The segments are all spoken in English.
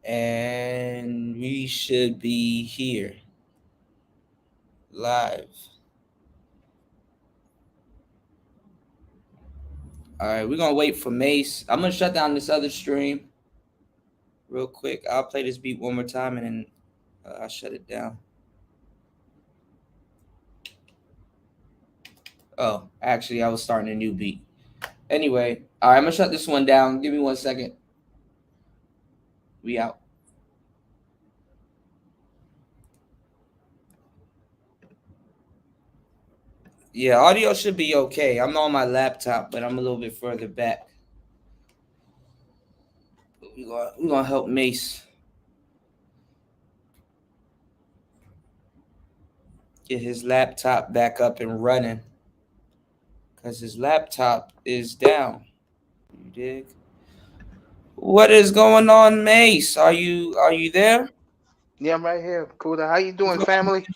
And we should be here live. All right, we're gonna wait for Mace. I'm gonna shut down this other stream real quick. I'll play this beat one more time and then I'll shut it down. Oh, actually, I was starting a new beat. Anyway, all right, I'm gonna shut this one down. Give me 1 second. We out. Yeah, audio should be okay. I'm on my laptop, but I'm a little bit further back. We're gonna help Mace get his laptop back up and running because his laptop is down. You dig? What is going on, Mace? Are you there? Yeah, I'm right here. Cool. How you What's doing, going family?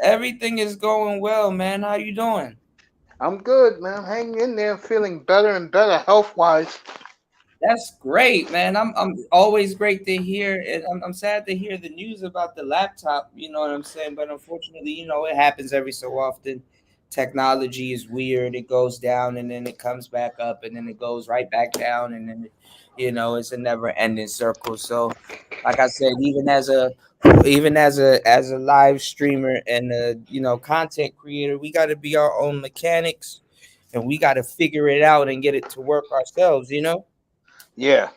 Everything is going well, man. How you doing? I'm good, man. I'm hanging in there, feeling better and better health wise. That's great, man. I'm always great to hear, and I'm sad to hear the news about the laptop. You know what I'm saying? But unfortunately, it happens every so often. Technology is weird. It goes down and then it comes back up, and then it goes right back down, and then it's a never-ending circle. So, like I said, even as a live streamer and a content creator, we got to be our own mechanics, and we got to figure it out and get it to work ourselves. Yeah.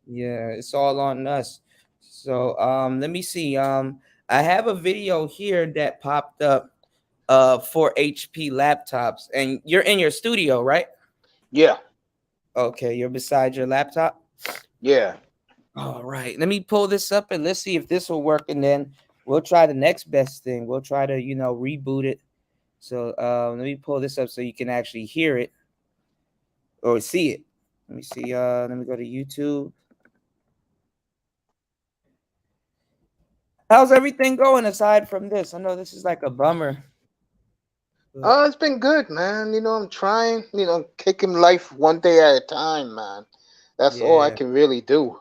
Yeah, it's all on us. So let me see. I have a video here that popped up for HP laptops, and you're in your studio, right? Yeah. Okay, you're beside your laptop. Yeah. All right. Let me pull this up and let's see if this will work, and then we'll try the next best thing. We'll try to, reboot it. So let me pull this up so you can actually hear it or see it. Let me see. Let me go to YouTube. How's everything going aside from this? I know this is like a bummer, but It's been good, man. I'm trying, kicking life one day at a time, man. That's all I yeah, can really do.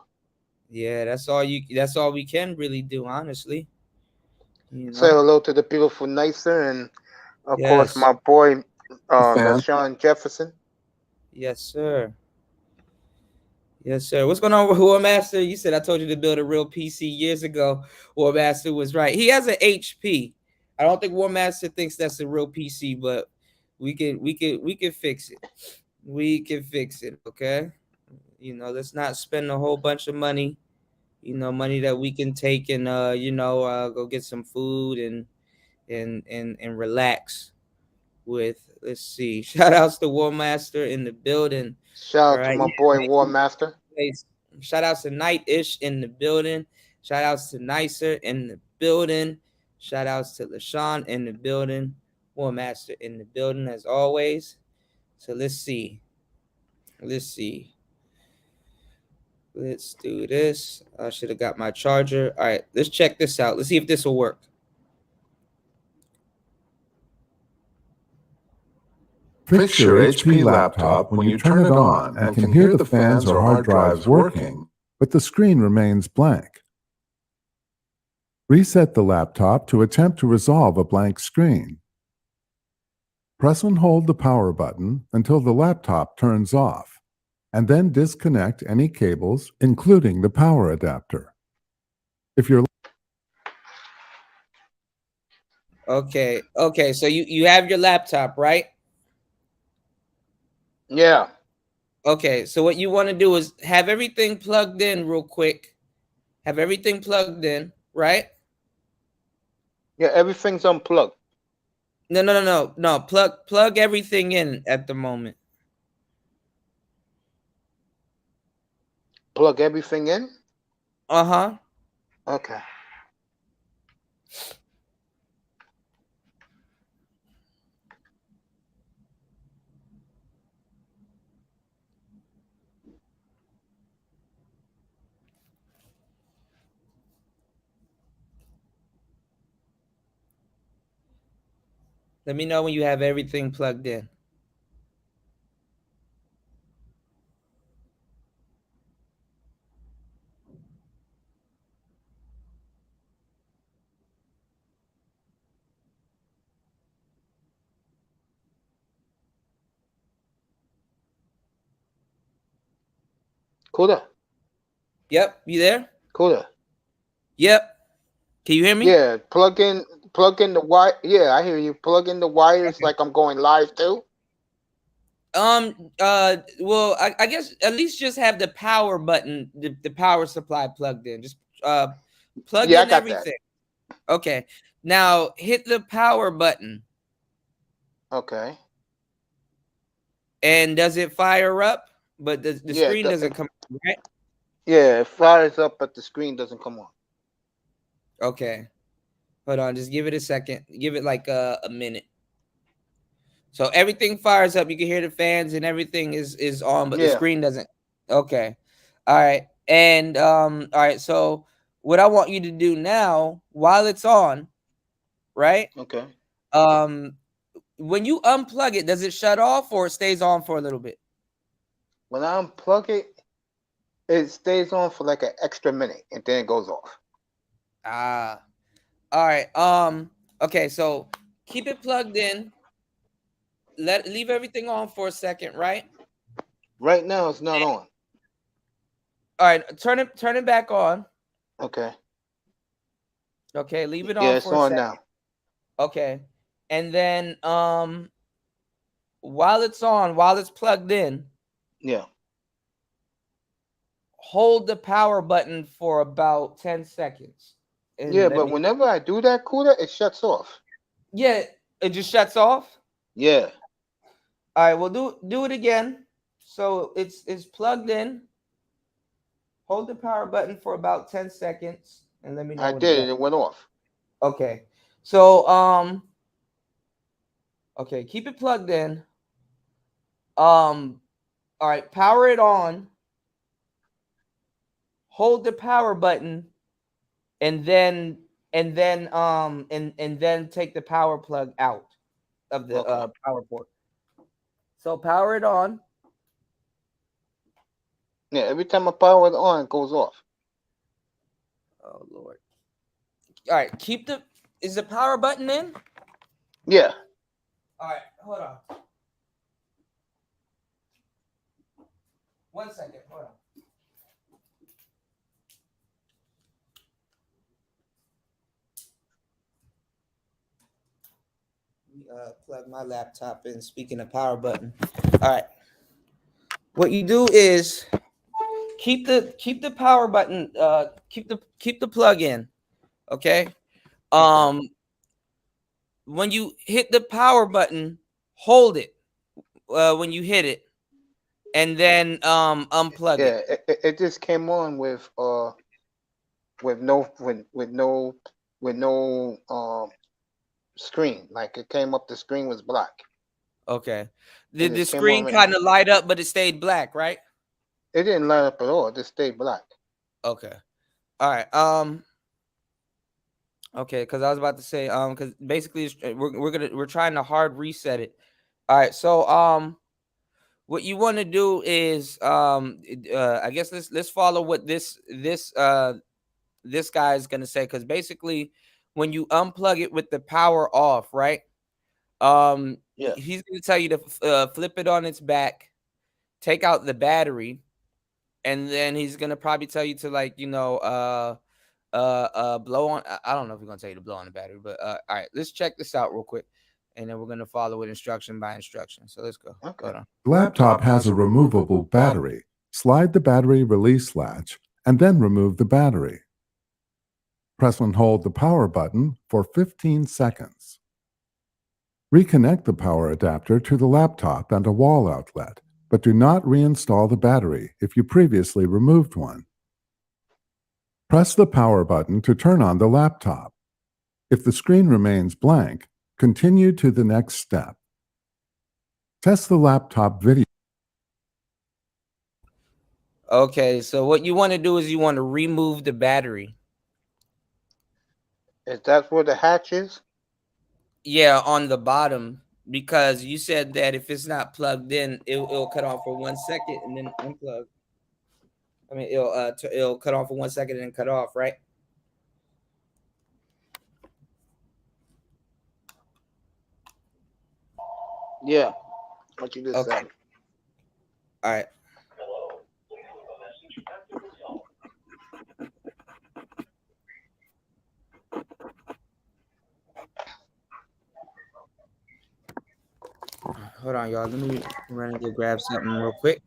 yeah, that's all we can really do, honestly. You Say know? hello to the beautiful Nicer and of course Yes. my boy Fan. LaShawn Jefferson. Yes, sir. Yes, sir. What's going on with War Master? You said I told you to build a real PC years ago. War Master was right. He has an HP. I don't think War Master thinks that's a real PC, but we can fix it. We can fix it, okay? Let's not spend a whole bunch of money. Money that we can take and go get some food and relax with. Let's see. Shout outs to War Master in the building. Shout All out to right. my boy War Yeah, Master. nice. Shout outs to Night Ish in the building. Shout outs to Nicer in the building. Shout outs to LaShawn in the building. War Master in the building as always. So let's see. Let's see. Let's do this. I should have got my charger. All right, let's check this out. Let's see if this will work. Fix your HP laptop when you turn it on and can hear the fans or hard drives working, but the screen remains blank. Reset the laptop to attempt to resolve a blank screen. Press and hold the power button until the laptop turns off, and then disconnect any cables, including the power adapter. If your Okay. So you have your laptop, right? Yeah. Okay. So what you want to do is have everything plugged in real quick. Have everything plugged in, right? Yeah, everything's unplugged. No. Plug everything in at the moment. Plug everything in. Uh-huh. Okay. Let me know when you have everything plugged in. Cooler. Yep, you there? Cooler. Yep. Can you hear me? Yeah, plug in the wire. Yeah, I hear you. Plug in the wires like I'm going live too. Well, I guess at least just have the power button, the power supply plugged in. Just plug Yeah, I in got that. everything. Okay. Now hit the power button. Okay. And does it fire up? But the Yeah, screen doesn't come on, right? yeah, it fires up, but the screen doesn't come on. Okay. Hold on, just give it a second. Give it like a minute. So everything fires up. You can hear the fans and everything is on, but the Yeah. screen doesn't. Okay. All right. And all right, so what I want you to do now while it's on, right? Okay. Um when you unplug it, does it shut off or it stays on for a little bit? When I unplug it, it stays on for like an extra minute and then it goes off. Ah. All right. Okay, so keep it plugged in. Leave everything on for a second, right? Right now, it's not on. All right, turn it back on. Okay. Okay, leave it Yeah, on it's for a on second. now. Okay. And then while it's on, while it's plugged in, Yeah. hold the power button for about 10 seconds. And Yeah, let but me whenever I do that, cooler, it shuts off. Yeah, it just shuts off. Yeah. All right, well do it again. So it's plugged in. Hold the power button for about 10 seconds and let me know I when it did does. it. It went off. Okay. So okay, keep it plugged in. All right, power it on. Hold the power button and then and then take the power plug out of the Okay. power port. So power it on. Yeah, every time I power it on, it goes off. Oh Lord. All right, keep the is the power button in? Yeah. All right, hold on. 1 second. Hold on. Let me plug my laptop in. Speaking of power button. All right. What you do is keep the power button keep the plug in. Okay. Okay. Um when you hit the power button, hold it when you hit it, and then unplug it. Yeah, it just came on with no with no screen. Like it came up, the screen was black. Okay. It Did the just came on screen right now. kind of light up, but it stayed black, right? It didn't light up at all. It just stayed black. Okay. All right. Okay, because I was about to say because basically we're trying to hard reset it. All right. So what you want to do is I guess let's follow what this guy is gonna say, because basically when you unplug it with the power off, right? Yeah. He's gonna tell you to flip it on its back, take out the battery, and then he's gonna probably tell you to like blow on. I don't know if he's gonna tell you to blow on the battery, but all right, let's check this out real quick, and then we're gonna follow it instruction by instruction. So let's go. Okay. Hold on. The laptop has a removable battery. Slide the battery release latch and then remove the battery. Press and hold the power button for 15 seconds. Reconnect the power adapter to the laptop and a wall outlet, but do not reinstall the battery if you previously removed one. Press the power button to turn on the laptop. If the screen remains blank, continue to the next step. Test the laptop video. Okay, so what you want to do is you want to remove the battery. Is that where the hatch is? Yeah, on the bottom, because you said that if it's not plugged in, it'll cut off for 1 second and then unplug. I mean, it'll cut off for 1 second and then cut off, right? Yeah. What you just Okay. said. All right. Hold on, y'all. Let me run and go grab something real quick.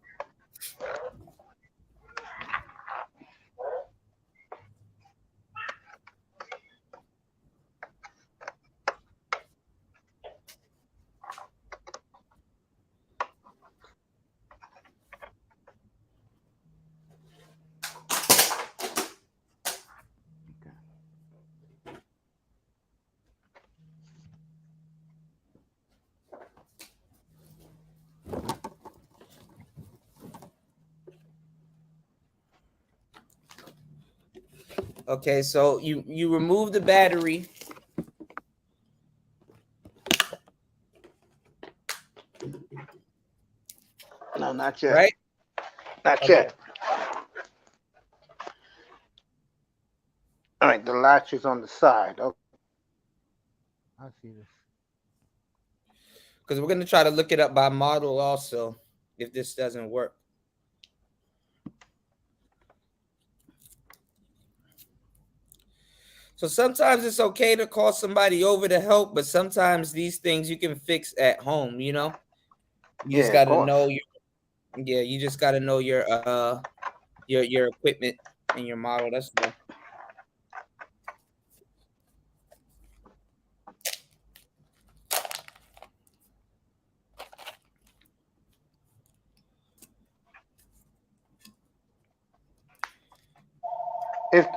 Okay, so you remove the battery. No, not yet. Right? Not Okay. yet. All right, the latch is on the side. Okay. I see this. Because we're gonna try to look it up by model also, if this doesn't work. So sometimes it's okay to call somebody over to help, but sometimes these things you can fix at home, you know? You just Yeah, of gotta course. know you just gotta know your equipment and your model. That's all.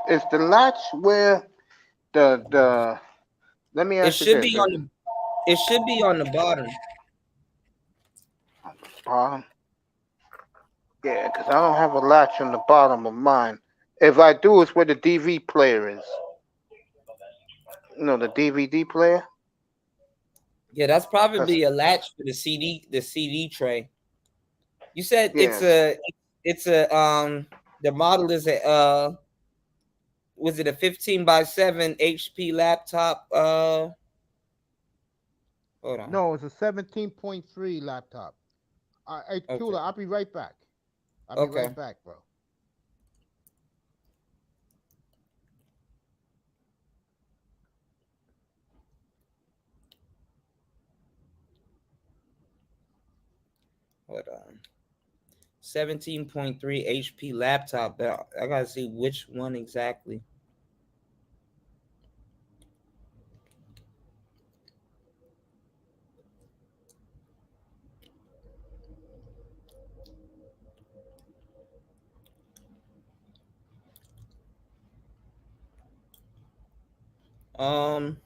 If the latch where the let me It ask you should this. be on the bottom. Bottom. Yeah, because I don't have a latch on the bottom of mine. If I do, it's where the DV player is. You know, the DVD player. Yeah, that's That's probably a latch for the CD tray. You said yes. it's a the model is a was it a 15x7 HP laptop? Hold on. No, it's a 17.3 laptop. Hey, Okay. Tula, I'll be right back. I'll be Okay. right back, bro. Hold on. 17.3 HP laptop. I gotta see which one exactly. Um,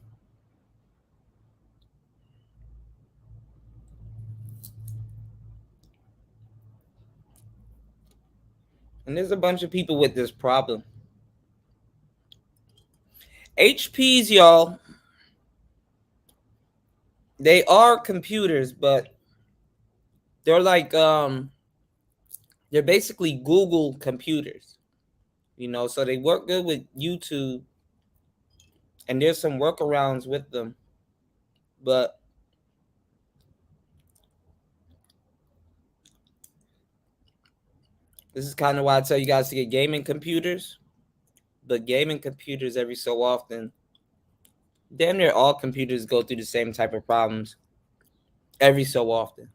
and there's a bunch of people with this problem. HPs, y'all, they are computers, but they're like they're basically Google computers, you know, so they work good with YouTube, and there's some workarounds with them, but this is kind of why I tell you guys to get gaming computers. But gaming computers, every so often, damn near all computers go through the same type of problems every so often.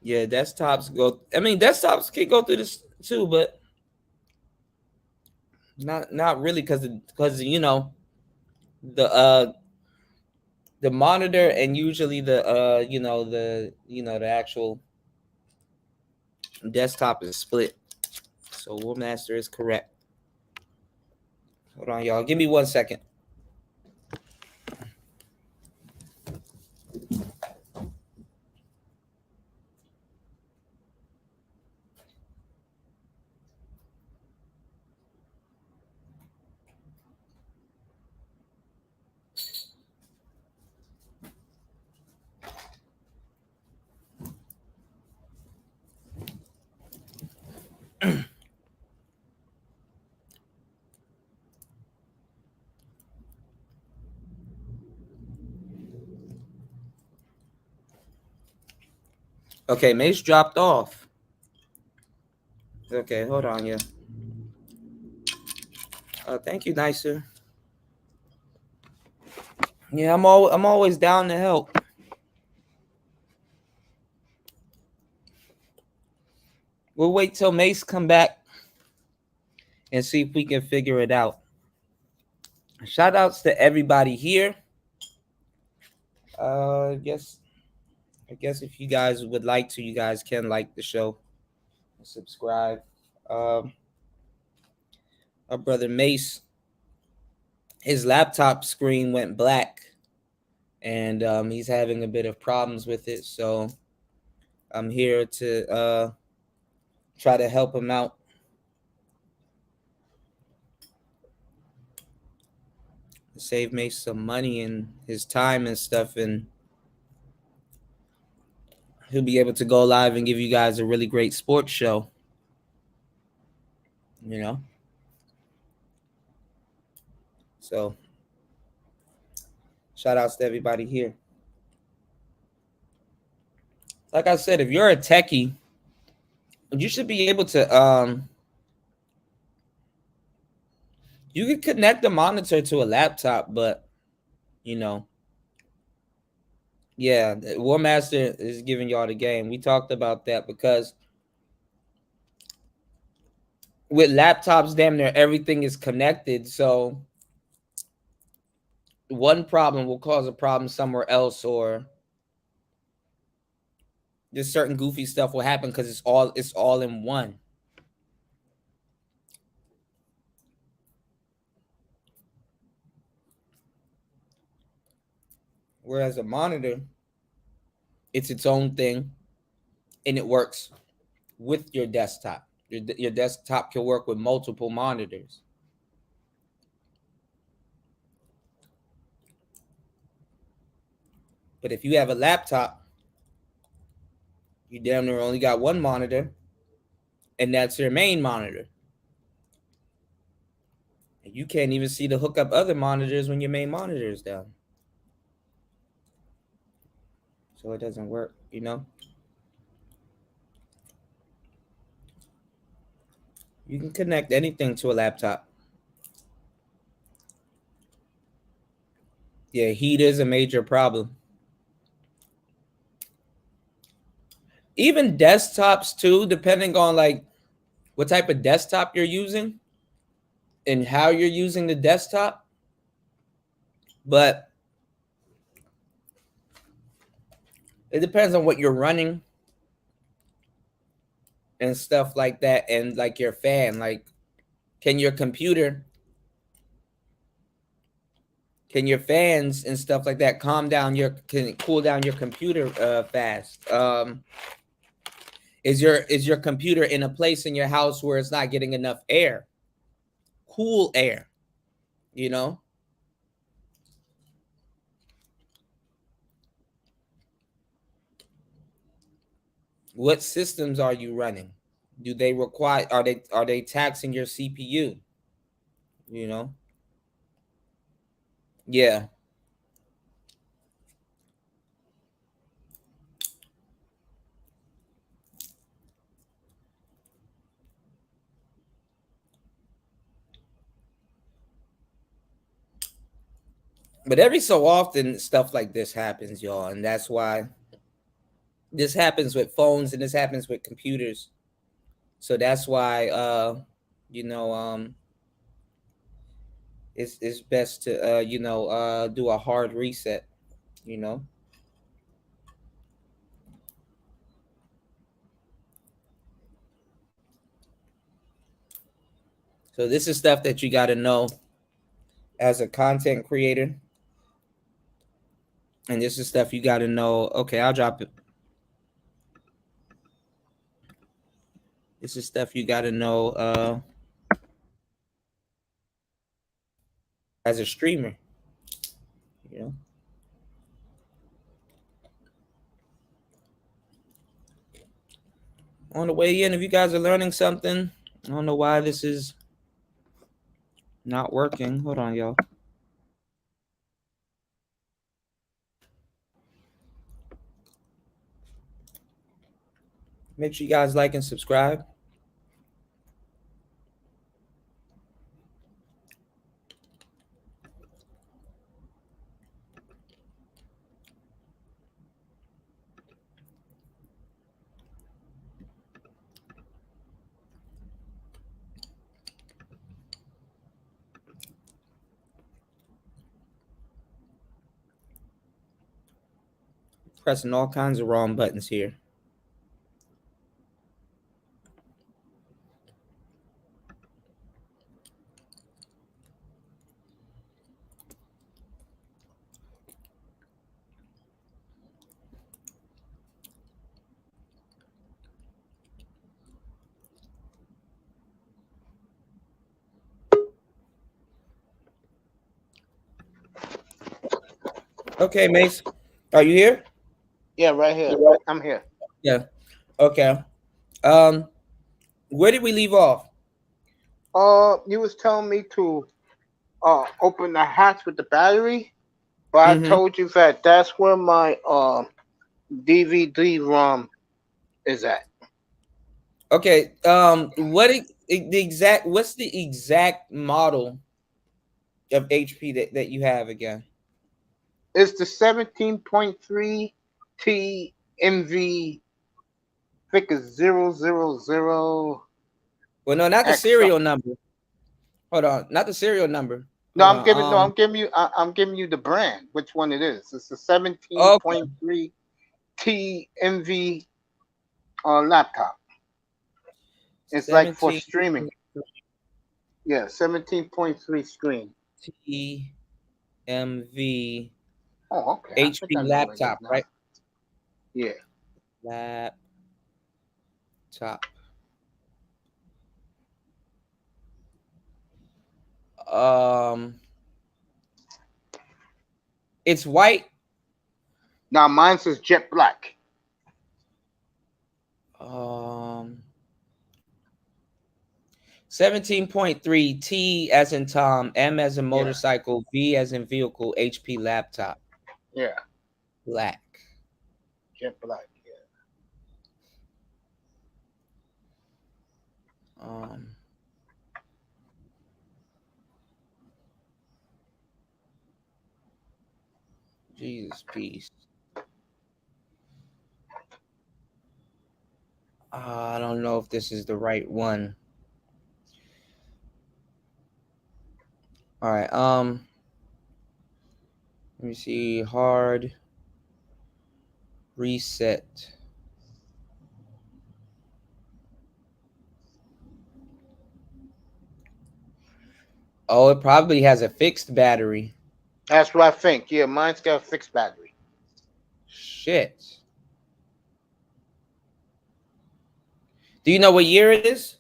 Yeah, desktops go. I mean, desktops can go through this too, but not really because you know the the monitor and usually the actual desktop is split. So Warmaster is correct. Hold on, y'all. Give me 1 second. Okay, Mace dropped off. Okay, hold on, yeah. Thank you, Nicer. Yeah, I'm always down to help. We'll wait till Mace come back and see if we can figure it out. Shout outs to everybody here. I guess if you guys would like to, you guys can like the show, subscribe. Our brother Mace, his laptop screen went black, and he's having a bit of problems with it. So I'm here to try to help him out. Save Mace some money and his time and stuff, and he'll be able to go live and give you guys a really great sports show. You know? So shout outs to everybody here. Like I said, if you're a techie, you should be able to you can connect the monitor to a laptop, but you know, yeah, War Master is giving y'all the game. We talked about that because with laptops, damn near everything is connected. So one problem will cause a problem somewhere else, or just certain goofy stuff will happen because it's all in one. Whereas a monitor, it's its own thing, and it works with your desktop. Your desktop can work with multiple monitors. But if you have a laptop, you damn near only got one monitor, and that's your main monitor. And you can't even see to hook up other monitors when your main monitor is down. So it doesn't work, you know? You can connect anything to a laptop. Yeah, heat is a major problem. Even desktops too, depending on like what type of desktop you're using and how you're using the desktop. But it depends on what you're running and stuff like that, and like your fan. Like, can your fans and stuff like that can cool down your computer fast? Is your computer in a place in your house where it's not getting enough air, cool air, you know? What systems are you running? Do they require, are they taxing your CPU? You know? Yeah. But every so often stuff like this happens, y'all, and that's why this happens with phones and this happens with computers. So that's why you know, it's best to you know, do a hard reset, you know. So this is stuff that you got to know as a content creator. And this is stuff you got to know. Okay, I'll drop it. This is stuff you got to know as a streamer, you know. On the way in, if you guys are learning something, I don't know why this is not working. Hold on, y'all. Make sure you guys like and subscribe. Pressing all kinds of wrong buttons here. Okay, Mace. Are you here? Yeah, right here. I'm here. Yeah. Okay. Where did we leave off? You was telling me to open the hatch with the battery, but I Mm-hmm. told you that that's where my DVD ROM is at. Okay. What's the exact model of HP that you have again? It's the 17.3 TMV. I think it's 000 Well, no, not the X serial something. number. Hold on, not the serial number. No, Hold I'm giving no, on. I'm giving you the brand. Which one it is? It's the Okay. 17.3 TMV laptop. It's like for 17 streaming. Yeah, 17.3 screen. TMV Oh, okay. I think HP I know what it is laptop, now. right? Yeah. Laptop. Um, it's white. Now mine says jet black. Um, 17.3 T as in Tom, M as in Yeah. motorcycle, V as in vehicle, HP laptop, Yeah. black. Jet black. Yeah. Um, Jesus, peace. I don't know if this is the right one. All right. Let me see. Hard reset. Oh, it probably has a fixed battery. That's what I think. Yeah, mine's got a fixed battery. Shit. Do you know what year it is?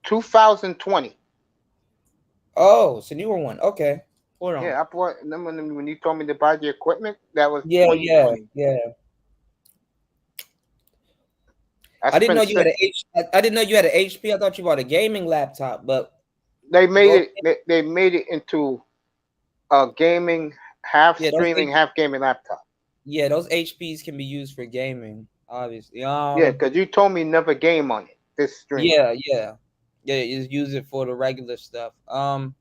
2020. Oh, it's a newer one. Okay. Hold on. Yeah, I bought. Remember when you told me to buy the equipment? That was Yeah, yeah, 2020. yeah. I I didn't know spent you had six. an I didn't know you had an HP. I thought you bought a gaming laptop, but They made go it. They made it into a gaming, half yeah, those streaming, half gaming laptop. those HPs can be used for gaming, obviously. Yeah, because you told me never game on it. This stream. Yeah, yeah. Yeah, you use it for the regular stuff. Hold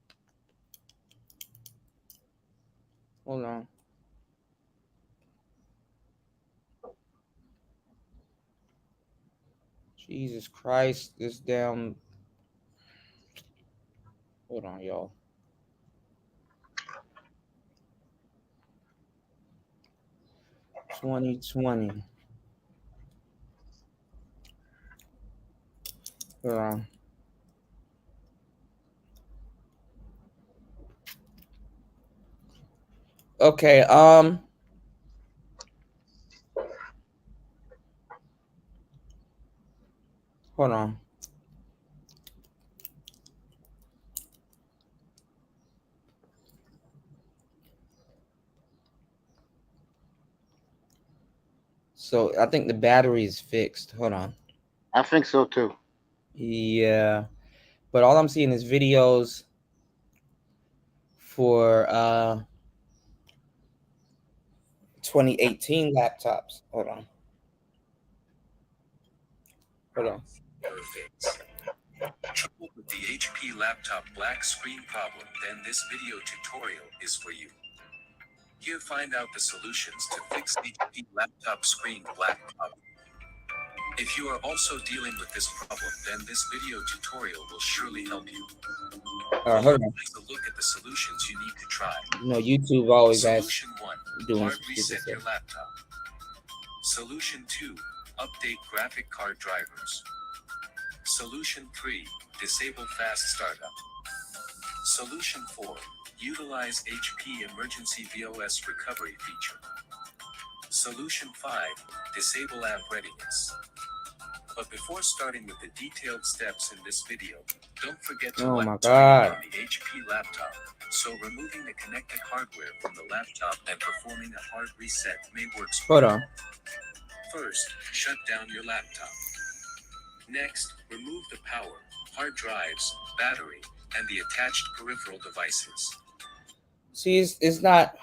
on. Jesus Christ, this damn hold on, y'all. 2020. Hold on. Okay, hold on. So I think the battery is fixed. Hold on. I think so too. Yeah, but all I'm seeing is videos for 2018 laptops. Hold on. Trouble with the HP laptop black screen problem? Then this video tutorial is for you. Here find out the solutions to fix HP laptop screen black problem. If you are also dealing with this problem, then this video tutorial will surely help you. Hold on. Let's look at the solutions you need to try. You know, YouTube always asks Solution 1. doing Hard some stupid reset your stuff. laptop. Solution 2. Update graphic card drivers. Solution 3. Disable fast startup. Solution 4. Utilize HP emergency thos recovery feature. Solution 5. Disable app readiness. But before starting with the detailed steps in this video, don't forget to Oh my lock God. on the HP laptop. So removing the connected hardware from the laptop and performing a hard reset may work. Hold on. First, shut down your laptop. Next, remove the power, hard drives, battery, and the attached peripheral devices. See, it's not.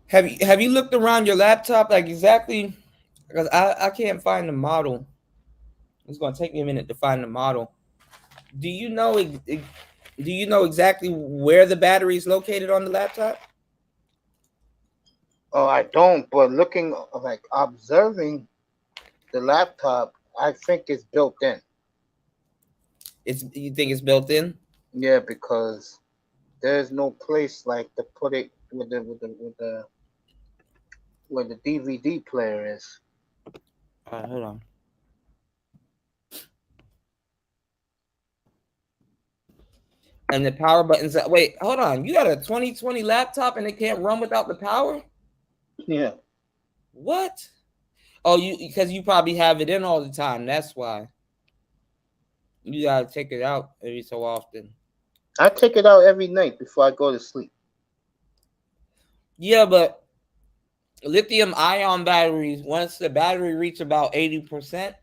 Have you looked around your laptop like exactly? Because I can't find the model. It's gonna take me a minute to find the model. Do you know exactly where the battery is located on the laptop? Oh, I don't. But looking, like observing the laptop, I think it's built in. You think it's built in? Yeah, because there's no place like to put it where the DVD player is. All right, hold on. And the power buttons. Wait, hold on. You got a 2020 laptop and it can't run without the power? Yeah. What? Oh, because you probably have it in all the time. That's why. You gotta take it out every so often. I take it out every night before I go to sleep. Yeah, but lithium ion batteries, once the battery reaches about 80%,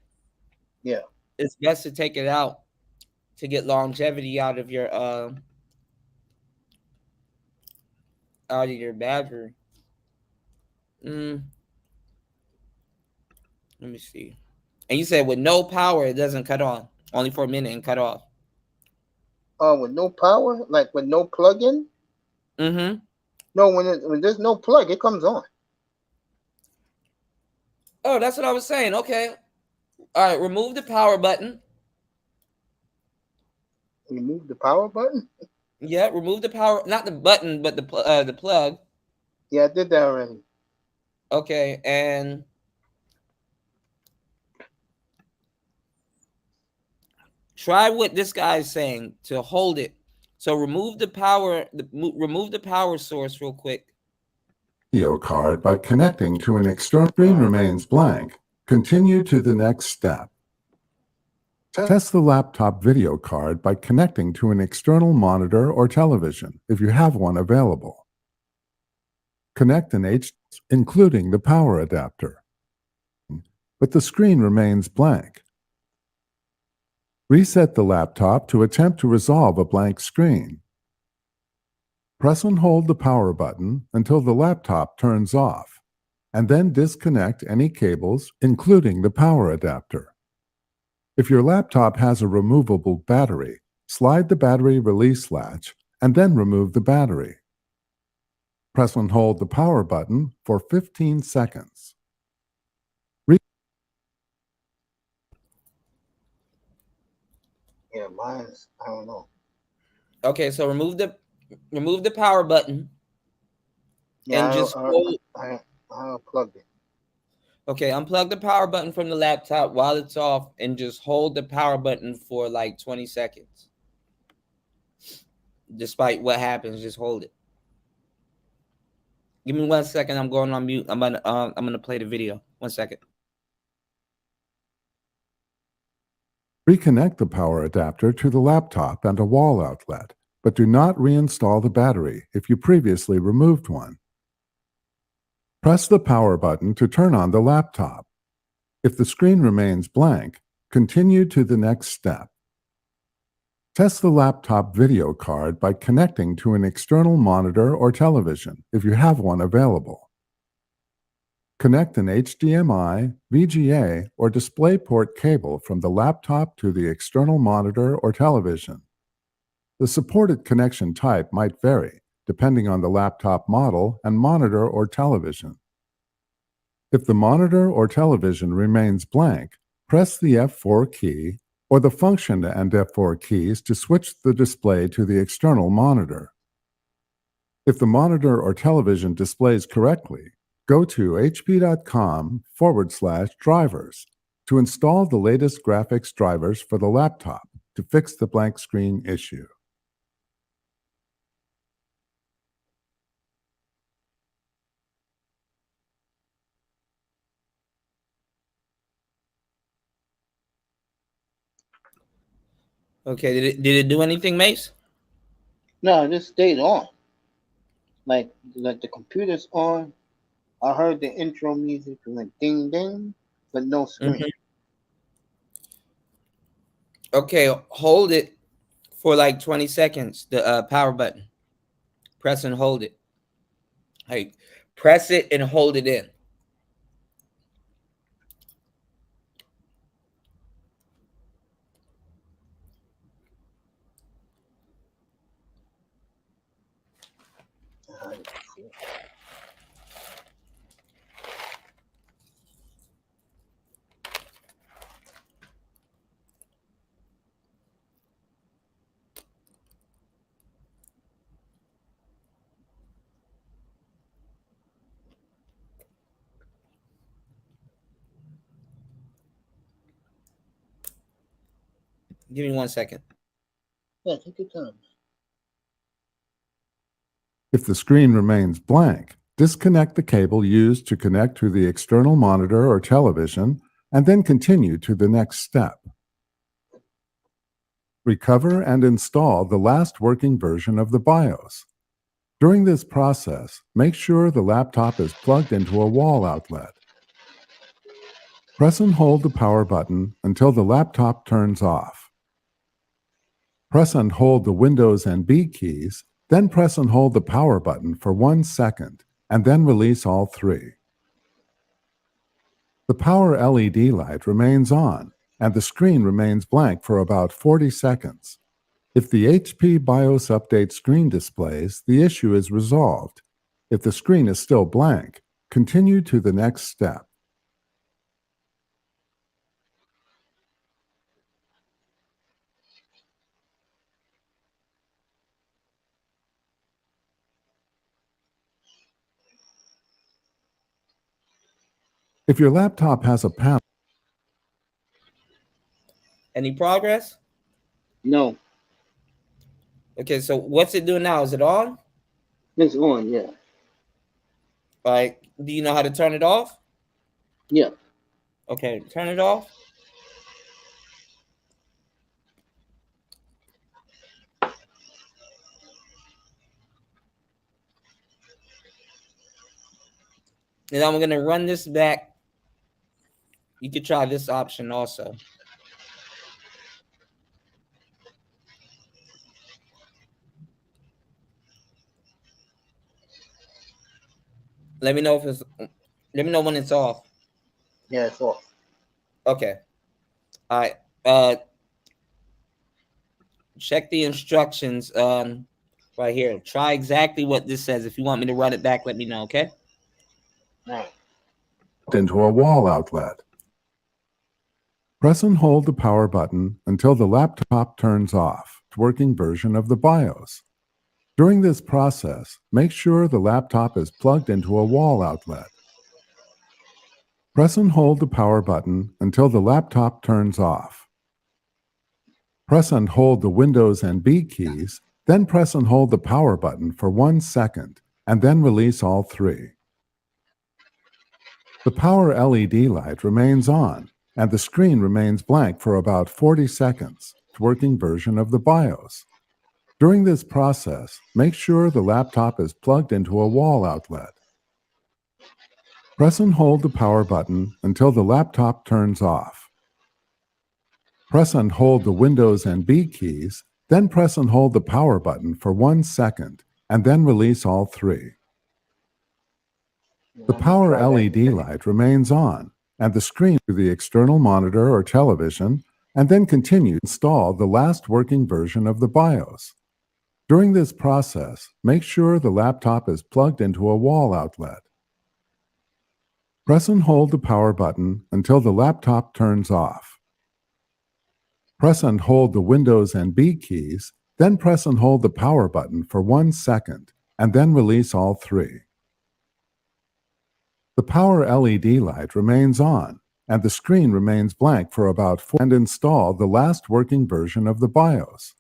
yeah, it's best to take it out to get longevity out of your battery. Let me see. And you said with no power, it doesn't cut on. Only for a minute and cut off. With no power, like with no plug-in. Mm-hmm. No, when there's no plug, it comes on. Oh, that's what I was saying. Okay. All right. Remove the power button. Remove the power button. Yeah, remove the power, not the button, but the plug. Yeah, I did that already. Okay, and try what this guy is saying to hold it. So remove the power source real quick. Video card by connecting to an external screen remains blank. Continue to the next step. Test the laptop video card by connecting to an external monitor or television if you have one available. Connect an HDMI, including the power adapter. But the screen remains blank. Reset the laptop to attempt to resolve a blank screen. Press and hold the power button until the laptop turns off, and then disconnect any cables, including the power adapter. If your laptop has a removable battery, slide the battery release latch and then remove the battery. Press and hold the power button for 15 seconds. Yeah, mine's, I don't know. Okay, so remove the power button. Yeah, and just I unplugged it. Okay, unplug the power button from the laptop while it's off and just hold the power button for like 20 seconds. Despite what happens, just hold it. Give me 1 second. I'm going on mute. I'm gonna play the video. 1 second. Reconnect the power adapter to the laptop and a wall outlet, but do not reinstall the battery if you previously removed one. Press the power button to turn on the laptop. If the screen remains blank, continue to the next step. Test the laptop video card by connecting to an external monitor or television if you have one available. Connect an HDMI, VGA, or DisplayPort cable from the laptop to the external monitor or television. The supported connection type might vary depending on the laptop model and monitor or television. If the monitor or television remains blank, press the F4 key or the function and F4 keys to switch the display to the external monitor. If the monitor or television displays correctly, go to hp.com/drivers to install the latest graphics drivers for the laptop to fix the blank screen issue. Okay, did it do anything, Mace? No, it just stayed on. Like the computer's on. I heard the intro music and went ding ding, but no screen. Mm-hmm. Okay, hold it for like 20 seconds, the power button. Press and hold it. Hey, press it and hold it in. Give me 1 second. Yeah, take your time. If the screen remains blank, disconnect the cable used to connect to the external monitor or television, and then continue to the next step. Recover and install the last working version of the BIOS. During this process, make sure the laptop is plugged into a wall outlet. Press and hold the power button until the laptop turns off. Press and hold the Windows and B keys, then press and hold the power button for 1 second, and then release all three. The power LED light remains on, and the screen remains blank for about 40 seconds. If the HP BIOS update screen displays, the issue is resolved. If the screen is still blank, continue to the next step. If your laptop has a panel, Any progress? No, Okay, so what's it doing now? Is it on? it's on. Yeah, Like, do you know how to turn it off? yeah. Okay, turn it off. And I'm gonna run this back. You could try this option also. Let me know if it's. Let me know when it's off. Yeah, it's off. Okay. All right. Check the instructions right here. Try exactly what this says. If you want me to run it back, let me know. Okay. All right. into a wall outlet. Press and hold the power button until the laptop turns off, the working version of the BIOS. During this process, make sure the laptop is plugged into a wall outlet. Press and hold the power button until the laptop turns off. Press and hold the Windows and B keys, then press and hold the power button for 1 second, and then release all three. The power LED light remains on, and the screen remains blank for about 40 seconds, the working version of the BIOS. During this process, make sure the laptop is plugged into a wall outlet. Press and hold the power button until the laptop turns off. Press and hold the Windows and B keys, then press and hold the power button for 1 second, and then release all three. The power LED light remains on, and the screen to the external monitor or television, and then continue to install the last working version of the BIOS. During this process, make sure the laptop is plugged into a wall outlet. Press and hold the power button until the laptop turns off. Press and hold the Windows and B keys, then press and hold the power button for 1 second, and then release all three. The power LED light remains on, and the screen remains blank for about 4 and install the last working version of the BIOS.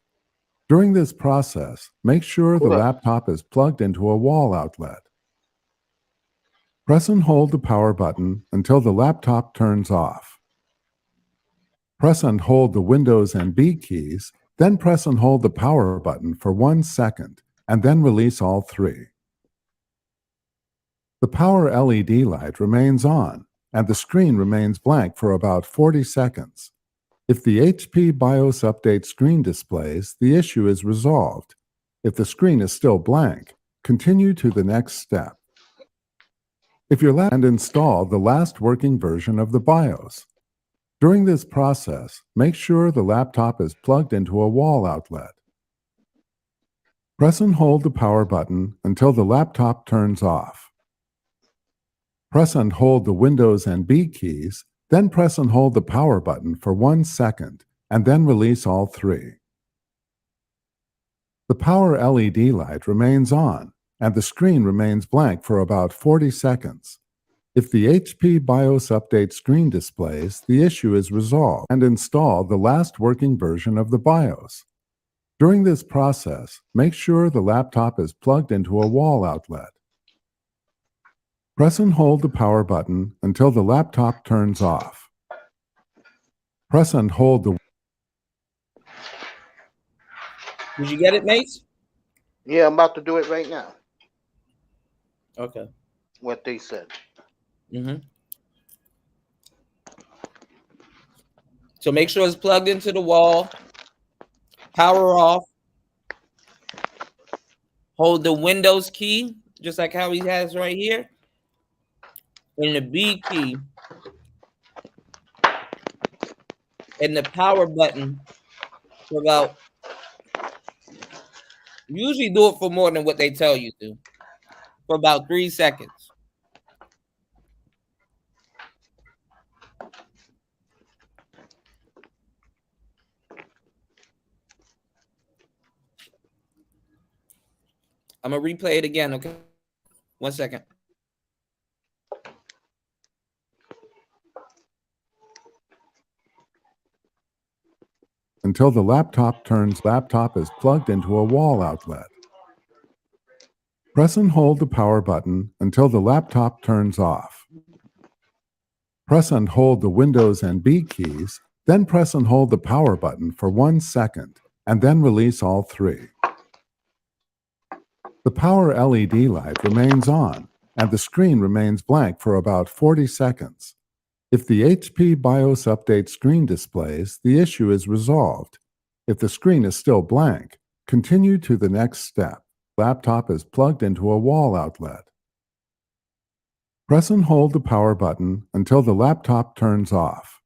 During this process, make sure the laptop is plugged into a wall outlet. Press and hold the power button until the laptop turns off. Press and hold the Windows and B keys, then press and hold the power button for 1 second, and then release all three. The power LED light remains on, and the screen remains blank for about 40 seconds. If the HP BIOS update screen displays, the issue is resolved. If the screen is still blank, continue to the next step. If your laptop and install the last working version of the BIOS. During this process, make sure the laptop is plugged into a wall outlet. Press and hold the power button until the laptop turns off. Press and hold the Windows and B keys, then press and hold the power button for 1 second, and then release all three. The power LED light remains on, and the screen remains blank for about 40 seconds. If the HP BIOS update screen displays, the issue is resolved, and install the last working version of the BIOS. During this process, make sure the laptop is plugged into a wall outlet. Press and hold the power button until the laptop turns off. Press and hold the... Did you get it, Mace? Yeah, I'm about to do it right now. Okay. What they said. So make sure it's plugged into the wall. Power off. Hold the Windows key, just like how he has right here. And the B key. And the power button for about... Usually do it for more than what they tell you to. For about 3 seconds. I'm going to replay it again, okay? 1 second. Until the laptop is plugged into a wall outlet. Press and hold the power button until the laptop turns off. Press and hold the Windows and B keys, then press and hold the power button for 1 second, and then release all three. The power LED light remains on, and the screen remains blank for about 40 seconds. If the HP BIOS update screen displays, the issue is resolved. If the screen is still blank, continue to the next step. Laptop is plugged into a wall outlet. Press and hold the power button until the laptop turns off.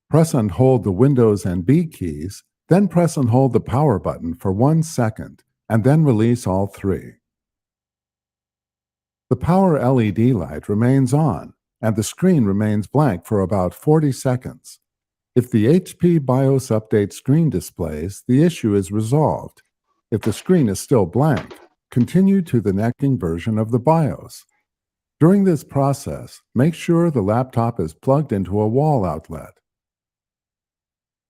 Press and hold the Windows and B keys, then press and hold the power button for 1 second, and then release all three. The power LED light remains on, and the screen remains blank for about 40 seconds. If the HP BIOS update screen displays, the issue is resolved. If the screen is still blank, continue to the next version of the BIOS. During this process, make sure the laptop is plugged into a wall outlet.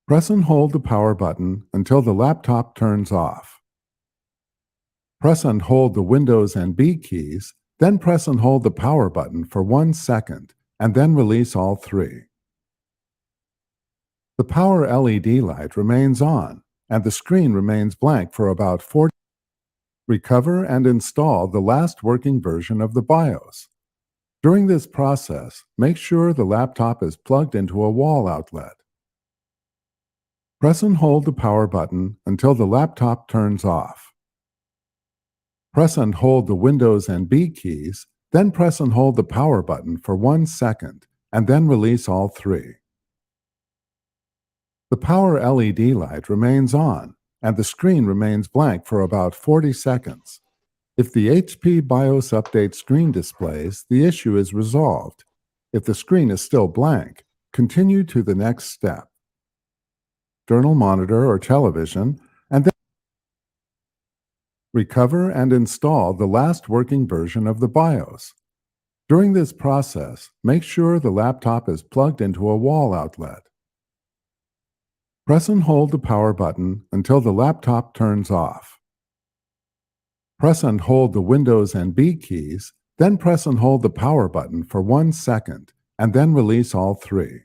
Press and hold the power button until the laptop turns off. Press and hold the Windows and B keys, then press and hold the power button for 1 second, and then release all three. The power LED light remains on, and the screen remains blank for about 40 seconds. Recover and install the last working version of the BIOS. During this process, make sure the laptop is plugged into a wall outlet. Press and hold the power button until the laptop turns off. Press and hold the Windows and B keys, then press and hold the power button for 1 second, and then release all three. The power LED light remains on, and the screen remains blank for about 40 seconds. If the HP BIOS update screen displays, the issue is resolved. If the screen is still blank, continue to the next step. External monitor or television, and then recover and install the last working version of the BIOS. During this process, make sure the laptop is plugged into a wall outlet. Press and hold the power button until the laptop turns off. Press and hold the Windows and B keys, then press and hold the power button for 1 second, and then release all three.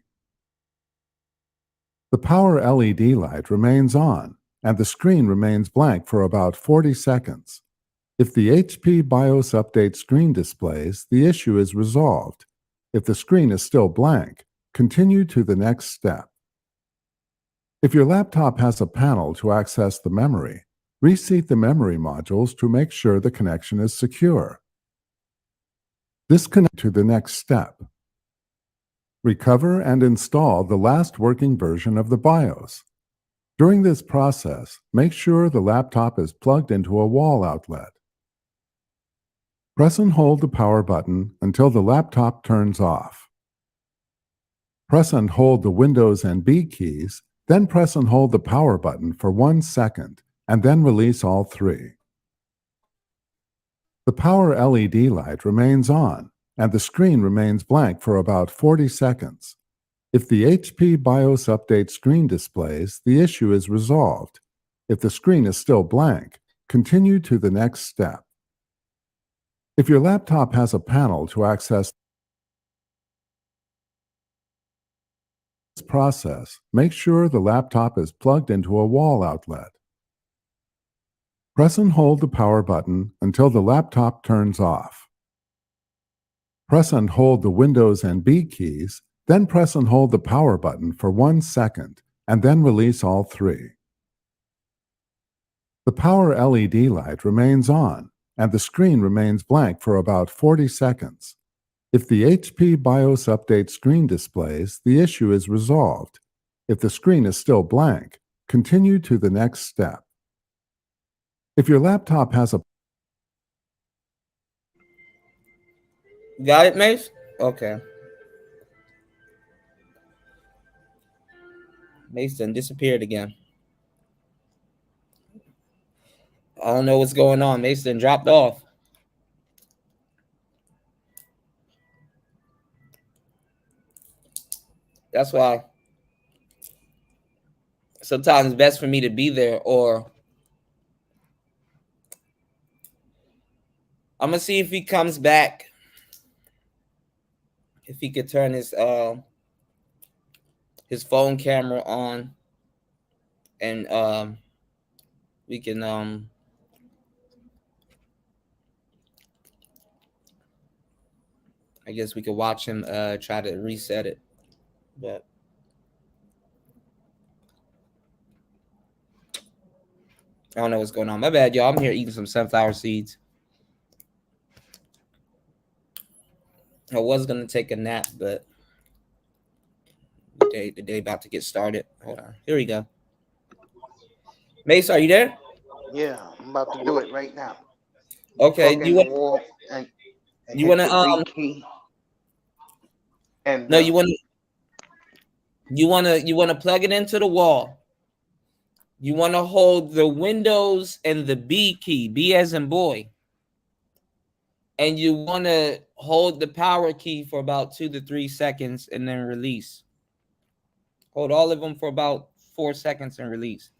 The power LED light remains on, and the screen remains blank for about 40 seconds. If the HP BIOS update screen displays, the issue is resolved. If the screen is still blank, continue to the next step. If your laptop has a panel to access the memory, reseat the memory modules to make sure the connection is secure. Disconnect to the next step. Recover and install the last working version of the BIOS. During this process, make sure the laptop is plugged into a wall outlet. Press and hold the power button until the laptop turns off. Press and hold the Windows and B keys, then press and hold the power button for 1 second, and then release all three. The power LED light remains on, and the screen remains blank for about 40 seconds. If the HP BIOS update screen displays, the issue is resolved. If the screen is still blank, continue to the next step. If your laptop has a panel to access this process, make sure the laptop is plugged into a wall outlet. Press and hold the power button until the laptop turns off. Press and hold the Windows and B keys, then press and hold the power button for 1 second, and then release all three. The power LED light remains on, and the screen remains blank for about 40 seconds. If the HP BIOS update screen displays, the issue is resolved. If the screen is still blank, continue to the next step. If your laptop has a Got it, Mace? Okay. Mason disappeared again. I don't know what's going on. Mason dropped off. That's why sometimes it's best for me to be there, or I'm gonna see if he comes back. If he could turn his phone camera on, and we can I guess we could watch him try to reset it, but I don't know what's going on. My bad, y'all. I'm here eating some sunflower seeds. I was gonna take a nap, but the day about to get started. Hold on. Here we go. Mace, are you there? Yeah, I'm about to do it right now. Okay. Plug Do in you the want? wall and You hit want the to B key. And No, you want to plug it into the wall. You want to hold the Windows and the B key, B as in boy. And you want to hold the power key for about 2 to 3 seconds and then release. Hold all of them for about 4 seconds and release.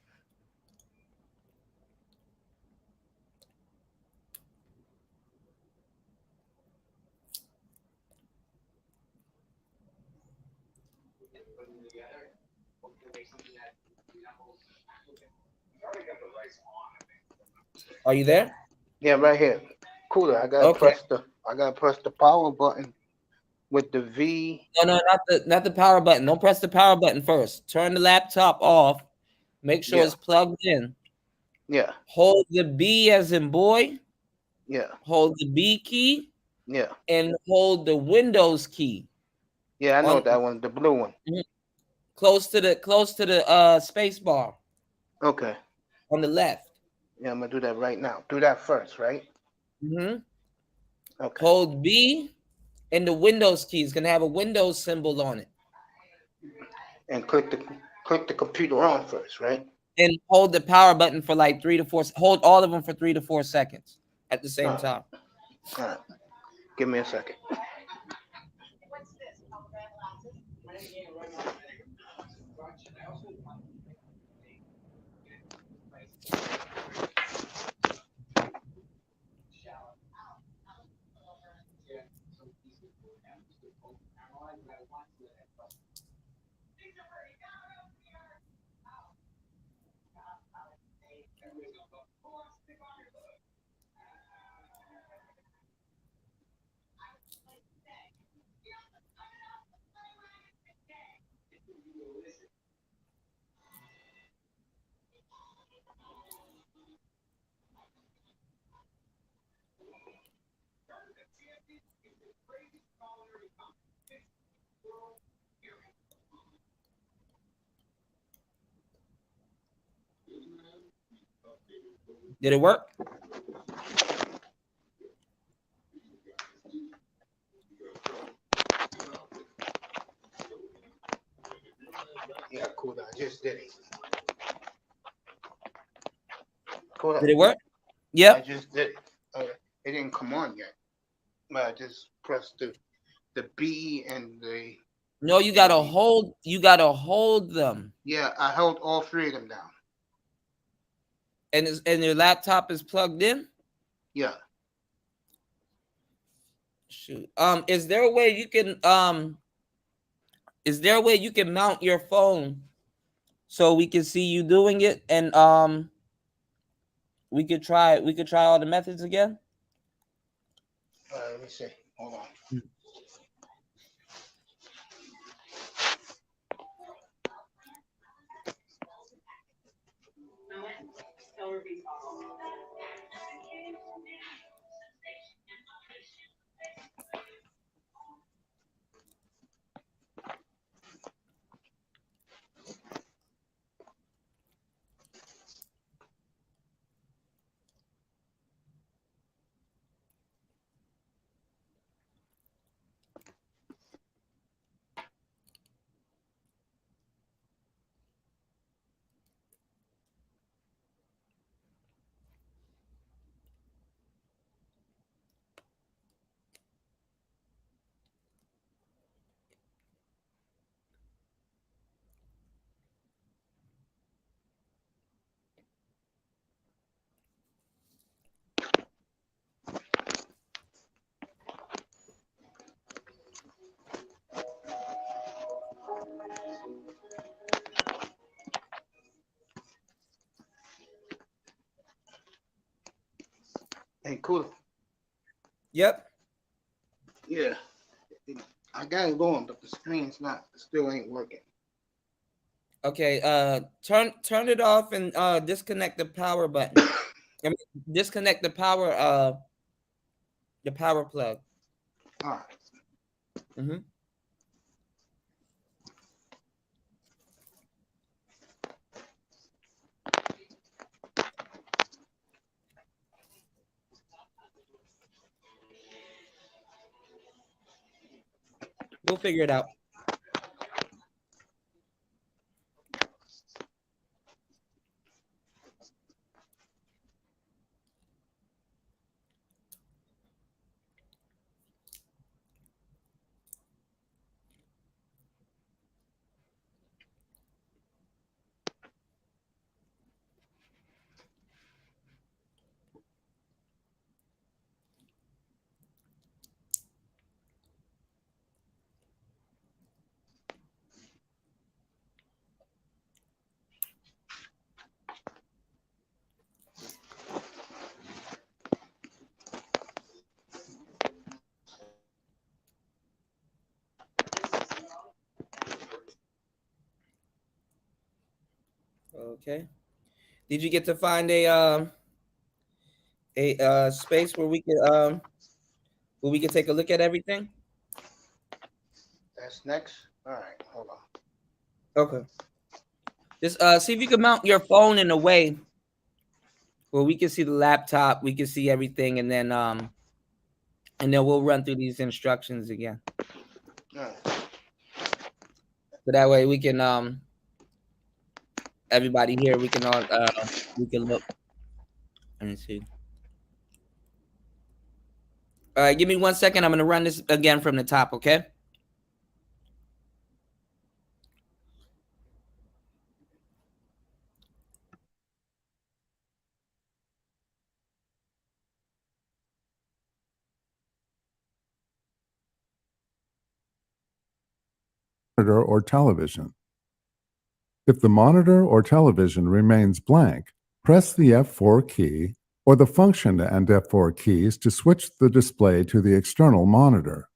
Are you there? yeah, right here. Cooler. I gotta Okay. press the power button with the V. No, not the power button. Don't press the power button first. Turn the laptop off. Make sure Yeah, it's plugged in. yeah, Hold the B as in boy. yeah, Hold the B key yeah, and hold the Windows key yeah. I know on that one, the blue one. close to the space bar Okay. on the left. Yeah, I'm gonna do that right now. Do that first, right? hmm Okay. Hold B and the Windows key is gonna have a Windows symbol on it. And click the computer on first, right? And hold the power button for like 3 to 4. Hold all of them for 3 to 4 seconds at the All same right. time. All right. Give me a second. Did it work? Yeah, cool. I just did it. Cool. Did it work? I Yep. just did it. It didn't come on yet, but I just pressed the B and the No, you and gotta the. hold. You gotta hold them, Yeah, I held all three of them down. and your laptop is plugged in. Yeah. Shoot. Is there a way you can Is there a way you can mount your phone so we can see you doing it, and we could try all the methods again? Let me see. Hold on. Hey, cool. Yep. Yeah. I got it going, but the screen's not. Still ain't working. Okay. Turn it off and disconnect the power button. I mean, disconnect the power plug. All right. hmm We'll figure it out. Okay. Did you get to find a space where we could take a look at everything? That's next. All right, hold on. Okay. Just see if you can mount your phone in a way where we can see the laptop, we can see everything, and then we'll run through these instructions again. All right. So that way we can everybody here we can all we can look. Let me see. All right, give me 1 second. I'm gonna run this again from the top, okay? Monitor or television. If the monitor or television remains blank, press the F4 key or the Function and F4 keys to switch the display to the external monitor.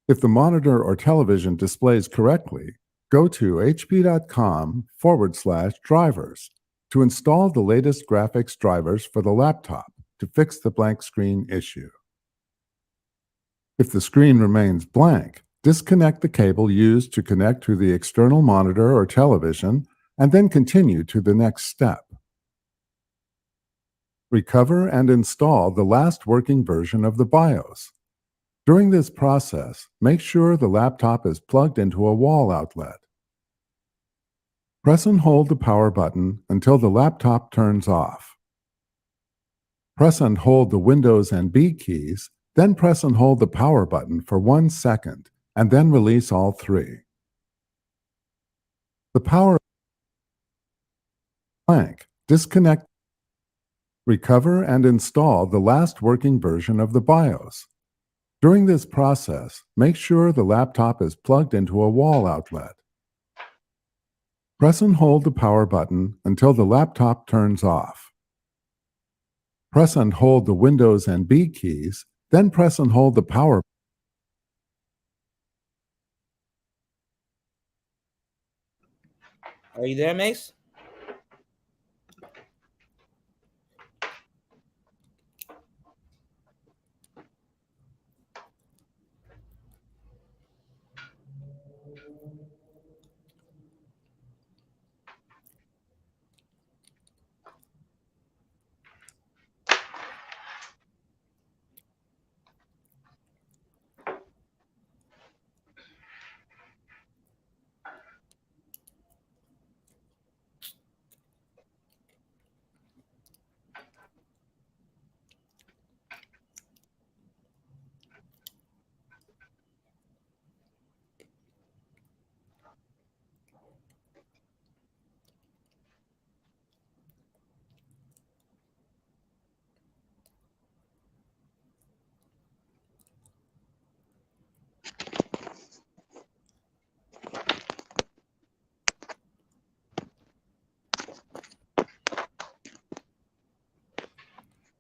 If the monitor or television displays correctly, go to hp.com/drivers to install the latest graphics drivers for the laptop to fix the blank screen issue. If the screen remains blank, disconnect the cable used to connect to the external monitor or television and then continue to the next step. Recover and install the last working version of the BIOS. During this process, make sure the laptop is plugged into a wall outlet. Press and hold the power button until the laptop turns off. Press and hold the Windows and B keys, then press and hold the power button for 1 second, and then release all three. The power blank. Disconnect. Recover and install the last working version of the BIOS. During this process, make sure the laptop is plugged into a wall outlet. Press and hold the power button until the laptop turns off. Press and hold the Windows and B keys, then press and hold the power. Are you there, Mace?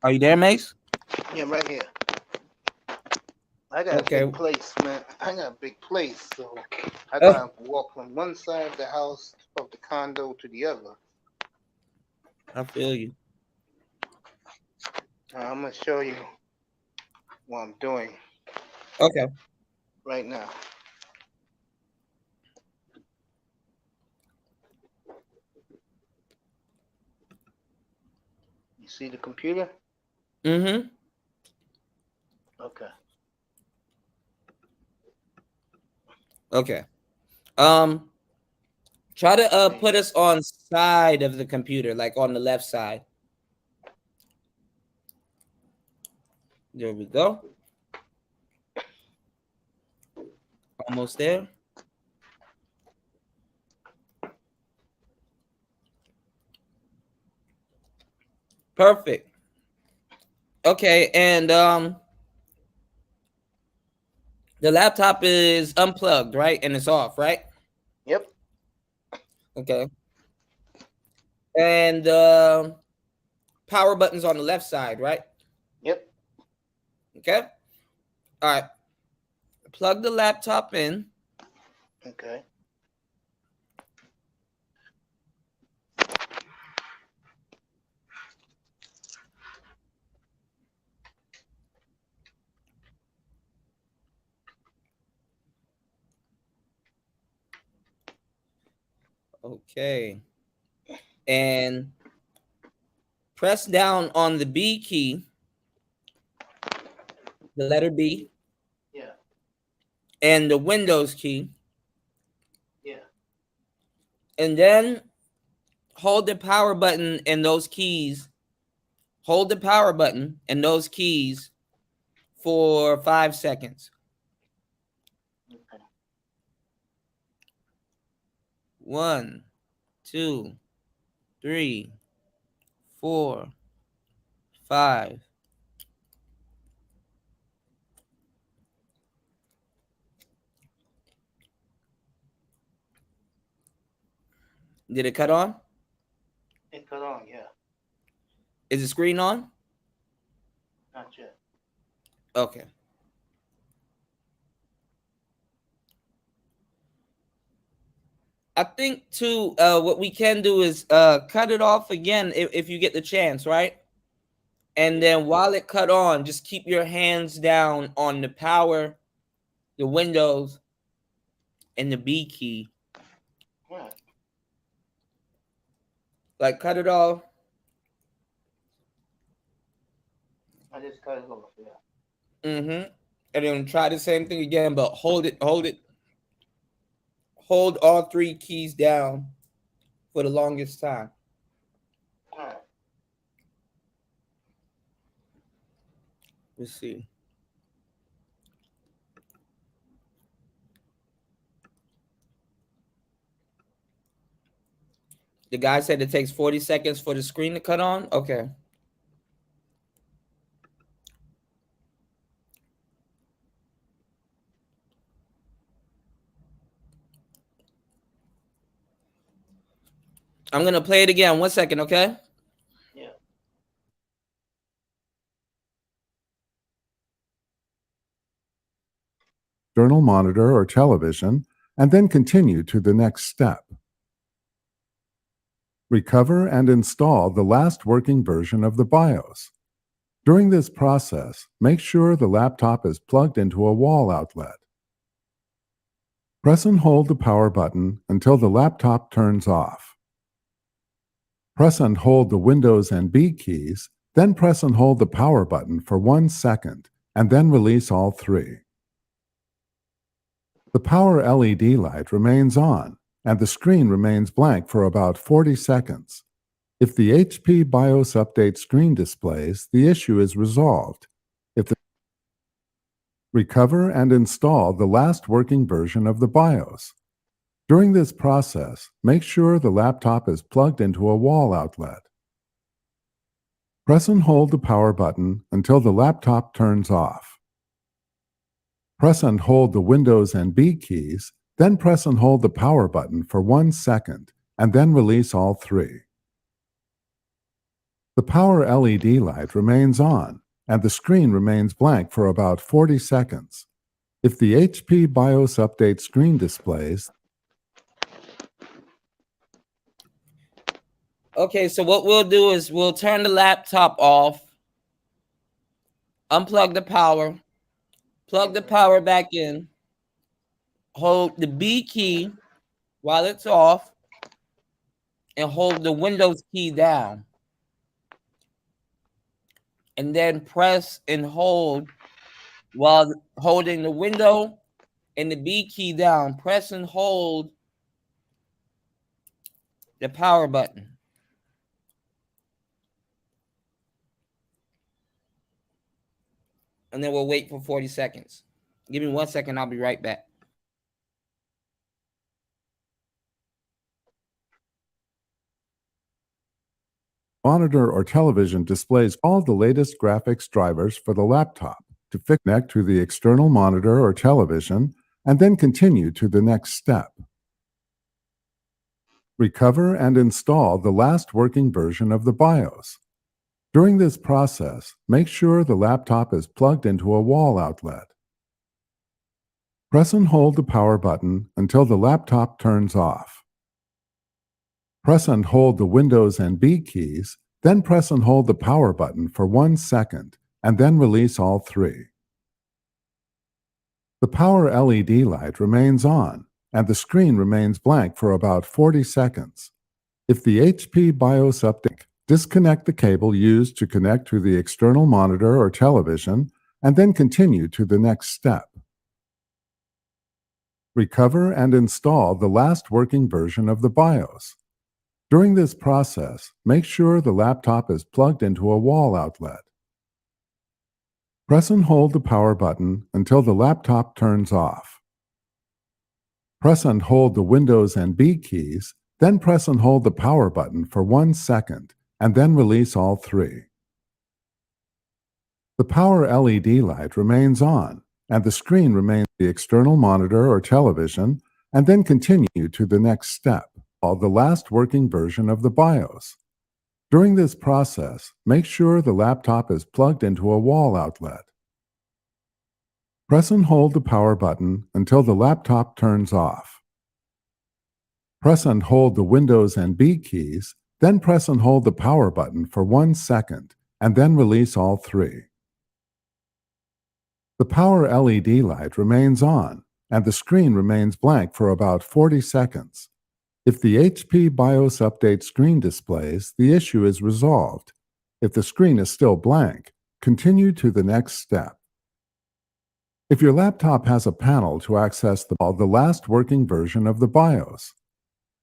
Are you there, Mace? Yeah, right here. I got a big place, man. I got a big place, so I gotta walk from one side of the house of the condo to the other. I feel you. I'm gonna show you what I'm doing. Okay. Right now. You see the computer? Mm-hmm. Okay. Okay. Try to put us on side of the computer, like on the left side. There we go. Almost there. Perfect. Okay, and the laptop is unplugged, right? And it's off, right? Yep. Okay. And power button's on the left side, right? Yep. Okay. All right. Plug the laptop in. Okay. Okay. And press down on the B key, the letter B, Yeah. and the Windows key. Yeah. And then hold the power button and those keys. Hold the power button and those keys for 5 seconds. Okay. 1, 2, 3, 4, 5. Did it cut on? It cut on, yeah. Is the screen on? Not yet. Okay. I think too, what we can do is cut it off again if you get the chance, right? And then while it cut on, just keep your hands down on the power, the Windows, and the B key. Right. Like cut it off. I just cut it off, yeah. And then try the same thing again, but hold it. Hold all 3 keys down for the longest time. All right. Let's see. The guy said it takes 40 seconds for the screen to cut on. Okay. I'm going to play it again. 1 second, okay? Yeah. External monitor or television, and then continue to the next step. Recover and install the last working version of the BIOS. During this process, make sure the laptop is plugged into a wall outlet. Press and hold the power button until the laptop turns off. Press and hold the Windows and B keys, then press and hold the power button for 1 second, and then release all 3. The power LED light remains on, and the screen remains blank for about 40 seconds. If the HP BIOS update screen displays, the issue is resolved. Recover and install the last working version of the BIOS. During this process, make sure the laptop is plugged into a wall outlet. Press and hold the power button until the laptop turns off. Press and hold the Windows and B keys, then press and hold the power button for 1 second, and then release all 3. The power LED light remains on, and the screen remains blank for about 40 seconds. If the HP BIOS update screen displays, Okay, so what we'll do is we'll turn the laptop off, unplug the power, plug the power back in, hold the B key while it's off, and hold the Windows key down. And then press and hold while holding the window and the B key down. Press and hold the power button. And then we'll wait for 40 seconds. Give me 1 second. I'll be right back. monitor or television displays all the latest graphics drivers for the laptop. To connect to the external monitor or television, and then continue to the next step. Recover and install the last working version of the BIOS. During this process, make sure the laptop is plugged into a wall outlet. Press and hold the power button until the laptop turns off. Press and hold the Windows and B keys, then press and hold the power button for 1 second, and then release all 3. The power LED light remains on, and the screen remains blank for about 40 seconds. If the HP BIOS update, disconnect the cable used to connect to the external monitor or television, and then continue to the next step. Recover and install the last working version of the BIOS. During this process, make sure the laptop is plugged into a wall outlet. Press and hold the power button until the laptop turns off. Press and hold the Windows and B keys, then press and hold the power button for 1 second, and then release all three. The power LED light remains on, and the screen remains the external monitor or television, and then continue to the next step, called the last working version of the BIOS. During this process, make sure the laptop is plugged into a wall outlet. Press and hold the power button until the laptop turns off. Press and hold the Windows and B keys, then press and hold the power button for 1 second, and then release all three. The power LED light remains on, and the screen remains blank for about 40 seconds. If the HP BIOS update screen displays, the issue is resolved. If the screen is still blank, continue to the next step. If your laptop has a panel to access the last working version of the BIOS.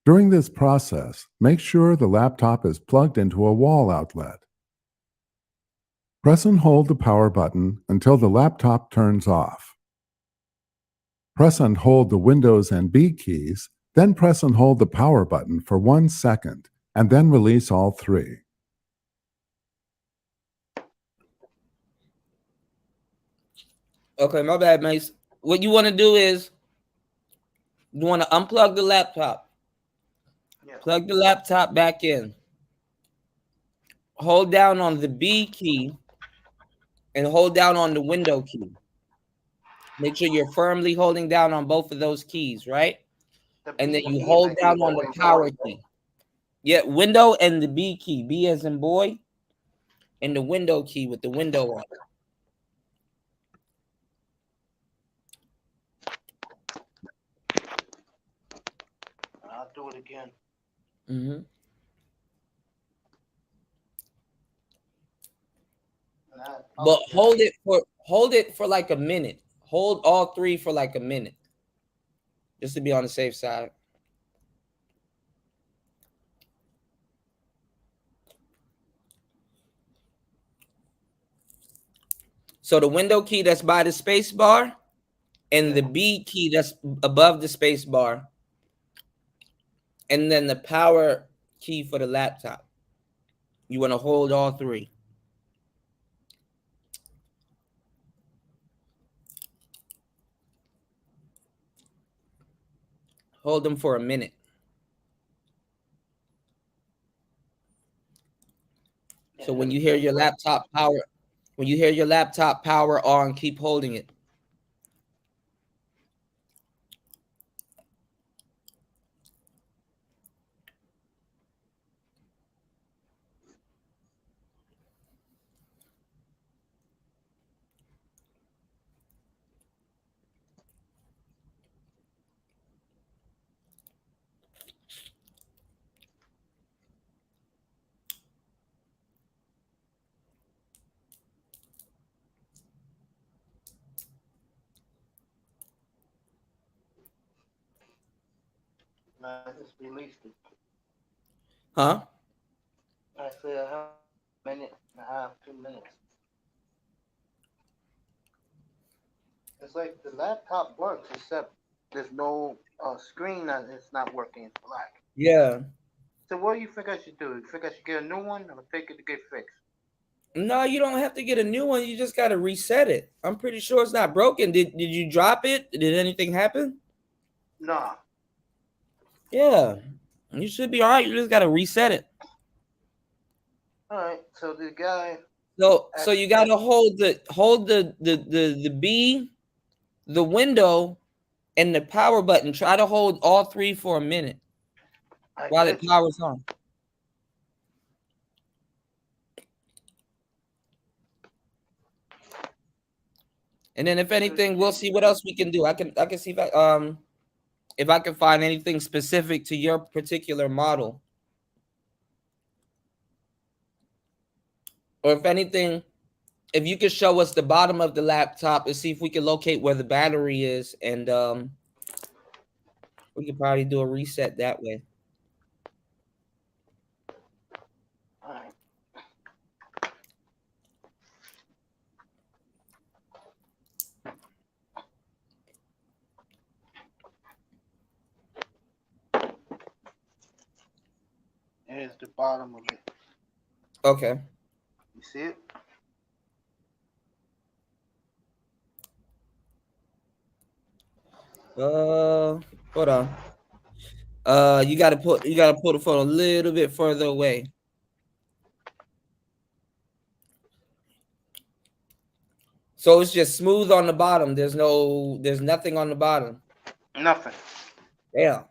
During this process, make sure the laptop is plugged into a wall outlet. Press and hold the power button until the laptop turns off. Press and hold the Windows and B keys, then press and hold the power button for 1 second, and then release all three. Okay, my bad, Mace. What you want to do is you want to unplug the laptop. Yeah. Plug the laptop back in. Hold down on the B key and hold down on the window key. Make sure you're firmly holding down on both of those keys, right? And then you hold down on the power key. Yeah, window and the B key. B as in boy. And the window key with the window on it. I'll do it again. Mm-hmm. But hold it for like a minute. Hold all three for like a minute. Just to be on the safe side. So the window key that's by the space bar and the B key that's above the space bar. And then the power key for the laptop. You want to hold all three. Hold them for a minute. So when you hear your laptop power on, keep holding it. I just released it. Huh? I said I have a minute and a half, 2 minutes. It's like the laptop works, except there's no screen that it's not working. It's black. Yeah. So what do you think I should do? You think I should get a new one or take it to get fixed? No, you don't have to get a new one. You just got to reset it. I'm pretty sure it's not broken. Did you drop it? Did anything happen? Nah. Yeah. You should be all right. You just got to reset it. All right. So the guy. So you got to hold the B, the window, and the power button. Try to hold all three for a minute while the power's on. And then if anything, we'll see what else we can do. I can see if if I can find anything specific to your particular model, or if anything, if you could show us the bottom of the laptop and see if we can locate where the battery is, and we could probably do a reset that way. All right. There's the bottom of it. Okay. You see it? Hold on. You gotta put the phone a little bit further away. So it's just smooth on the bottom. There's nothing on the bottom. Nothing. Yeah.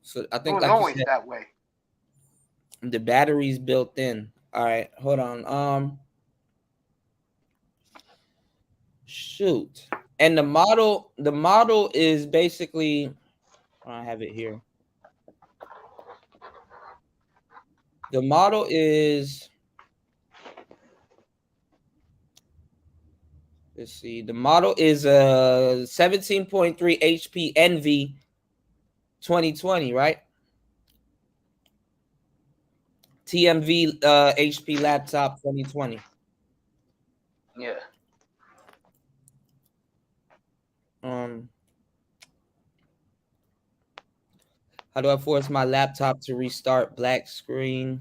So I It think, was like you always said, that way. the battery's built in. All right, hold on. Shoot. And the model is basically, I have it here. The model is, let's see, the model is a 17.3 HP NV 2020, right? TMV HP laptop 2020. Yeah. How do I force my laptop to restart? Black screen.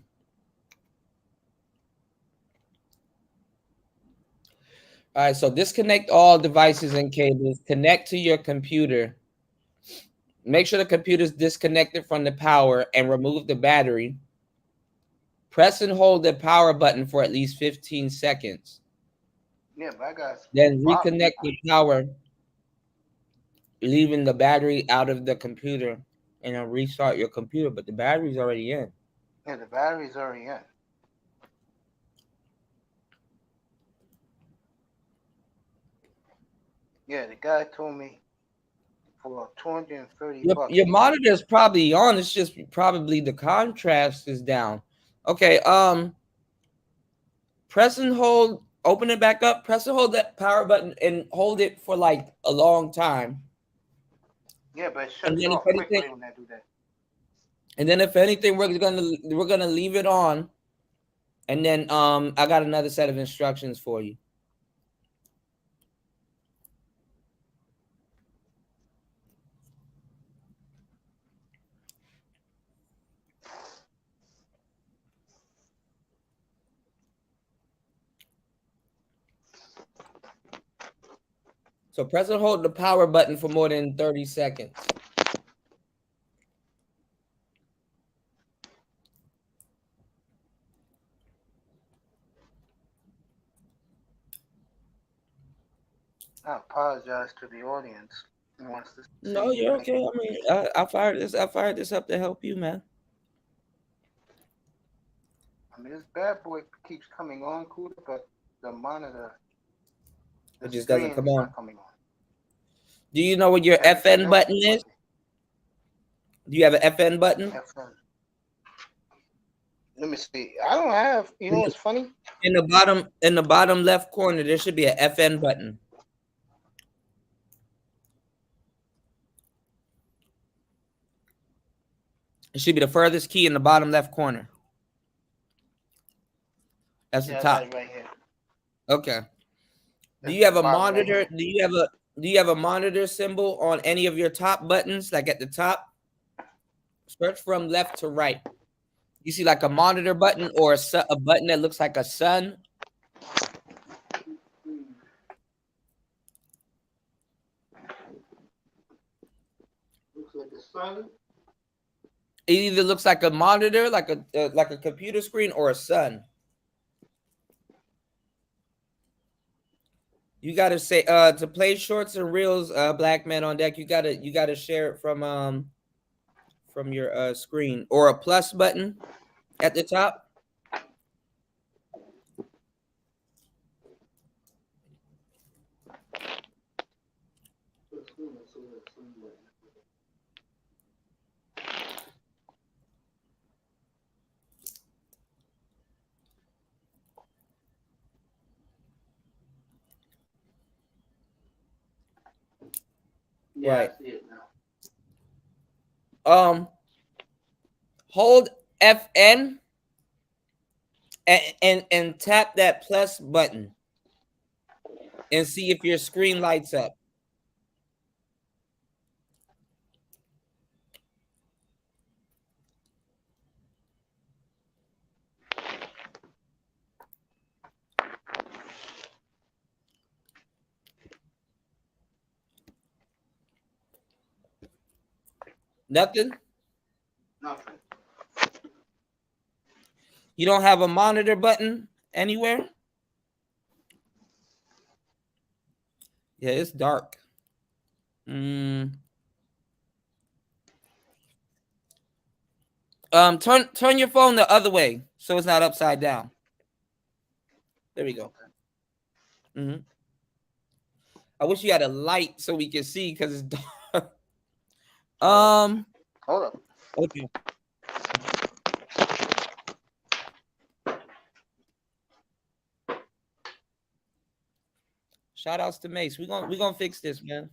All right, so disconnect all devices and cables. Connect to your computer. Make sure the computer is disconnected from the power and remove the battery. Press and hold the power button for at least 15 seconds. Yeah, but I got. Then reconnect the power, leaving the battery out of the computer, and then restart your computer. But the battery's already in. Yeah, the battery's already in. Yeah, the guy told me for 230 bucks. Your monitor is probably on. It's just probably the contrast is down. Okay. Press and hold. Open it back up. Press and hold that power button and hold it for like a long time. Yeah, but it shuts then off if quickly anything, when I do that. And then if anything, we're gonna leave it on. And then I got another set of instructions for you. So press and hold the power button for more than 30 seconds. I apologize to the audience who wants to see. No, you're okay. I mean, I fired this up to help you, man. I mean, this bad boy keeps coming on, Kuda, but the monitor, It just doesn't come on. not coming on. Do you know what your FN button is? Do you have an FN button? FN. Let me see. I don't have. You know what's funny? In the bottom left corner, there should be an FN button. It should be the furthest key in the bottom left corner. That's the top. Right here. Okay. Do you have a monitor? Right, do you have a monitor symbol on any of your top buttons, like at the top? Search from left to right. You see like a monitor button or a button that looks like a sun? Looks like a sun. It either looks like a monitor, like a computer screen, or a sun. You gotta say to play shorts and reels, Black Man on Deck. You gotta share it from your screen, or a plus button at the top. Yeah, Right. I see it now. Hold FN and tap that plus button and see if your screen lights up. Nothing? Nothing. You don't have a monitor button anywhere? Yeah, it's dark. Turn your phone the other way so it's not upside down. There we go. I wish you had a light so we can see because it's dark. Hold up. Okay. Shout outs to Mace. We're gonna fix this, man.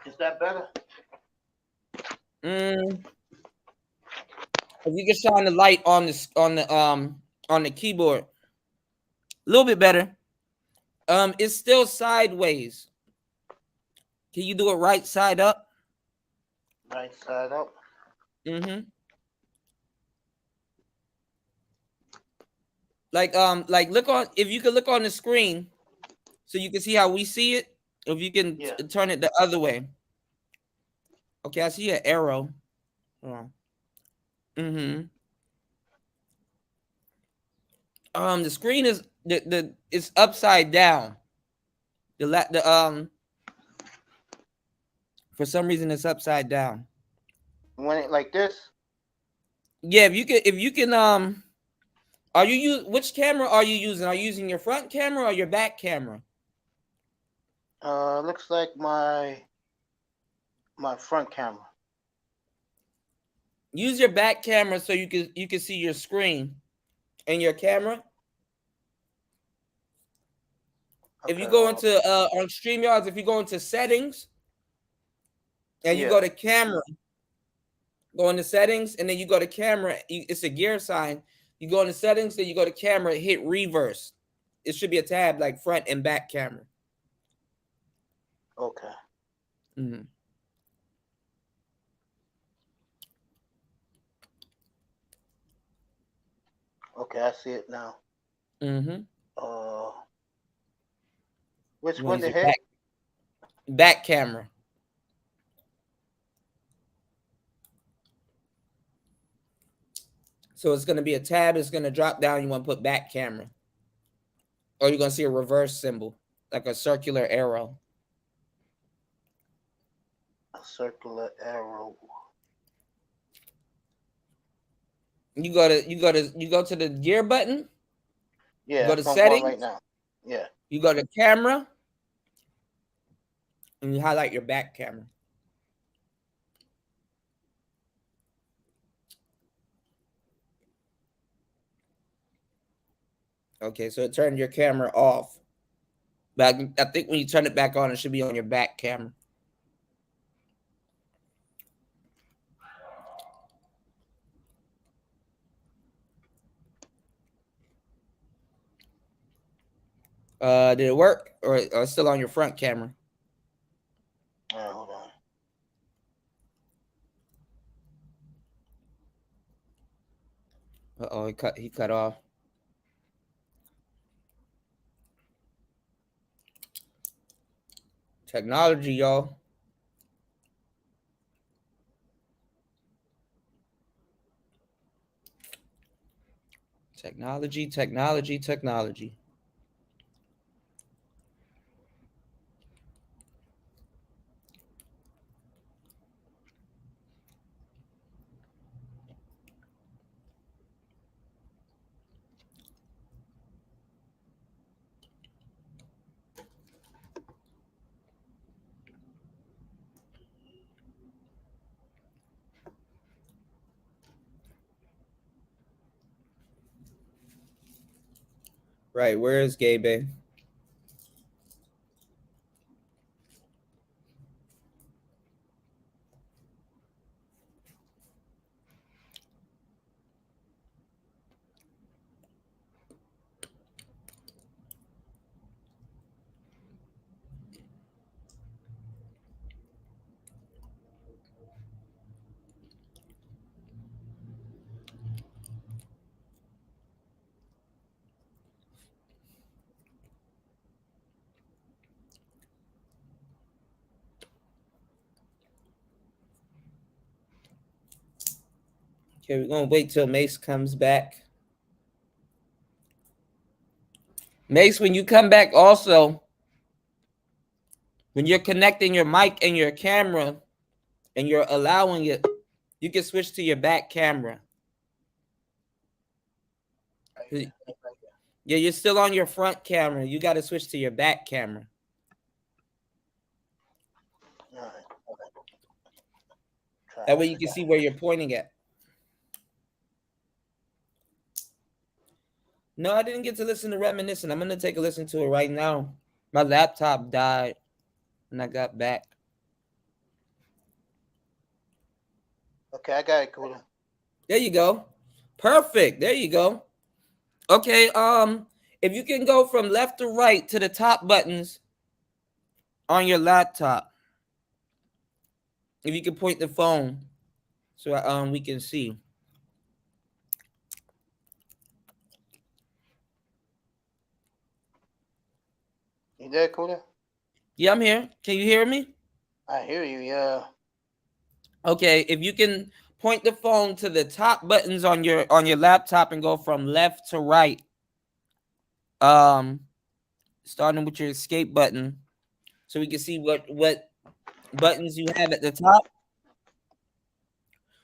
Is that better? If you can shine the light on the keyboard, a little bit better. It's still sideways. Can you do it right side up? Right side up. Like look on, if you could look on the screen so you can see how we see it. If you can turn it the other way. Okay, I see an arrow. The screen is it's upside down. For some reason it's upside down. When it like this? Yeah, if you can are you which camera are you using? Are you using your front camera or your back camera? Looks like my front camera. Use your back camera so you can see your screen and your camera. Okay, if you go into on StreamYards, if you go into settings and you go to camera, go into settings and then you go to camera, it's a gear sign. You go into settings, then you go to camera, hit reverse. It should be a tab like front and back camera. Okay. Okay, I see it now. Which one to hit? Back camera. So it's going to be a tab. It's going to drop down. You want to put back camera. Or you're going to see a reverse symbol, like a circular arrow. A circular arrow. You go to the gear button. Yeah, go to settings right now. Yeah. You go to camera. And you highlight your back camera. Okay, so it turned your camera off. But I think when you turn it back on, it should be on your back camera. Did it work? Or it's still on your front camera? Hold on. Uh-oh, he cut off. Technology, y'all. Technology. Right, where is Gabe? Okay, we're gonna wait till Mace comes back. Mace, when you come back, also, when you're connecting your mic and your camera and you're allowing it, you can switch to your back camera. Yeah, you're still on your front camera. You got to switch to your back camera. That way you can see where you're pointing at. No, I didn't get to listen to Reminiscent. I'm going to take a listen to it right now. My laptop died when I got back. Okay, I got it, Cooler. There you go. Perfect. There you go. Okay, if you can go from left to right to the top buttons on your laptop. If you can point the phone so we can see. You there, Cooler? Yeah, I'm here. Can you hear me? I hear you, yeah. Okay, if you can point the phone to the top buttons on your laptop and go from left to right. Starting with your escape button, so we can see what buttons you have at the top,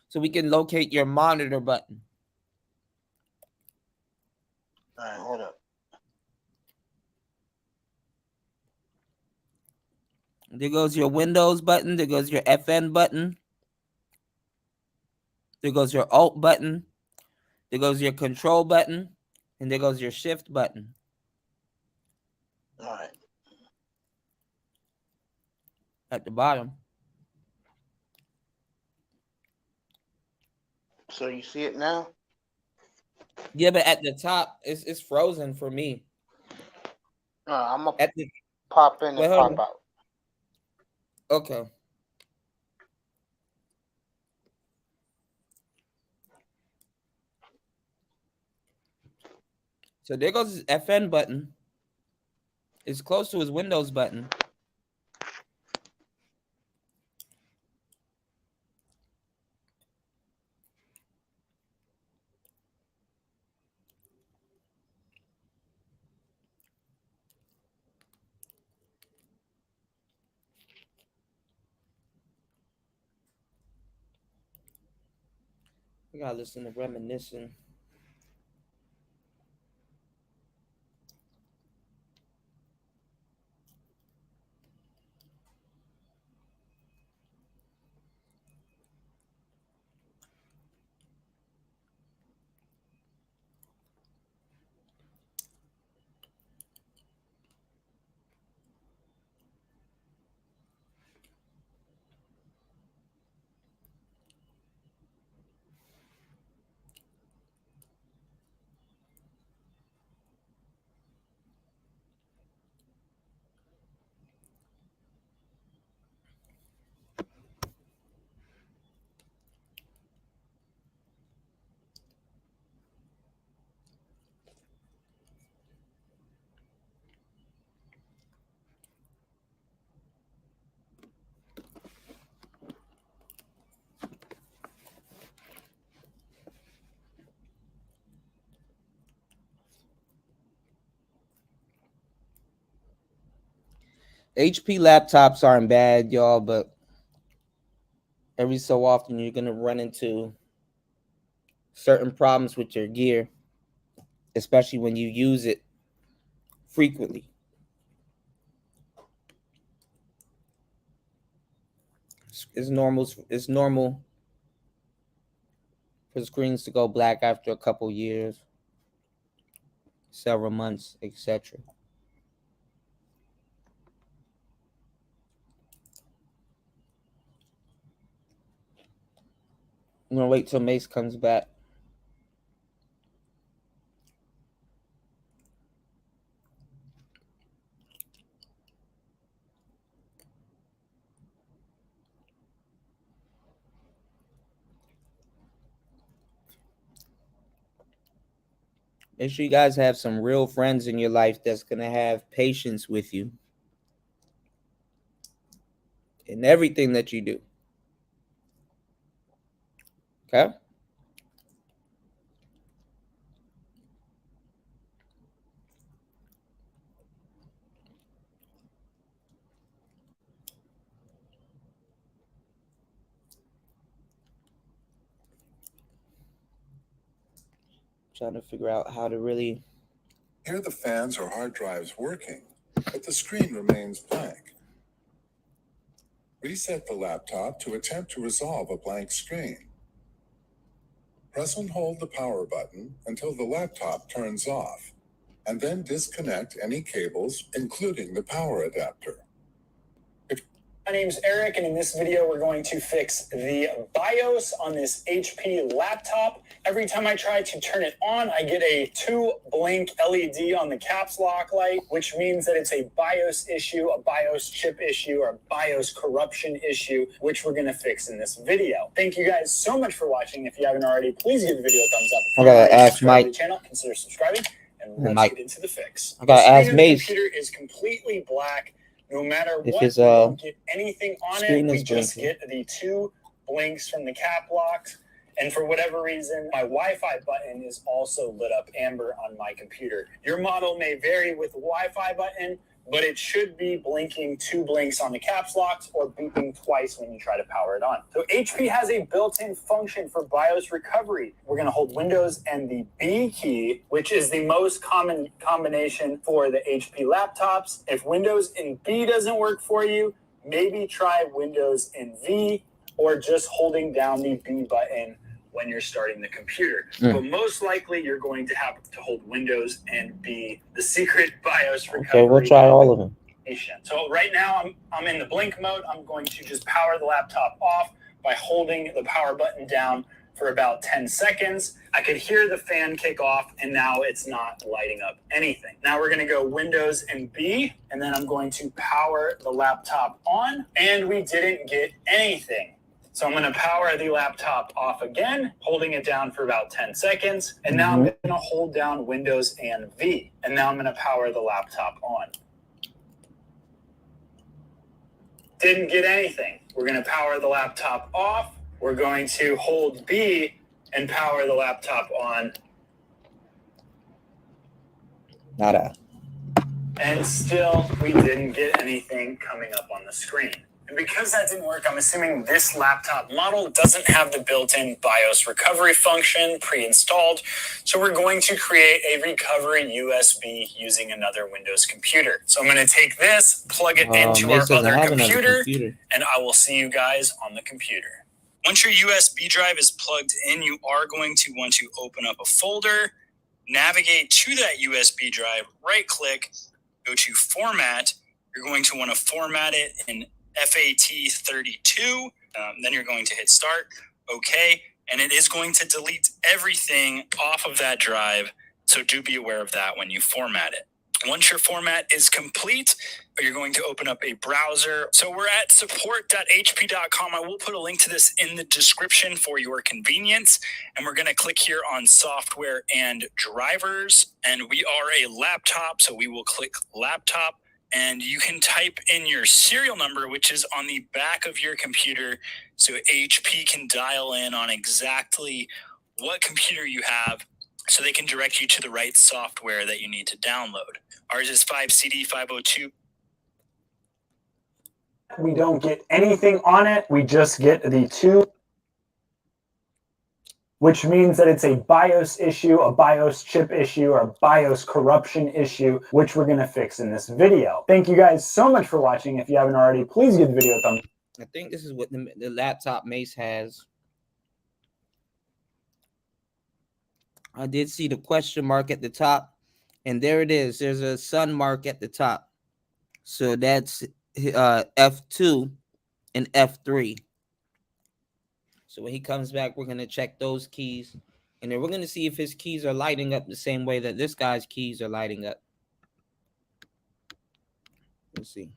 so we can locate your monitor button. All right, hold up. There goes your Windows button. There goes your FN button. There goes your Alt button. There goes your Control button. And there goes your Shift button. All right. At the bottom. So you see it now? Yeah, but at the top, it's frozen for me. I'm going to pop in and pop out. Okay. So there goes his FN button. It's close to his Windows button. We gotta listen to Reminiscing. HP laptops aren't bad, y'all, but every so often you're gonna run into certain problems with your gear, especially when you use it frequently. It's normal. It's normal for screens to go black after a couple years. several months, etc. I'm gonna wait till Mace comes back. Make sure you guys have some real friends in your life that's gonna have patience with you in everything that you do. Okay? Trying to figure out how to really. Here the fans or hard drives working, but the screen remains blank. Reset the laptop to attempt to resolve a blank screen. Press and hold the power button until the laptop turns off, and then disconnect any cables, including the power adapter. My name's Eric, and in this video, we're going to fix the BIOS on this HP laptop. Every time I try to turn it on, I get a 2-blink LED on the caps lock light, which means that it's a BIOS issue, a BIOS chip issue, or a BIOS corruption issue, which we're going to fix in this video. Thank you guys so much for watching. If you haven't already, please give the video a thumbs up. I gotta ask subscribe to Mike. the channel, consider subscribing, and let's Mike. get into the fix. I gotta ask The Mace. computer is completely black. No matter If what, his, we don't get anything on it. screen We is just blinking. get the 2 blinks from the cap locks. And for whatever reason, my Wi-Fi button is also lit up amber on my computer. Your model may vary with the Wi-Fi button, but it should be blinking 2 blinks on the caps locks or beeping twice when you try to power it on. So HP has a built-in function for BIOS recovery. We're going to hold Windows and the B key, which is the most common combination for the HP laptops. If Windows and B doesn't work for you, maybe try Windows and V, or just holding down the B button when you're starting the computer. But most likely you're going to have to hold Windows and B, the secret BIOS recovery. Okay, we'll try all of them. So right now I'm in the blink mode. I'm going to just power the laptop off by holding the power button down for about 10 seconds. I could hear the fan kick off, and now it's not lighting up anything. Now we're going to go Windows and B, and then I'm going to power the laptop on, and we didn't get anything. So I'm going to power the laptop off again, holding it down for about 10 seconds. And now I'm going to hold down Windows and V. And now I'm going to power the laptop on. Didn't get anything. We're going to power the laptop off. We're going to hold B and power the laptop on. Nada. And still, we didn't get anything coming up on the screen. And because that didn't work, I'm assuming this laptop model doesn't have the built-in BIOS recovery function pre-installed. So we're going to create a recovery USB using another Windows computer. So I'm going to take this, plug it into our other computer, and I will see you guys on the computer. Once your USB drive is plugged in, you are going to want to open up a folder, navigate to that USB drive, right-click, go to Format. You're going to want to format it in FAT32. Then you're going to hit Start, OK, and it is going to delete everything off of that drive. So do be aware of that when you format it. Once your format is complete, you're going to open up a browser. So we're at support.hp.com. I will put a link to this in the description for your convenience. And we're going to click here on software and drivers. And we are a laptop, so we will click laptop. And you can type in your serial number, which is on the back of your computer, so HP can dial in on exactly what computer you have, so they can direct you to the right software that you need to download. Ours is 5CD502. We don't get anything on it. We just get the 2, which means that it's a BIOS issue, a BIOS chip issue, or a BIOS corruption issue, which we're going to fix in this video. Thank you guys so much for watching. If you haven't already, please give the video a thumbs up. I think this is what the laptop Mace has. I did see the question mark at the top. And there it is. There's a sun mark at the top. So that's F2 and F3. So when he comes back, we're going to check those keys. And then we're going to see if his keys are lighting up the same way that this guy's keys are lighting up. Let's see.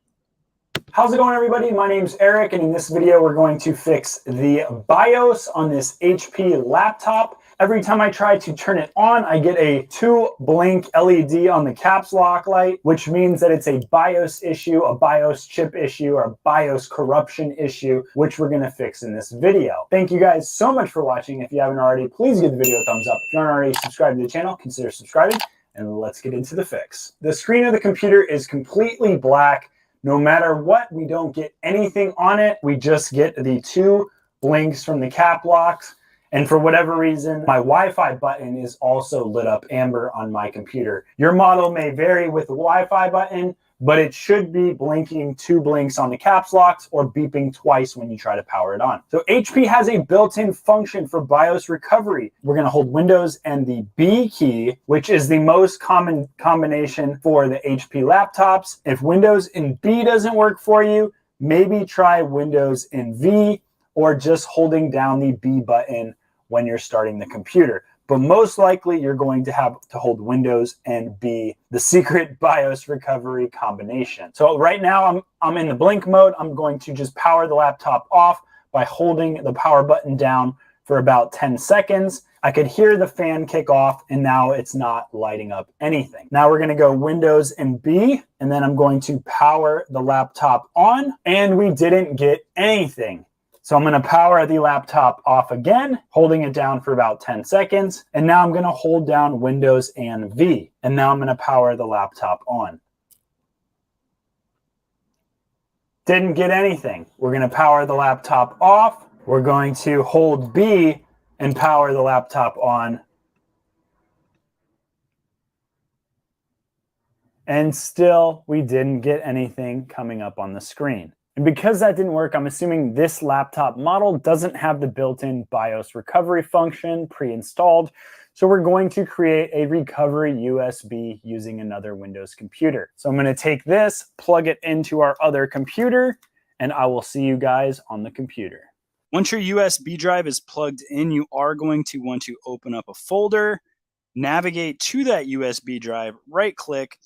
How's it going, everybody? My name's Eric, and in this video, we're going to fix the BIOS on this HP laptop. Every time I try to turn it on, I get a 2-blink LED on the caps lock light, which means that it's a BIOS issue, a BIOS chip issue, or a BIOS corruption issue, which we're going to fix in this video. Thank you guys so much for watching. If you haven't already, please give the video a thumbs up. If you aren't already subscribed to the channel, consider subscribing, and let's get into the fix. The screen of the computer is completely black. No matter what, we don't get anything on it. We just get the 2 blinks from the cap locks. And for whatever reason, my Wi-Fi button is also lit up amber on my computer. Your model may vary with the Wi-Fi button, but it should be blinking 2 blinks on the caps locks or beeping twice when you try to power it on. So HP has a built-in function for BIOS recovery. We're going to hold Windows and the B key, which is the most common combination for the HP laptops. If Windows and B doesn't work for you, maybe try Windows and V, or just holding down the B button when you're starting the computer. But most likely you're going to have to hold Windows and B, the secret BIOS recovery combination. So right now I'm in the blink mode. I'm going to just power the laptop off by holding the power button down for about 10 seconds. I could hear the fan kick off, and now it's not lighting up anything. Now we're going to go Windows and B, and then I'm going to power the laptop on, and we didn't get anything. So I'm going to power the laptop off again, holding it down for about 10 seconds. And now I'm going to hold down Windows and V. And now I'm going to power the laptop on. Didn't get anything. We're going to power the laptop off. We're going to hold B and power the laptop on. And still, we didn't get anything coming up on the screen. And because that didn't work, I'm assuming this laptop model doesn't have the built-in BIOS recovery function pre-installed. So we're going to create a recovery USB using another Windows computer. So I'm going to take this, plug it into our other computer, and I will see you guys on the computer. Once your USB drive is plugged in, you are going to want to open up a folder, navigate to that USB drive, right-click,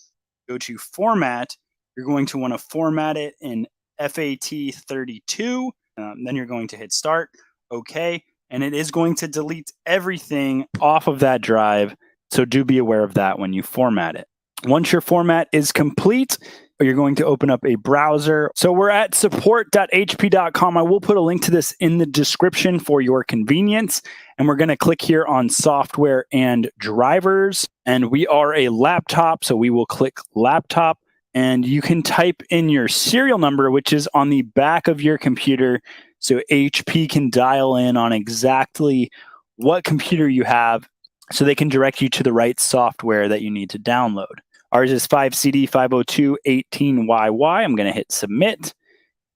go to Format. You're going to want to format it in FAT32. Then you're going to hit Start. OK. And it is going to delete everything off of that drive. So do be aware of that when you format it. Once your format is complete, you're going to open up a browser. So we're at support.hp.com. I will put a link to this in the description for your convenience. And we're going to click here on software and drivers. And we are a laptop, so we will click laptop. And you can type in your serial number, which is on the back of your computer, so HP can dial in on exactly what computer you have, so they can direct you to the right software that you need to download. Ours is 5CD50218YY. I'm going to hit submit.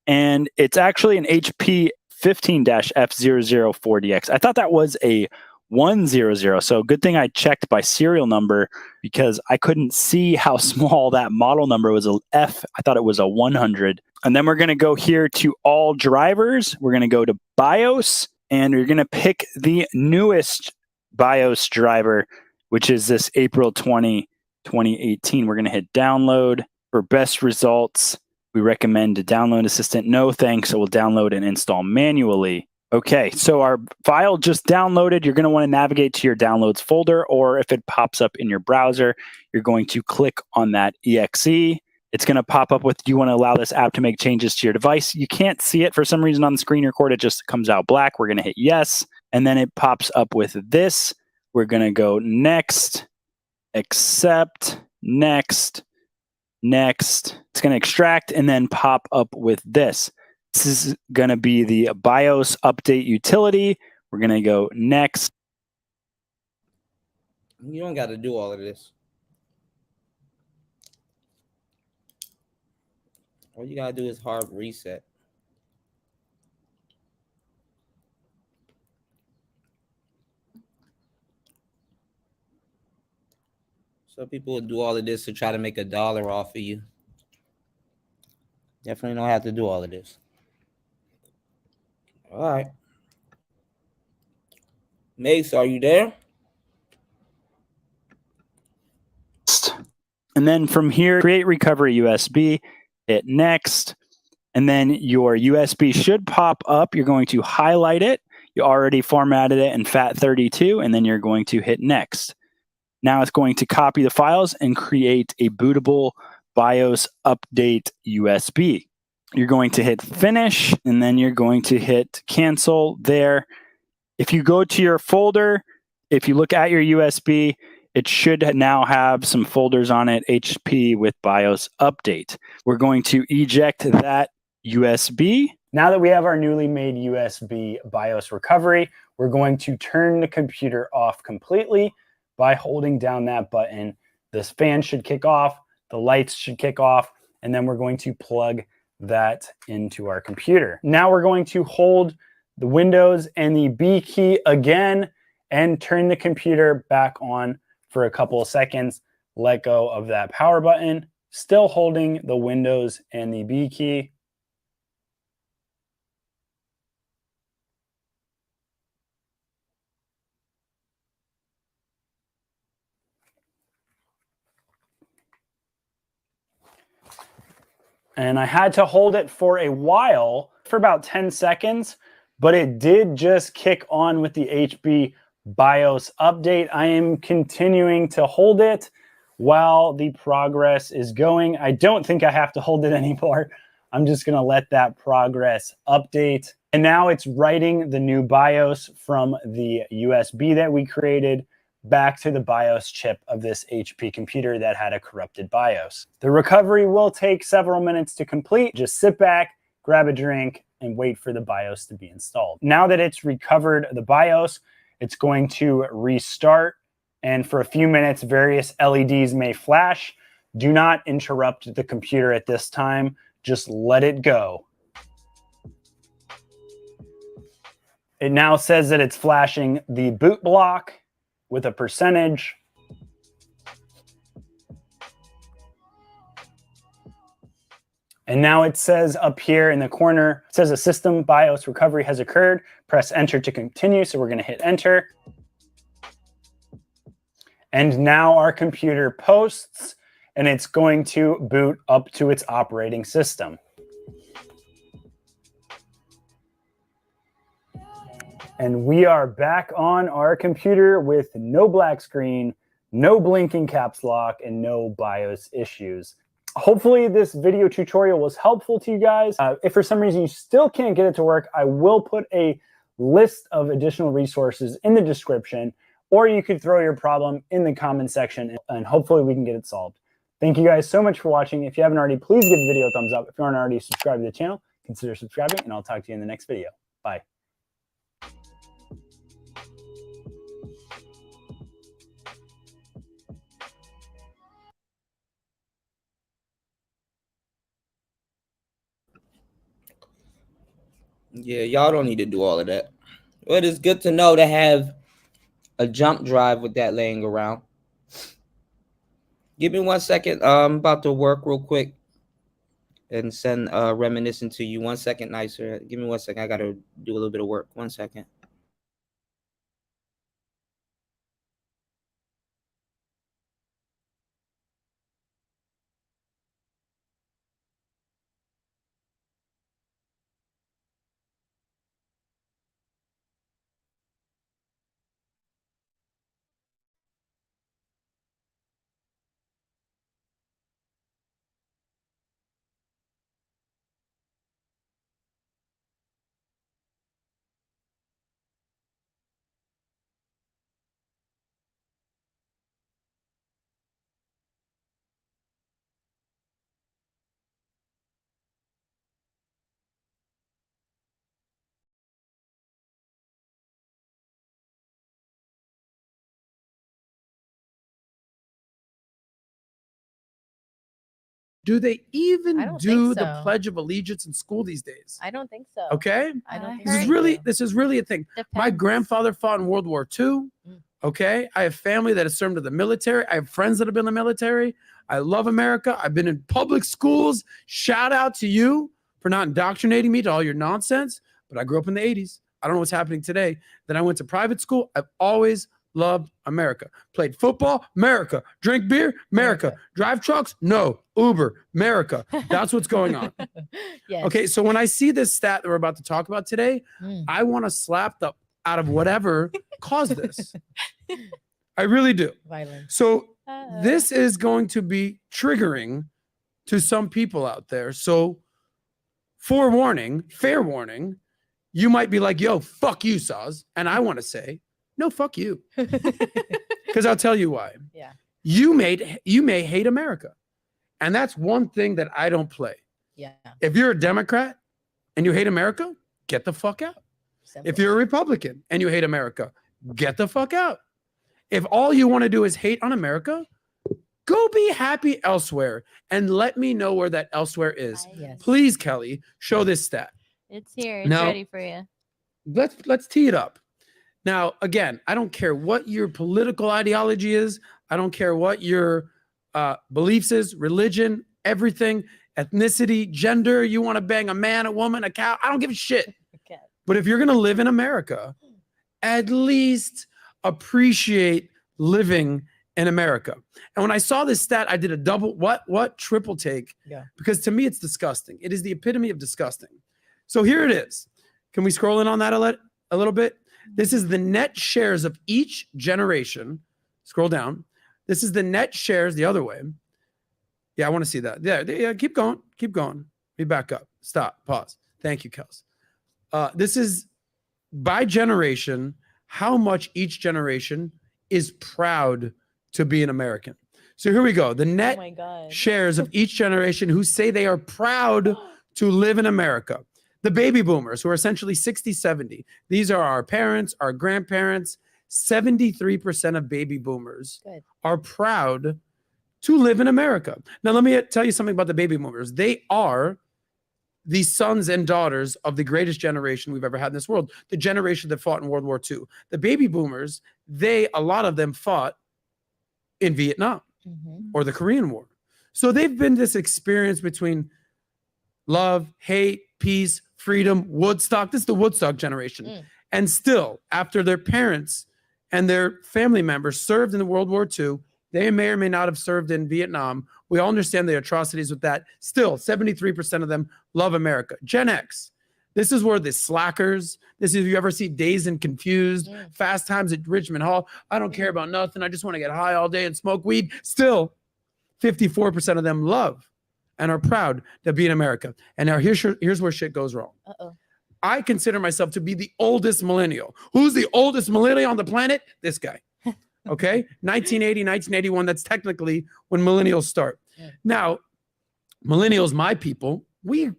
And it's actually an HP 15-F004DX. I thought that was a 100. So good thing I checked by serial number, because I couldn't see how small that model number was. A F. I thought it was a 100. And then we're going to go here to all drivers. We're going to go to BIOS, and you're going to pick the newest BIOS driver, which is this April 20, 2018. We're going to hit download. For best results, we recommend a download assistant. No thanks. So we'll download and install manually. Okay, so our file just downloaded. You're going to want to navigate to your downloads folder, or if it pops up in your browser, you're going to click on that exe. It's going to pop up with, do you want to allow this app to make changes to your device? You can't see it for some reason on the screen record. It just comes out black. We're going to hit yes. And then it pops up with this. We're going to go next, accept, next, next. It's going to extract and then pop up with this. This is going to be the BIOS update utility. We're going to go next. You don't got to do all of this. All you got to do is hard reset. So people would do all of this to try to make $1 off of you. Definitely don't have to do all of this. All right. Mace, are you there? And then from here, create recovery USB, hit next, and then your USB should pop up. You're going to highlight it. You already formatted it in FAT32, and then you're going to hit next. Now it's going to copy the files and create a bootable BIOS update USB. You're going to hit finish, and then you're going to hit cancel there. If you go to your folder, if you look at your USB, it should now have some folders on it, HP with BIOS update. We're going to eject that USB. Now that we have our newly made USB BIOS recovery, we're going to turn the computer off completely by holding down that button. This fan should kick off, the lights should kick off, and then we're going to plug that into our computer. Now we're going to hold the Windows and the B key again and turn the computer back on for a couple of seconds. Let go of that power button, still holding the Windows and the B key. And I had to hold it for a while, for about 10 seconds, but it did just kick on with the HP BIOS update. I am continuing to hold it while the progress is going. I don't think I have to hold it anymore. I'm just going to let that progress update. And now it's writing the new BIOS from the USB that we created back to the BIOS chip of this HP computer that had a corrupted BIOS. The recovery will take several minutes to complete. Just sit back, grab a drink, and wait for the BIOS to be installed. Now that it's recovered the BIOS, it's going to restart. And for a few minutes, various LEDs may flash. Do not interrupt the computer at this time. Just let it go. It now says that it's flashing the boot block with a percentage. And now it says up here in the corner, it says a system BIOS recovery has occurred. Press enter to continue. So we're going to hit enter. And now our computer posts, and it's going to boot up to its operating system. And we are back on our computer with no black screen, no blinking caps lock, and no BIOS issues. Hopefully this video tutorial was helpful to you guys. If for some reason you still can't get it to work, I will put a list of additional resources in the description, or you could throw your problem in the comment section and hopefully we can get it solved. Thank you guys so much for watching. If you haven't already, please give the video a thumbs up. If you aren't already subscribed to the channel, consider subscribing, and I'll talk to you in the next video. Bye. Yeah, y'all don't need to do all of that. But it's good to know to have a jump drive with that laying around. Give me 1 second. I'm about to work real quick and send reminiscent to you. 1 second, nicer. Give me 1 second. I gotta do a little bit of work. 1 second. Do they even I don't do think the so. Pledge of Allegiance in school these days? I don't think so. Okay, I don't think this is so. really a thing. My Depends. grandfather fought in World War II. Okay. I have family that has served in the military. I have friends that have been in the military. I love America. I've been in public schools. Shout out to you for not indoctrinating me to all your nonsense. But I grew up in the 80s. I don't know what's happening today. Then I went to private school. I've always loved America. Played football, America. Drink beer, America. Drive trucks, no. Uber, America. That's what's going on. Yes. Okay, so when I see this stat that we're about to talk about today, Mm. I want to slap the out of whatever caused this. I really do. Violence. So this is going to be triggering to some people out there. So forewarning, fair warning, you might be like, yo, fuck you, Saz. And I want to say, no, fuck you. Because I'll tell you why. Yeah. You may hate America. And that's one thing that I don't play. Yeah. If you're a Democrat and you hate America, get the fuck out. Simple. If you're a Republican and you hate America, get the fuck out. If all you want to do is hate on America, go be happy elsewhere and let me know where that elsewhere is. Yes. Please, Kelly, show this stat. It's here. It's Now- ready for you. Let's tee it up. Now, again, I don't care what your political ideology is. I don't care what your beliefs is, religion, everything, ethnicity, gender. You want to bang a man, a woman, a cow. I don't give a shit. Okay. But if you're going to live in America, at least appreciate living in America. And when I saw this stat, I did a double, triple take. Yeah. Because to me, it's disgusting. It is the epitome of disgusting. So here it is. Can we scroll in on that a little bit? This is the net shares of each generation. Scroll down. This is the net shares the other way. Yeah, I want to see that. Yeah, keep going. Keep going. Be back up. Stop. Pause. Thank you, Kels. This is by generation, how much each generation is proud to be an American. So here we go. The Oh net my God. shares of each generation who say they are proud to live in America. The baby boomers, who are essentially 60, 70. These are our parents, our grandparents. 73% of baby boomers Good. are proud to live in America. Now, let me tell you something about the baby boomers. They are the sons and daughters of the greatest generation we've ever had in this world, the generation that fought in World War II. The baby boomers, a lot of them fought in Vietnam Mhm. or the Korean War. So they've been this experience between love, hate, peace, freedom, Woodstock. This is the Woodstock generation. Mm. And still, after their parents and their family members served in World War II, they may or may not have served in Vietnam. We all understand the atrocities with that. Still, 73% of them love America. Gen X, this is where the slackers, this is if you ever see Dazed and Confused, Mm. Fast Times at Richmond Hall. I don't care about nothing. I just want to get high all day and smoke weed. Still, 54% of them love and are proud to be in America. And now here's where shit goes wrong. Uh-oh. I consider myself to be the oldest millennial. Who's the oldest millennial on the planet? This guy. Okay? 1980, 1981. That's technically when millennials start. Yeah. Now, millennials, my people, we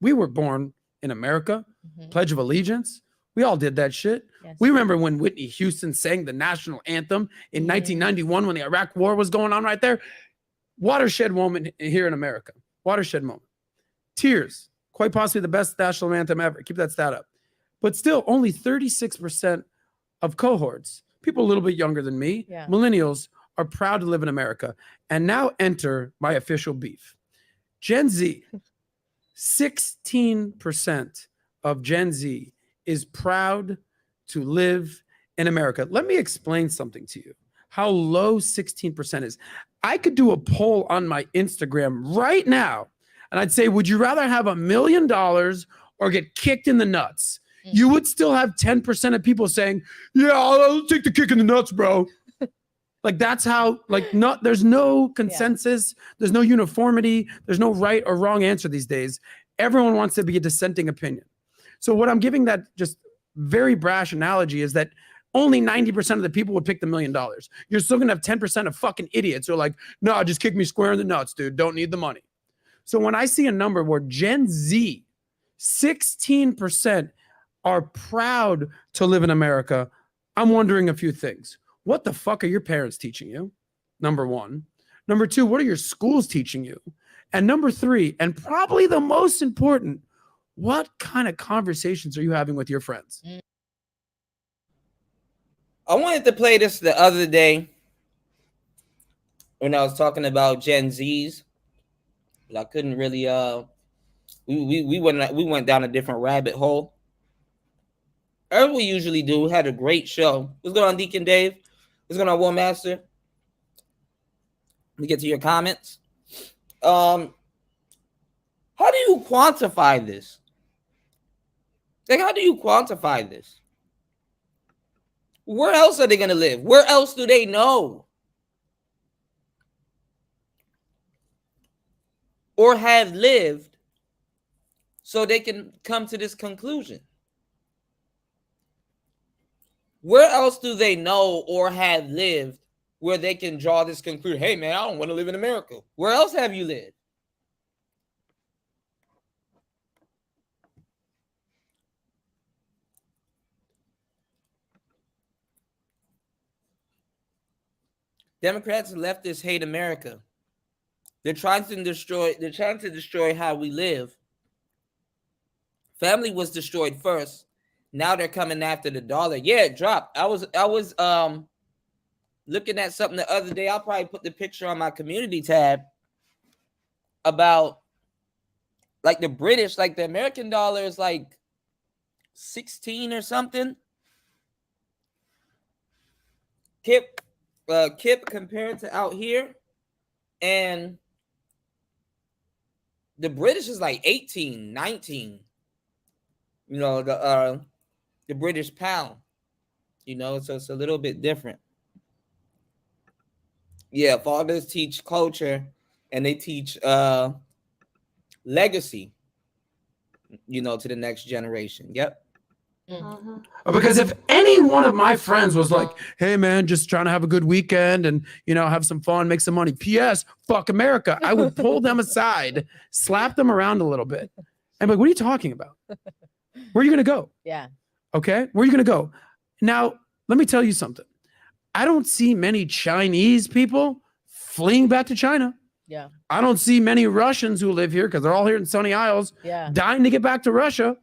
were born in America, Mhm. Pledge of Allegiance. We all did that shit. Yes. We remember when Whitney Houston sang the national anthem in Yeah. 1991 when the Iraq War was going on right there. Watershed moment here in America. Watershed moment. Tears. Quite possibly the best national anthem ever. Keep that stat up. But still, only 36% of cohorts, people a little bit younger than me, Yeah. millennials, are proud to live in America. And now enter my official beef. Gen Z. 16% of Gen Z is proud to live in America. Let me explain something to you. How low 16% is. I could do a poll on my Instagram right now, and I'd say, would you rather have $1 million or get kicked in the nuts? Mm. You would still have 10% of people saying, yeah, I'll take the kick in the nuts, bro. Like that's how, there's no consensus, there's no uniformity, there's no right or wrong answer these days. Everyone wants to be a dissenting opinion. So what I'm giving that just very brash analogy is that only 90% of the people would pick the $1 million. You're still gonna have 10% of fucking idiots who are like, no, just kick me square in the nuts, dude. Don't need the money. So when I see a number where Gen Z, 16% are proud to live in America, I'm wondering a few things. What the fuck are your parents teaching you? Number one. Number two, what are your schools teaching you? And number three, and probably the most important, what kind of conversations are you having with your friends? I wanted to play this the other day when I was talking about Gen Zs, but I couldn't really. We went down a different rabbit hole. As we usually do. Had a great show. What's going on, Deacon Dave? What's going on, War Master? Let me get to your comments. How do you quantify this? Like, how do you quantify this? Where else are they going to live? Where else do they know? Or have lived so they can come to this conclusion? Where else do they know or have lived where they can draw this conclusion? Hey, man, I don't want to live in America. Where else have you lived? Democrats and leftists hate America. They're trying to destroy how we live. Family was destroyed first. Now they're coming after the dollar. Yeah, it dropped. I was looking at something the other day. I'll probably put the picture on my community tab about like the British, like the American dollar is like 16 or something. Kip compared to out here, and the British is like 18, 19. You know, the British pound. You know, so it's a little bit different. Yeah, fathers teach culture and they teach legacy, you know, to the next generation. Yep. Because if any one of my friends was like, hey man, just trying to have a good weekend and, you know, have some fun, make some money, PS, fuck America, I would pull them aside, slap them around a little bit. I'm like, what are you talking about? Where are you going to go? Yeah. Okay. Where are you going to go? Now, let me tell you something. I don't see many Chinese people fleeing back to China. Yeah. I don't see many Russians who live here because they're all here in Sunny Isles dying to get back to Russia.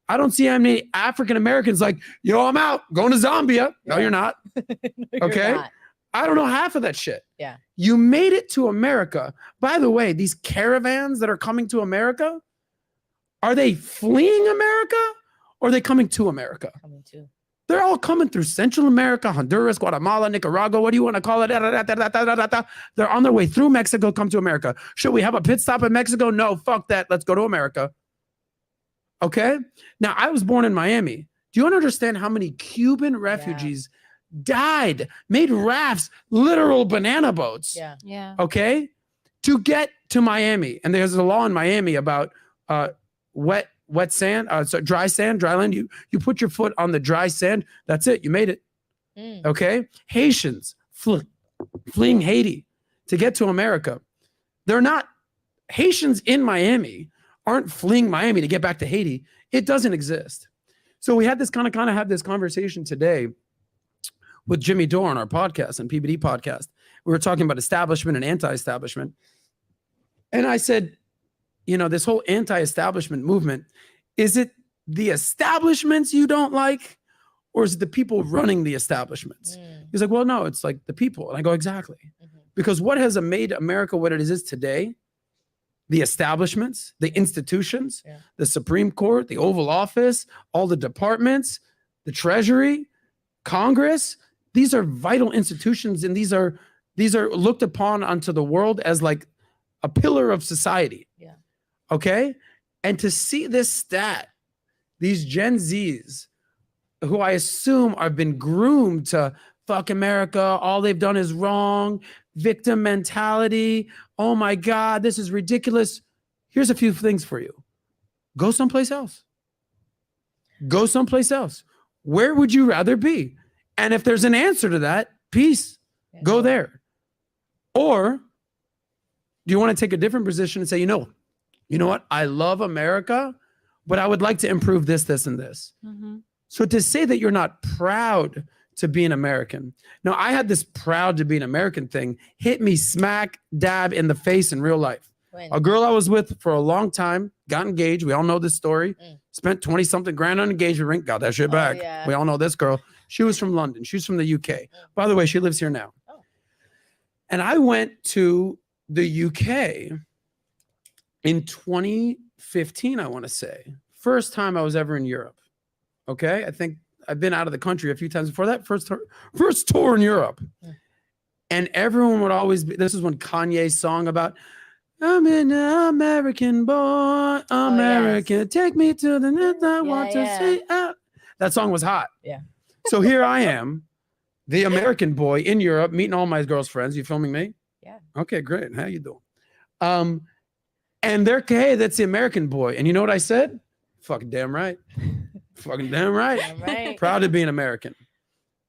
I don't see how many African Americans like, yo, I'm out, going to Zambia. No, you're not. No, Okay. you're not. I don't know half of that shit. Yeah. You made it to America. By the way, these caravans that are coming to America, are they fleeing America or are they coming to America? Coming to. They're all coming through Central America, Honduras, Guatemala, Nicaragua. What do you want to call it? They're on their way through Mexico, come to America. Should we have a pit stop in Mexico? No, fuck that. Let's go to America. Okay. Now, I was born in Miami. Do you understand how many Cuban refugees died, made rafts, literal banana boats? Yeah. Yeah. Okay. To get to Miami. And there's a law in Miami about wet sand, dry sand, dry land. You put your foot on the dry sand. That's it. You made it. Okay. Haitians fleeing Haiti to get to America. They're not Haitians in Miami aren't fleeing Miami to get back to Haiti. It doesn't exist. So we had this kind of have this conversation today with Jimmy Dore on our podcast and PBD podcast. We were talking about establishment and anti-establishment. And I said, you know, this whole anti-establishment movement, is it the establishments you don't like, or is it the people running the establishments? He's like, well, no, it's like the people. And I go, exactly. Because what has made America what it is today? The establishments, the institutions, the Supreme Court, the Oval Office, all the departments, the Treasury, Congress. These are vital institutions, and these are looked upon onto the world as like a pillar of society. Yeah. Okay. And to see this stat, these Gen Zs, who I assume have been groomed to fuck America, all they've done is wrong, victim mentality. Oh my God, this is ridiculous. Here's a few things for you. Go someplace else. Go someplace else. Where would you rather be? And if there's an answer to that, peace, go there. Or do you want to take a different position and say, you know what? I love America, but I would like to improve this, this, and this. So to say that you're not proud to be an American. Now, I had this proud to be an American thing hit me smack dab in the face in real life. When? A girl I was with for a long time, got engaged. We all know this story. Spent 20-something grand on engagement ring, got that shit back. Yeah. We all know this girl. She was from London. She was from the UK. By the way, she lives here now. Oh. And I went to the UK in 2015, I want to say. First time I was ever in Europe. Okay. I think I've been out of the country a few times before that. First tour in Europe. And everyone would always be, this is when Kanye's song about, I'm an American boy, American, yes. take me to the net I want to yeah. see. That song was hot. Yeah. So here I am, the American boy in Europe, meeting all my girls' friends. You filming me? Yeah. Okay, great. How you doing? And they're, hey, that's the American boy. And you know what I said? Fucking damn right. Fucking damn right. Damn right. Proud to be an American.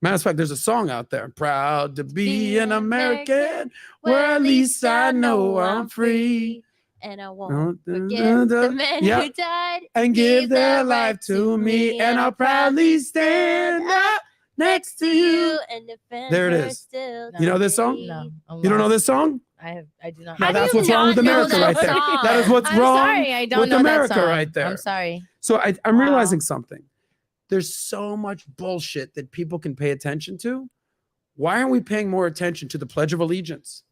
Matter of fact, there's a song out there. Proud to be an American, where at least I know I'm free. And I won't forget the men who died and give their life to me. And I'll proudly stand up next to you. And defend There it her is. still. You know this song? No. You don't know this song? I do not. Now How do that's you what's wrong with not know America that right there. song? That is what's I'm wrong sorry, I don't with know America that song. right there. I'm sorry. So I'm Wow. realizing something. There's so much bullshit that people can pay attention to. Why aren't we paying more attention to the Pledge of Allegiance,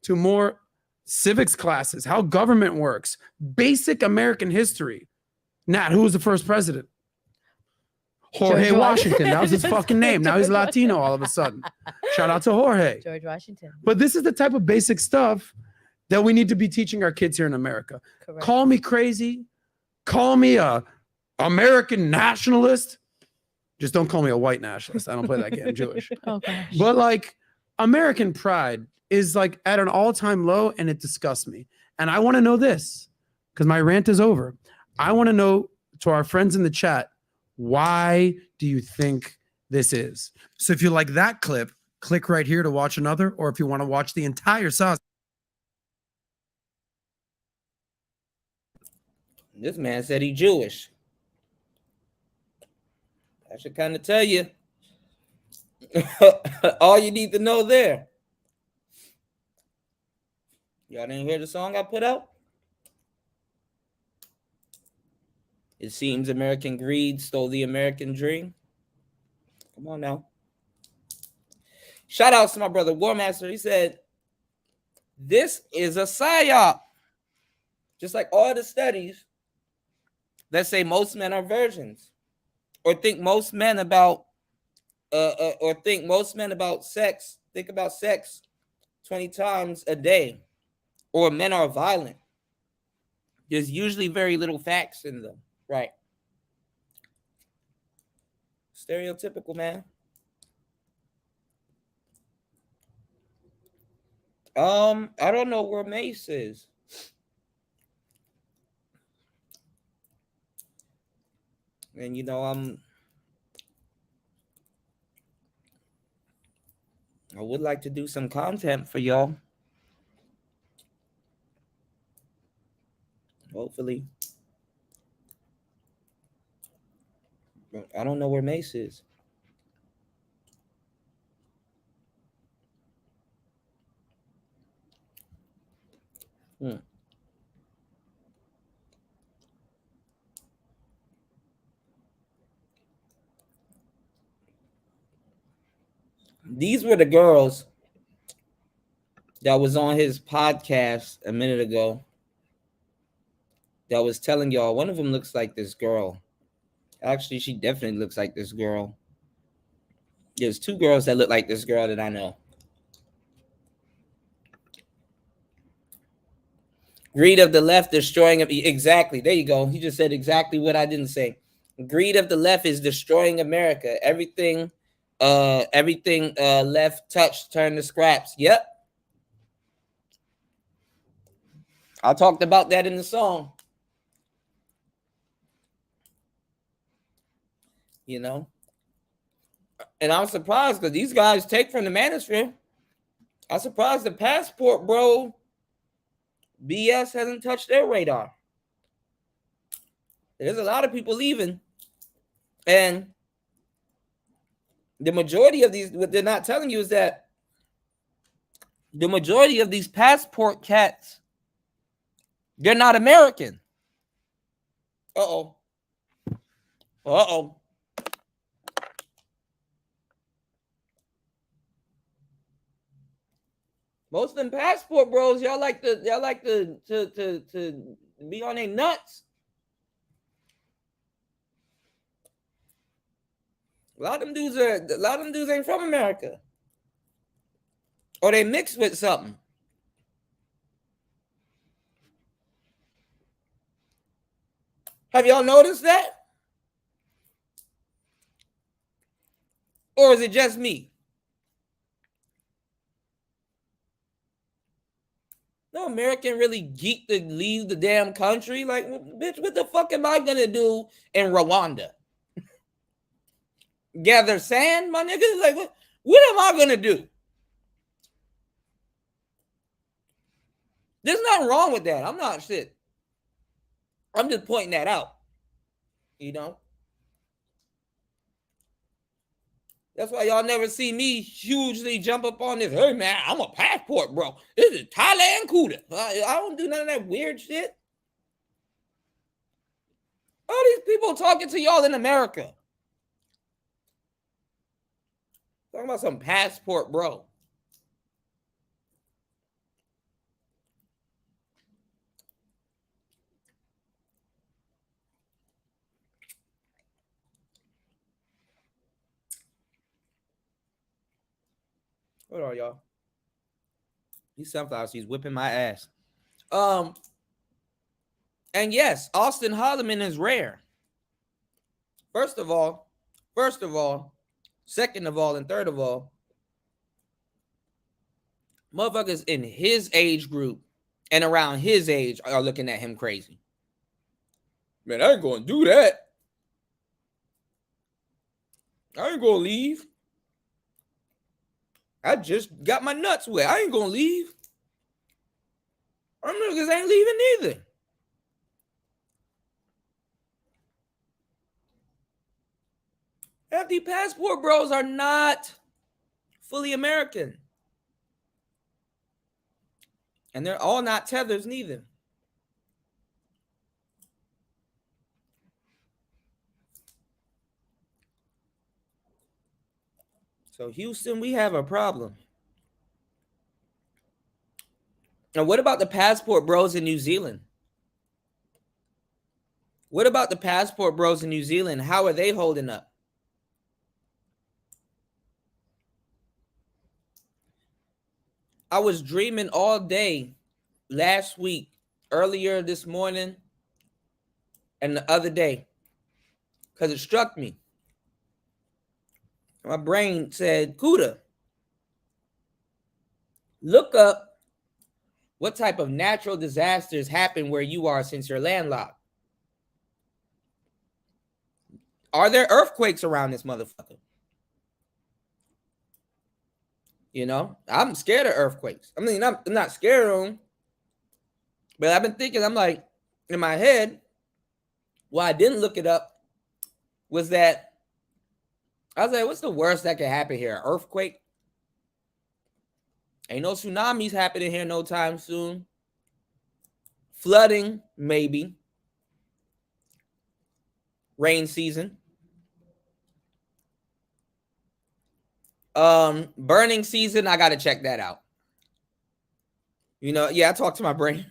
to more civics classes, how government works, basic American history? Nat, who was the first president? Jorge George Washington. That was his fucking name. Now he's Latino all of a sudden. Shout out to Jorge. George Washington. But this is the type of basic stuff that we need to be teaching our kids here in America. Correct. Call me crazy. Call me a American nationalist. Just don't call me a white nationalist. I don't play that game. I'm Jewish. Oh gosh. But like American pride is like at an all-time low and it disgusts me. And I want to know this because my rant is over. I want to know to our friends in the chat, why do you think this is? So if you like that clip, click right here to watch another, or if you want to watch the entire sauce. This man said he Jewish. I should kind of tell you all you need to know there. Y'all didn't hear the song I put out? It seems American greed stole the American dream. Come on now. Shout out to my brother Warmaster. He said, this is a psyop. Just like all the studies that say most men are virgins, or think most men about sex, think about sex 20 times a day, or men are violent. There's usually very little facts in them, right? Stereotypical, man. I don't know where Mace is. And you know, I would like to do some content for y'all. Hopefully. But I don't know where Mace is. These were the girls that was on his podcast a minute ago that was telling y'all. One of them looks like this girl. Actually, she definitely looks like this girl. There's two girls that look like this girl that I know. Greed of the left destroying exactly. There you go. He just said exactly what I didn't say. Greed of the left is destroying America. Everything left touch turned to scraps. Yep. I talked about that in the song. You know, and I'm surprised because these guys take from the manosphere. I'm surprised the passport, bro. BS hasn't touched their radar. There's a lot of people leaving, and the majority of these, what they're not telling you is that the majority of these passport cats, they're not American. Uh-oh. Uh-oh. Most of them passport bros, y'all like to be on their nuts. A lot of them dudes ain't from America. Or they mixed with something. Have y'all noticed that? Or is it just me? No American really geek to leave the damn country. Like, bitch, what the fuck am I gonna do in Rwanda? Gather sand, my nigga? Like, what am I gonna do? There's nothing wrong with that. I'm not shit. I'm just pointing that out. You know? That's why y'all never see me hugely jump up on this. Hey, man, I'm a passport, bro. This is Thailand Kuda. I don't do none of that weird shit. All these people talking to y'all in America. Talking about some passport, bro. Hold on, y'all. These sunflowers, he's whipping my ass. And yes, Austin Holloman is rare. First of all, second of all, and third of all, motherfuckers in his age group and around his age are looking at him crazy. Man, I ain't gonna do that. I ain't gonna leave. I just got my nuts wet. I ain't gonna leave. Them niggas ain't leaving either. Half the passport bros are not fully American. And they're all not tethers neither. So Houston, we have a problem. And what about the passport bros in New Zealand? What about the passport bros in New Zealand? How are they holding up? I was dreaming all day last week, earlier this morning, and the other day, because it struck me. My brain said, Kuda, look up what type of natural disasters happen where you are since you're landlocked. Are there earthquakes around this motherfucker? You know, I'm scared of earthquakes. I mean, I'm not scared of them, but I've been thinking, I'm like, in my head, why I didn't look it up was that I was like, what's the worst that could happen here? An earthquake? Ain't no tsunamis happening here no time soon. Flooding, maybe. Rain season. Burning season, I gotta check that out. You know, yeah, I talked to my brain.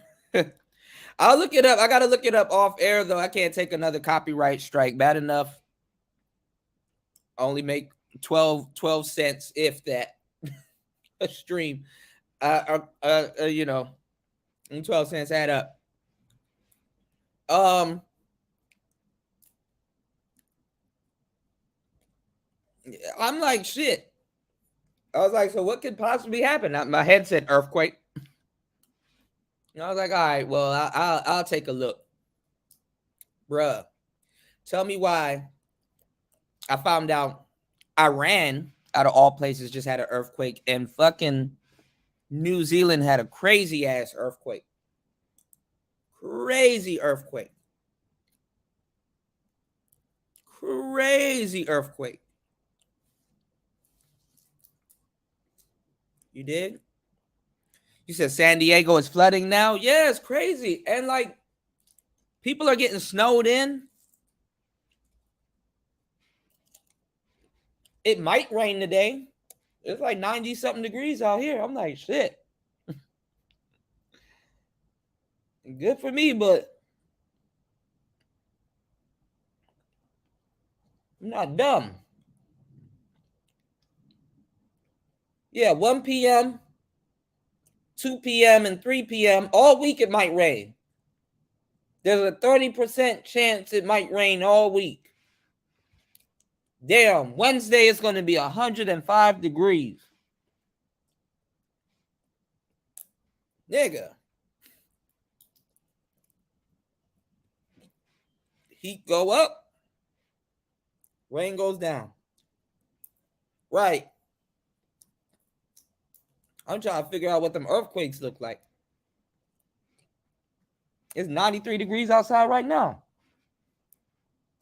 I'll look it up. I gotta look it up off air though. I can't take another copyright strike. Bad enough. I only make 12 cents, if that, a stream. You know, 12 cents add up. I'm like, shit. I was like, so what could possibly happen? My head said earthquake. And I was like, all right, well, I'll take a look. Bruh, tell me why I found out Iran, out of all places, just had an earthquake, and fucking New Zealand had a crazy ass earthquake. Crazy earthquake. Crazy earthquake. You did? You said San Diego is flooding now? Yeah, it's crazy. And like, people are getting snowed in. It might rain today. It's like 90 something degrees out here. I'm like, shit. Good for me, but I'm not dumb. Yeah, 1 p.m., 2 p.m., and 3 p.m. all week it might rain. There's a 30% chance it might rain all week. Damn, Wednesday is going to be 105 degrees. Nigga. Heat go up, rain goes down. Right. I'm trying to figure out what them earthquakes look like. It's 93 degrees outside right now.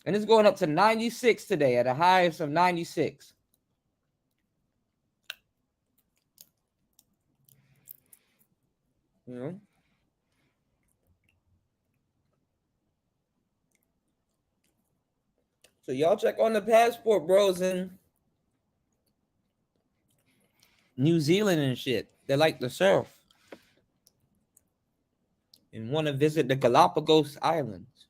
And it's going up to 96 today at a highest of 96. You know? So y'all check on the passport bros in New Zealand and shit. They like to surf and want to visit the Galapagos Islands.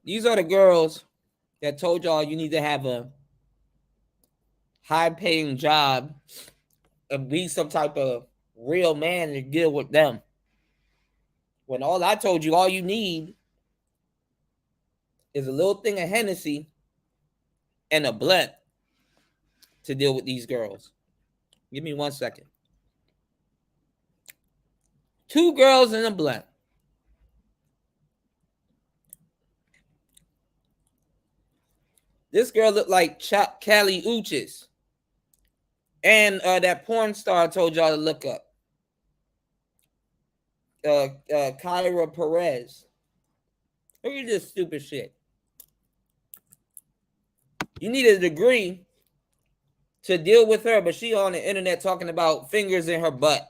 These are the girls that told y'all you need to have a high-paying job and be some type of real man to deal with them. When all I told you, all you need is a little thing of Hennessy and a blunt to deal with these girls. Give me 1 second. 2 girls and a blunt. This girl looked like Callie Uchis. And that porn star I told y'all to look up. Kyra Perez. Look at this stupid shit. You need a degree to deal with her, but she on the internet talking about fingers in her butt.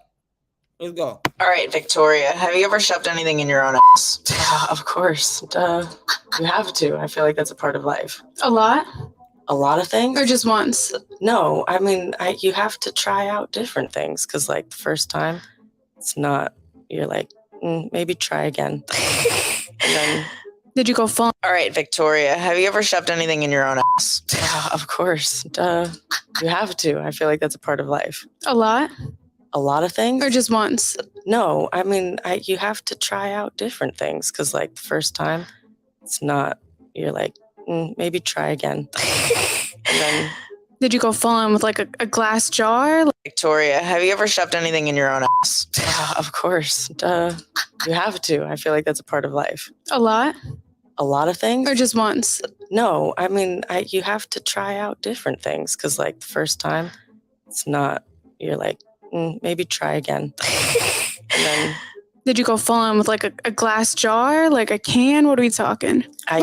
Let's go. All right, Victoria, have you ever shoved anything in your own ass? Of course. Duh. You have to. I feel like that's a part of life. A lot? A lot of things? Or just once? No, I mean, you have to try out different things because, like, the first time, it's not, you're like, maybe try again. And then, Did you go full? all right, Victoria, have you ever shoved anything in your own ass? Of course. Duh. You have to. I feel like that's a part of life. A lot? A lot of things? Or just once? No, I mean, you have to try out different things because, like, the first time, it's not, you're like, maybe try again. And then, Did you go full on with like a glass jar? Victoria, have you ever shoved anything in your own ass? Of course. Duh. You have to. I feel like that's a part of life. A lot? A lot of things? Or just once? No, I mean, you have to try out different things because, like, the first time, it's not, you're like, maybe try again. And then, Did you go full on with like a glass jar? Like a can? What are we talking? I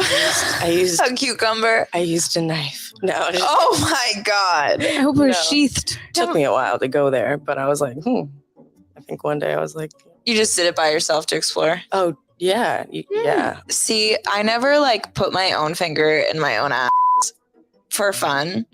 used A cucumber. I used a knife. No, just, Oh my god. I hope it was No. sheathed. took me a while to go there, but I was like, I think one day I was like, You just did it by yourself to explore. oh, yeah, yeah. See, I never like put my own finger in my own ass for fun,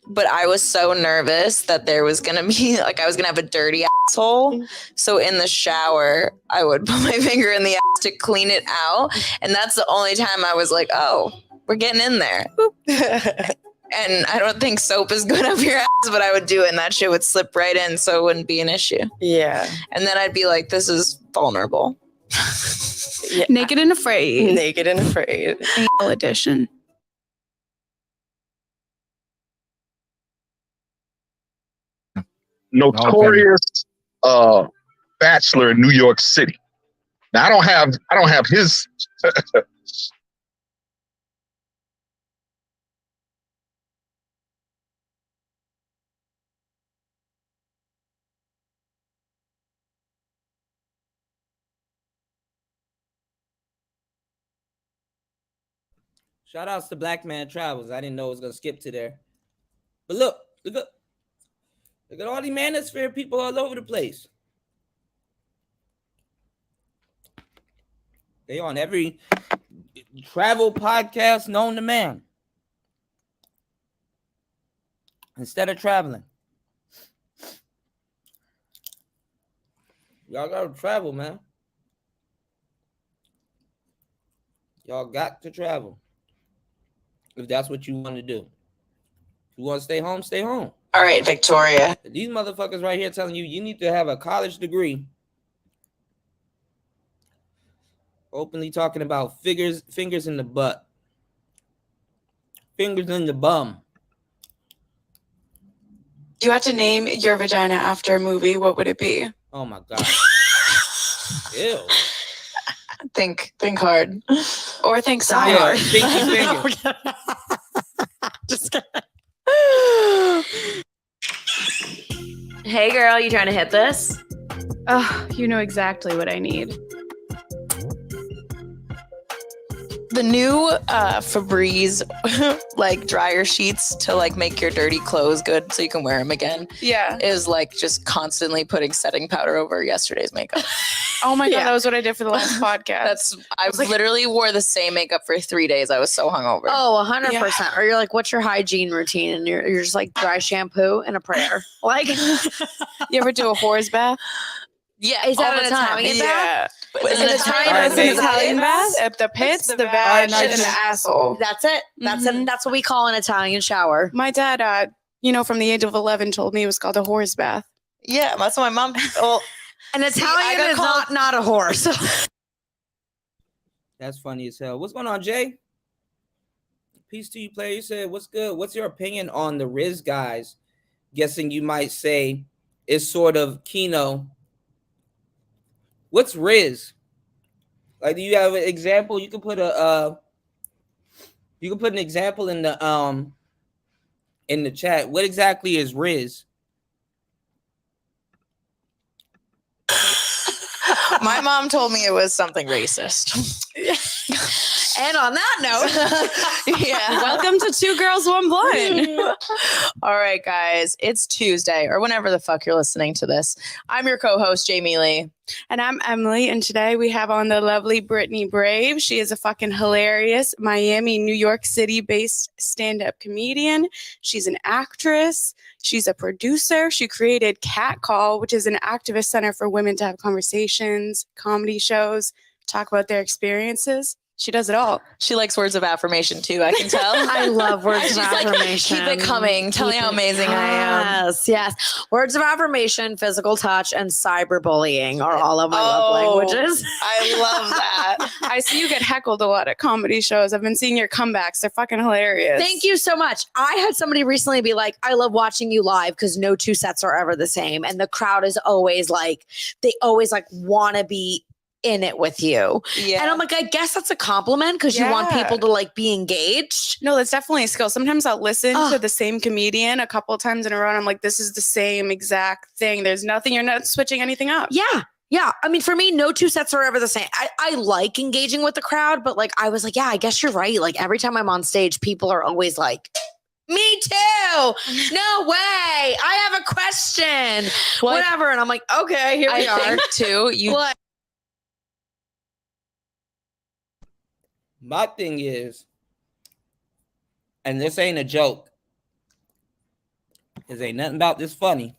but I was so nervous that there was gonna be like I was gonna have a dirty asshole. So in the shower, I would put my finger in the ass to clean it out, and that's the only time I was like, "Oh, we're getting in there." And I don't think soap is good up your ass, but I would do it, and that shit would slip right in, so it wouldn't be an issue. Yeah. And then I'd be like, "This is vulnerable." Yeah. Naked and Afraid. Naked and Afraid. Anal edition. Notorious bachelor in New York City. Now I don't have his Shout outs to Black Man Travels. I didn't know it was gonna skip to there. But look at all the manosphere people all over the place. They on every travel podcast known to man. Instead of traveling. Y'all gotta travel, man. Y'all got to travel. If that's what you want to do. If you want to stay home, stay home. All right, Victoria. These motherfuckers right here telling you need to have a college degree. Openly talking about fingers in the butt. Fingers in the bum. You had to name your vagina after a movie. What would it be? Oh my God. Ew. Think hard. Or think Die Yeah, Hard. stinky finger. Just kidding. Hey girl, you trying to hit this? Oh, you know exactly what I need. The new Febreze like dryer sheets to like make your dirty clothes good so you can wear them again Yeah. is like just constantly putting setting powder over yesterday's makeup. Oh my God, Yeah. that was what I did for the last podcast. I literally wore the same makeup for 3 days. I was so hungover. Oh, 100%. Or you're like, what's your hygiene routine? And you're just like dry shampoo and a prayer. Like, You ever do a whore's bath? Yeah, is that all an the time. Italian bath? Yeah. Is An it Italian Alright, bath, an babe. Italian bath, the pits, the vag, Alright, and the asshole. That's it. That's it. That's what we call an Italian shower. My dad, from the age of 11 told me it was called a whore's bath. Yeah, that's what my mom. Well, An Italian got is called- not a horse. That's funny as hell. What's going on, Jay? Peace to you, player. You said, what's good? What's your opinion on the Riz guys? Guessing you might say is sort of Kino. What's Riz? Like, do you have an example? You can put an example in the chat. What exactly is Riz? my mom told me it was something racist. And on that note, Yeah. Welcome to Two Girls, One Blunt. All right, guys. It's Tuesday or whenever the fuck you're listening to this. I'm your co-host, Jamie Lee. And I'm Emily, and today we have on the lovely Brittany Brave. She is a fucking hilarious Miami, New York City-based stand-up comedian. She's an actress. She's a producer. She created Cat Call, which is an activist center for women to have conversations, comedy shows, talk about their experiences. She does it all. She likes words of affirmation too, I can tell. I love words She's of like, affirmation. keep it coming. Tell me how amazing I am. Yes, yes. Words of affirmation, physical touch, and cyberbullying are all of my love languages. I love that. I see you get heckled a lot at comedy shows. I've been seeing your comebacks. They're fucking hilarious. Thank you so much. I had somebody recently be like, I love watching you live because no two sets are ever the same. And the crowd is always like, they always like want to be in it with you. Yeah. And I'm like, I guess that's a compliment because you want Yeah. people to like be engaged. No, that's definitely a skill. Sometimes I'll listen Ugh. to the same comedian a couple of times in a row, and I'm like, this is the same exact thing. There's nothing, you're not switching anything up. Yeah. Yeah. I mean, for me, no two sets are ever the same. I like engaging with the crowd, but like, I was like, yeah, I guess you're right. Like every time I'm on stage, people are always like, me too. No way. I have a question. What- Whatever. And I'm like, okay, here we I are. think too, you What? My thing is, and this ain't a joke, because ain't nothing about this funny.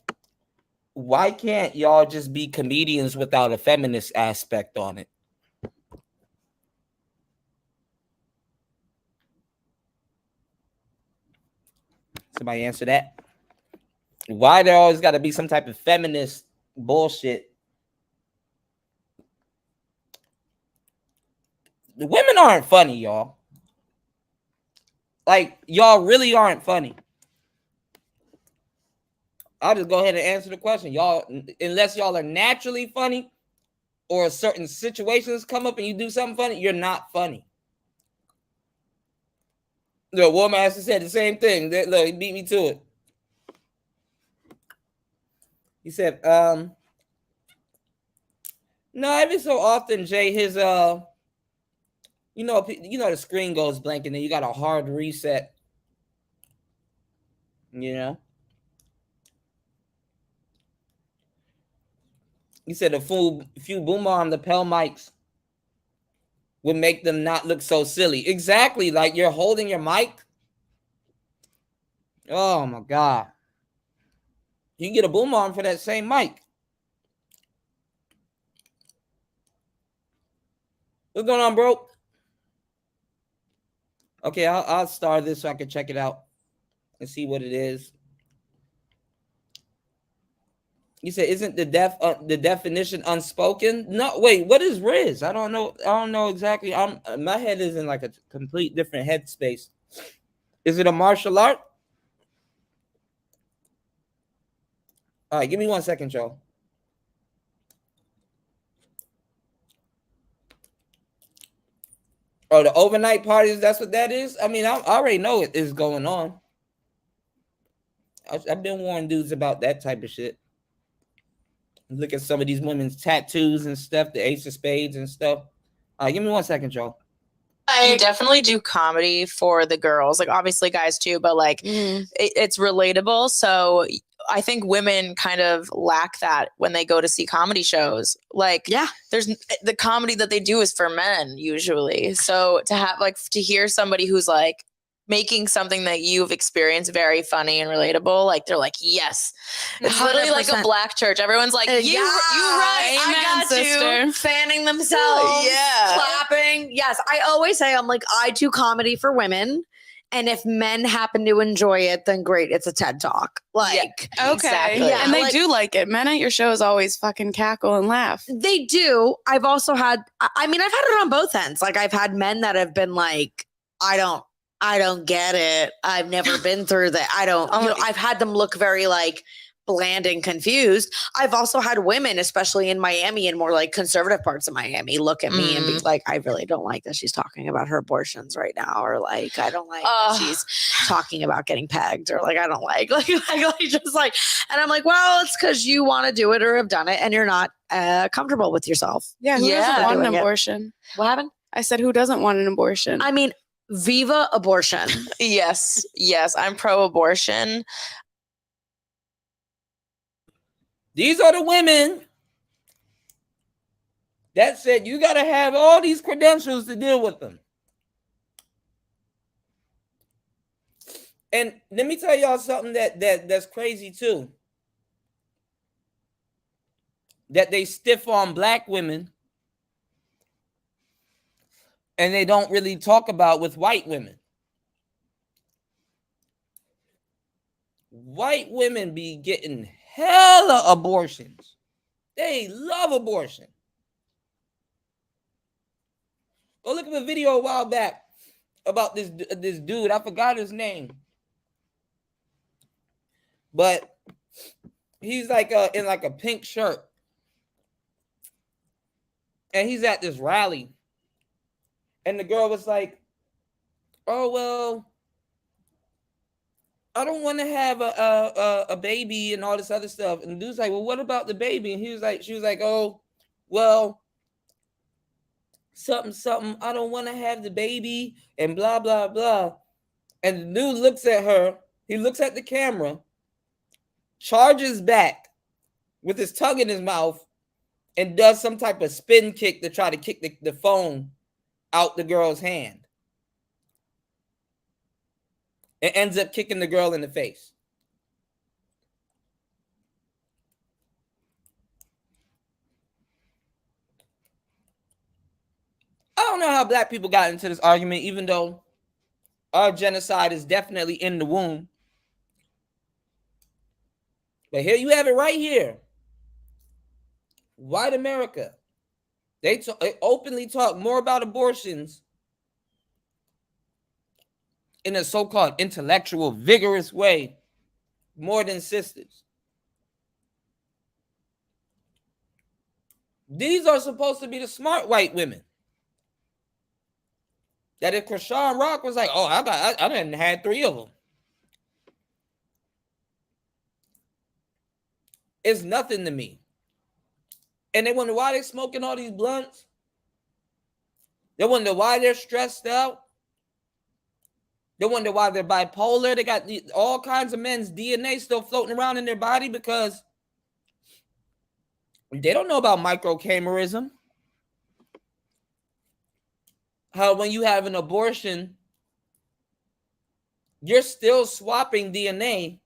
Why can't y'all just be comedians without a feminist aspect on it? Somebody answer that. Why there always got to be some type of feminist bullshit? The women aren't funny, y'all. Like, y'all really aren't funny. I'll just go ahead and answer the question. Y'all, unless y'all are naturally funny or certain situations come up and you do something funny, you're not funny. The War Master said the same thing. Look, he beat me to it. He said, no, every so often, Jay, his you know the screen goes blank and then you got a hard reset. You know? He said a few boom arm lapel mics would make them not look so silly. Exactly, like you're holding your mic. Oh my God. You can get a boom arm for that same mic. What's going on, bro? Okay, I'll start this so I can check it out and see what it is. You said, isn't the definition unspoken? No, wait, what is Riz? I don't know exactly. My head is in like a complete different headspace. Is it a martial art? All right, give me 1 second, Joe. Oh, the overnight parties, that's what that is? I mean, I already know it is going on. I've been warning dudes about that type of shit. Look at some of these women's tattoos and stuff, the ace of spades and stuff. Give me 1 second, Joe. You definitely do comedy for the girls, like obviously guys too, but like it's relatable. So I think women kind of lack that when they go to see comedy shows. Like, Yeah. there's the comedy that they do is for men usually. So to have like to hear somebody who's like making something that you've experienced very funny and relatable, like they're like, yes, it's literally like a 100%. black church. Everyone's like, you right, Amen, I got sister. you. Fanning themselves, Yeah. clapping. Yes, I always say, I'm like, I do comedy for women. And if men happen to enjoy it, then great. It's a TED Talk. Like, Okay. Exactly. Yeah, And they like- do like it. Men at your shows always fucking cackle and laugh. they do. I've also had, I mean, I've had it on both ends. Like, I've had men that have been like, I don't get it. I've never been through that. I've had them look very like bland and confused. I've also had women, especially in Miami and more like conservative parts of Miami, look at me and be like, I really don't like that she's talking about her abortions right now. Or like, I don't like that she's talking about getting pegged, or like, I don't like just like, and I'm like, well, it's because you want to do it or have done it and you're not comfortable with yourself. Yeah, who Yeah. doesn't want an Doing it. abortion? What happened? I said, who doesn't want an abortion? I mean, viva abortion. Yes, I'm pro-abortion. These are the women that said you got to have all these credentials to deal with them. And let me tell y'all something that's crazy too. That they stiff on black women and they don't really talk about with white women. White women be getting hella abortions. They love abortion. Go look at a video a while back about this dude. I forgot his name. But he's like in like a pink shirt. And he's at this rally. And the girl was like, oh, well, I don't want to have a baby and all this other stuff. And the dude's like, well, what about the baby? And she was like, oh, well, something. I don't want to have the baby and blah, blah, blah. And the dude looks at her. He looks at the camera, charges back with his tongue in his mouth, and does some type of spin kick to try to kick the phone out the girl's hand. It ends up kicking the girl in the face. I don't know how black people got into this argument, even though our genocide is definitely in the womb. But here you have it right here. White America. They openly talk more about abortions in a so-called intellectual, vigorous way, more than sisters. These are supposed to be the smart white women. That if Krishan Rock was like, oh, I done had 3 of them. It's nothing to me. And they wonder why they're smoking all these blunts. They wonder why they're stressed out. They wonder why they're bipolar. They got all kinds of men's DNA still floating around in their body because they don't know about microchimerism. How when you have an abortion, you're still swapping DNA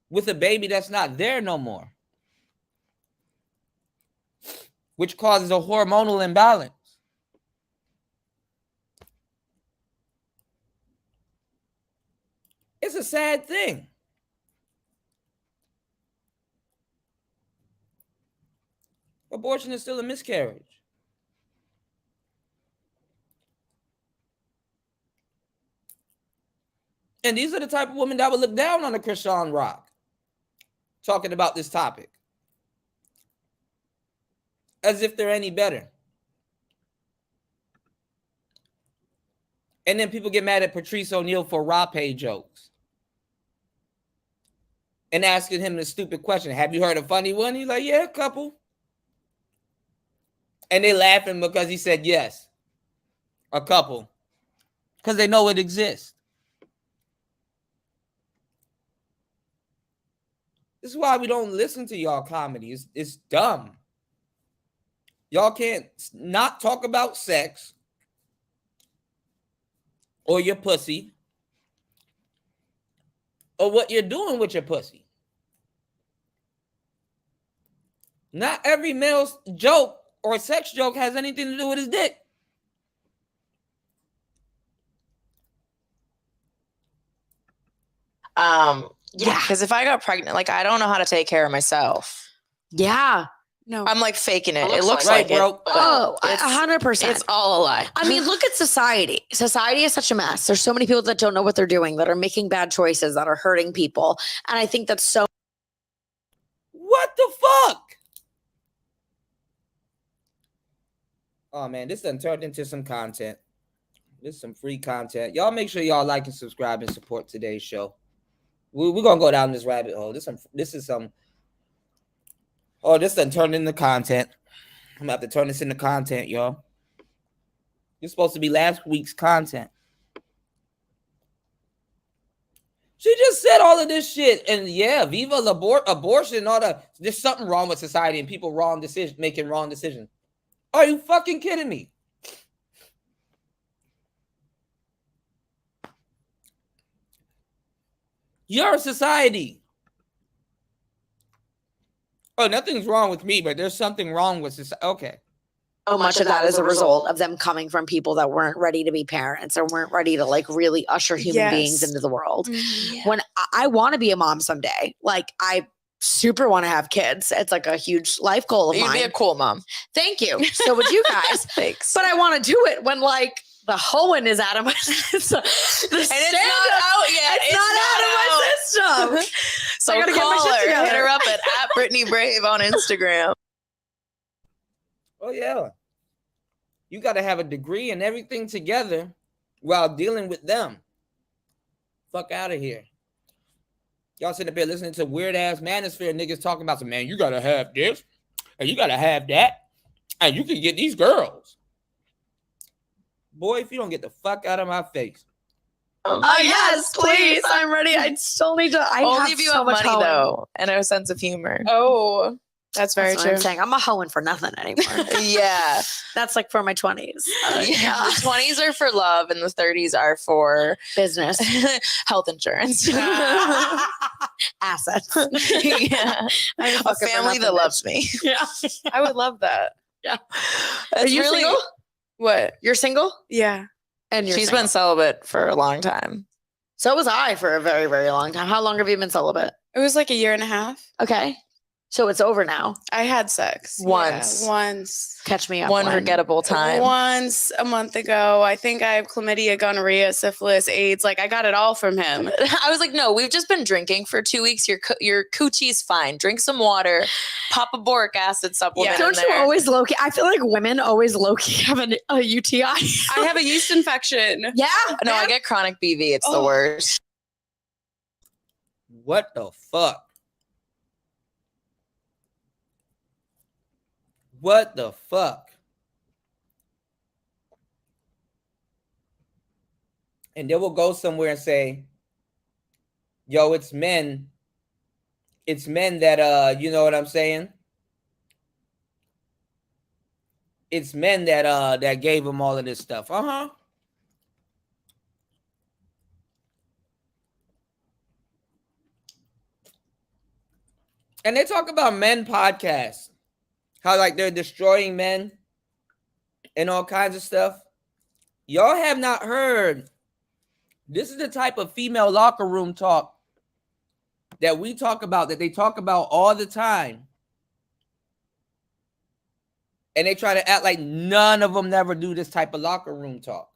with a baby that's not there no more, which causes a hormonal imbalance. It's a sad thing. Abortion is still a miscarriage. And these are the type of women that would look down on a Krishan Rock talking about this topic as if they're any better. And then people get mad at Patrice O'Neal for rape jokes and asking him the stupid question, have you heard a funny one? He's like, yeah, a couple. And they laughing because he said yes, a couple, because they know it exists. This is why we don't listen to y'all comedy. It's dumb. Y'all can't not talk about sex or your pussy or what you're doing with your pussy. Not every male's joke or sex joke has anything to do with his dick. Yeah, because if I got pregnant, like I don't know how to take care of myself. Yeah. No. I'm like faking it. It It looks like like it, bro. it. but Oh, it's- 100%. It's all a lie. I mean, look at society. Society is such a mess. There's so many people that don't know what they're doing, that are making bad choices, that are hurting people. And I think that's so. What the fuck? Oh man, this done turned into some content. This is some free content. Y'all make sure y'all like and subscribe and support today's show. We're gonna go down this rabbit hole. This is some. Oh, this done turned into content. I'm gonna have to turn this into content, y'all. This is supposed to be last week's content. She just said all of this shit, and yeah, viva abortion, all the. There's something wrong with society and people making wrong decisions. Are you fucking kidding me? You're a society. Oh, nothing's wrong with me, but there's something wrong with society. Okay. So much of that is a result of them coming from people that weren't ready to be parents or weren't ready to like really usher human beings into the world. Mhm. When I want to be a mom someday, like I super want to have kids. It's like a huge life goal of You'd mine. be a cool mom. Thank you. So would you guys. Thanks. But I want to do it when like the hoeing is out of my system. And it's not out yet. It's not out of my system. So I gotta get my call shit her. together. Hit her up at Brittany Brave on Instagram. Oh yeah. You got to have a degree and everything together while dealing with them. Fuck out of here. Y'all sitting up here listening to weird ass manosphere niggas talking about some, man, you got to have this and you got to have that and you can get these girls. Boy, if you don't get the fuck out of my face. Yes, please. I'm ready. I still need to. I Only have if you so have much money hoeing. though, and a sense of humor. Oh, that's very That's what true. I'm saying. I'm a hoeing for nothing anymore. Yeah. That's like for my 20s. Yeah. The 20s are for love and the 30s are for Business. health insurance. Assets. Yeah. I ain't A fucking for family that nothing, loves bitch. me. Yeah. I would love that. Are It's you really, single? What? You're single? Yeah. And you're She's single. been celibate for a long time. So was I for a very, very long time. How long have you been celibate? It was like a year and a half. Okay. So it's over now. I had sex. Once. Yeah, once. Catch me up. One when. forgettable time. Once a month ago. I think I have chlamydia, gonorrhea, syphilis, AIDS. Like I got it all from him. I was like, no, we've just been drinking for 2 weeks. Your coochie's fine. Drink some water. Pop a boric acid supplement. Don't in you there. always low key? I feel like women always low key have a UTI. I have a yeast infection. Yeah. No, I get chronic BV. It's the Oh. worst. What the fuck? What the fuck? And then we'll go somewhere and say, yo, it's men. It's men that you know what I'm saying? It's men that gave them all of this stuff. Uh-huh. And they talk about men podcasts. How like they're destroying men and all kinds of stuff. Y'all have not heard This is the type of female locker room talk that we talk about, that they talk about all the time. And they try to act like none of them never do this type of locker room talk.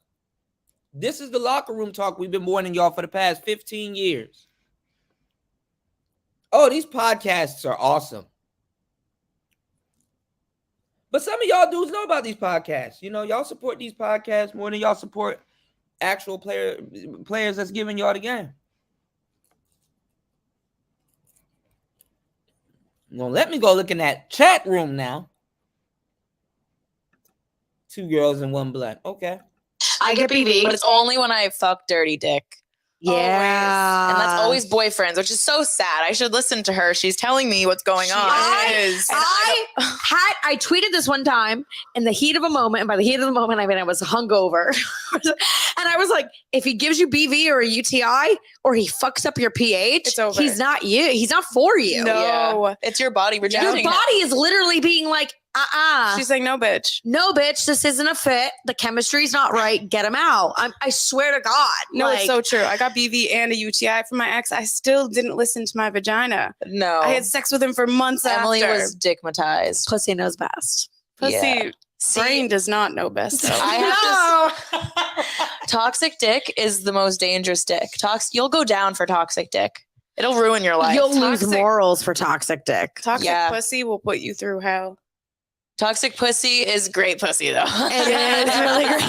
This is the locker room talk we've been warning y'all for the past 15 years. Oh, these podcasts are awesome. But some of y'all dudes know about these podcasts. You know, y'all support these podcasts more than y'all support actual players that's giving y'all the game. Well, let me go look in that chat room now. 2 girls and 1 blunt. Okay. I get BV, but it's only when I fuck dirty dick. Yeah. And that's always boyfriends, which is so sad. I should listen to her. She's telling me what's going on. I tweeted this one time in the heat of a moment. And by the heat of the moment, I mean I was hungover. And I was like, if he gives you BV or a UTI or he fucks up your pH, It's over. he's not you. He's not for you. No. Yeah. It's your body rejecting Your it. body is literally being like, She's like, no, bitch. no, bitch, this isn't a fit. The chemistry's not right. Get him out. I swear to God. No, like, it's so true. I got BV and a UTI from my ex. I still didn't listen to my vagina. No. I had sex with him for months Emily after. was dickmatized. pussy knows best. Pussy. Yeah. Brain does not know best. Though. I have to. Toxic dick is the most dangerous dick. You'll go down for toxic dick. It'll ruin your life. You'll lose Toxic- morals for toxic dick. Toxic Yeah. pussy will put you through hell. Toxic pussy is great pussy though. It is really great.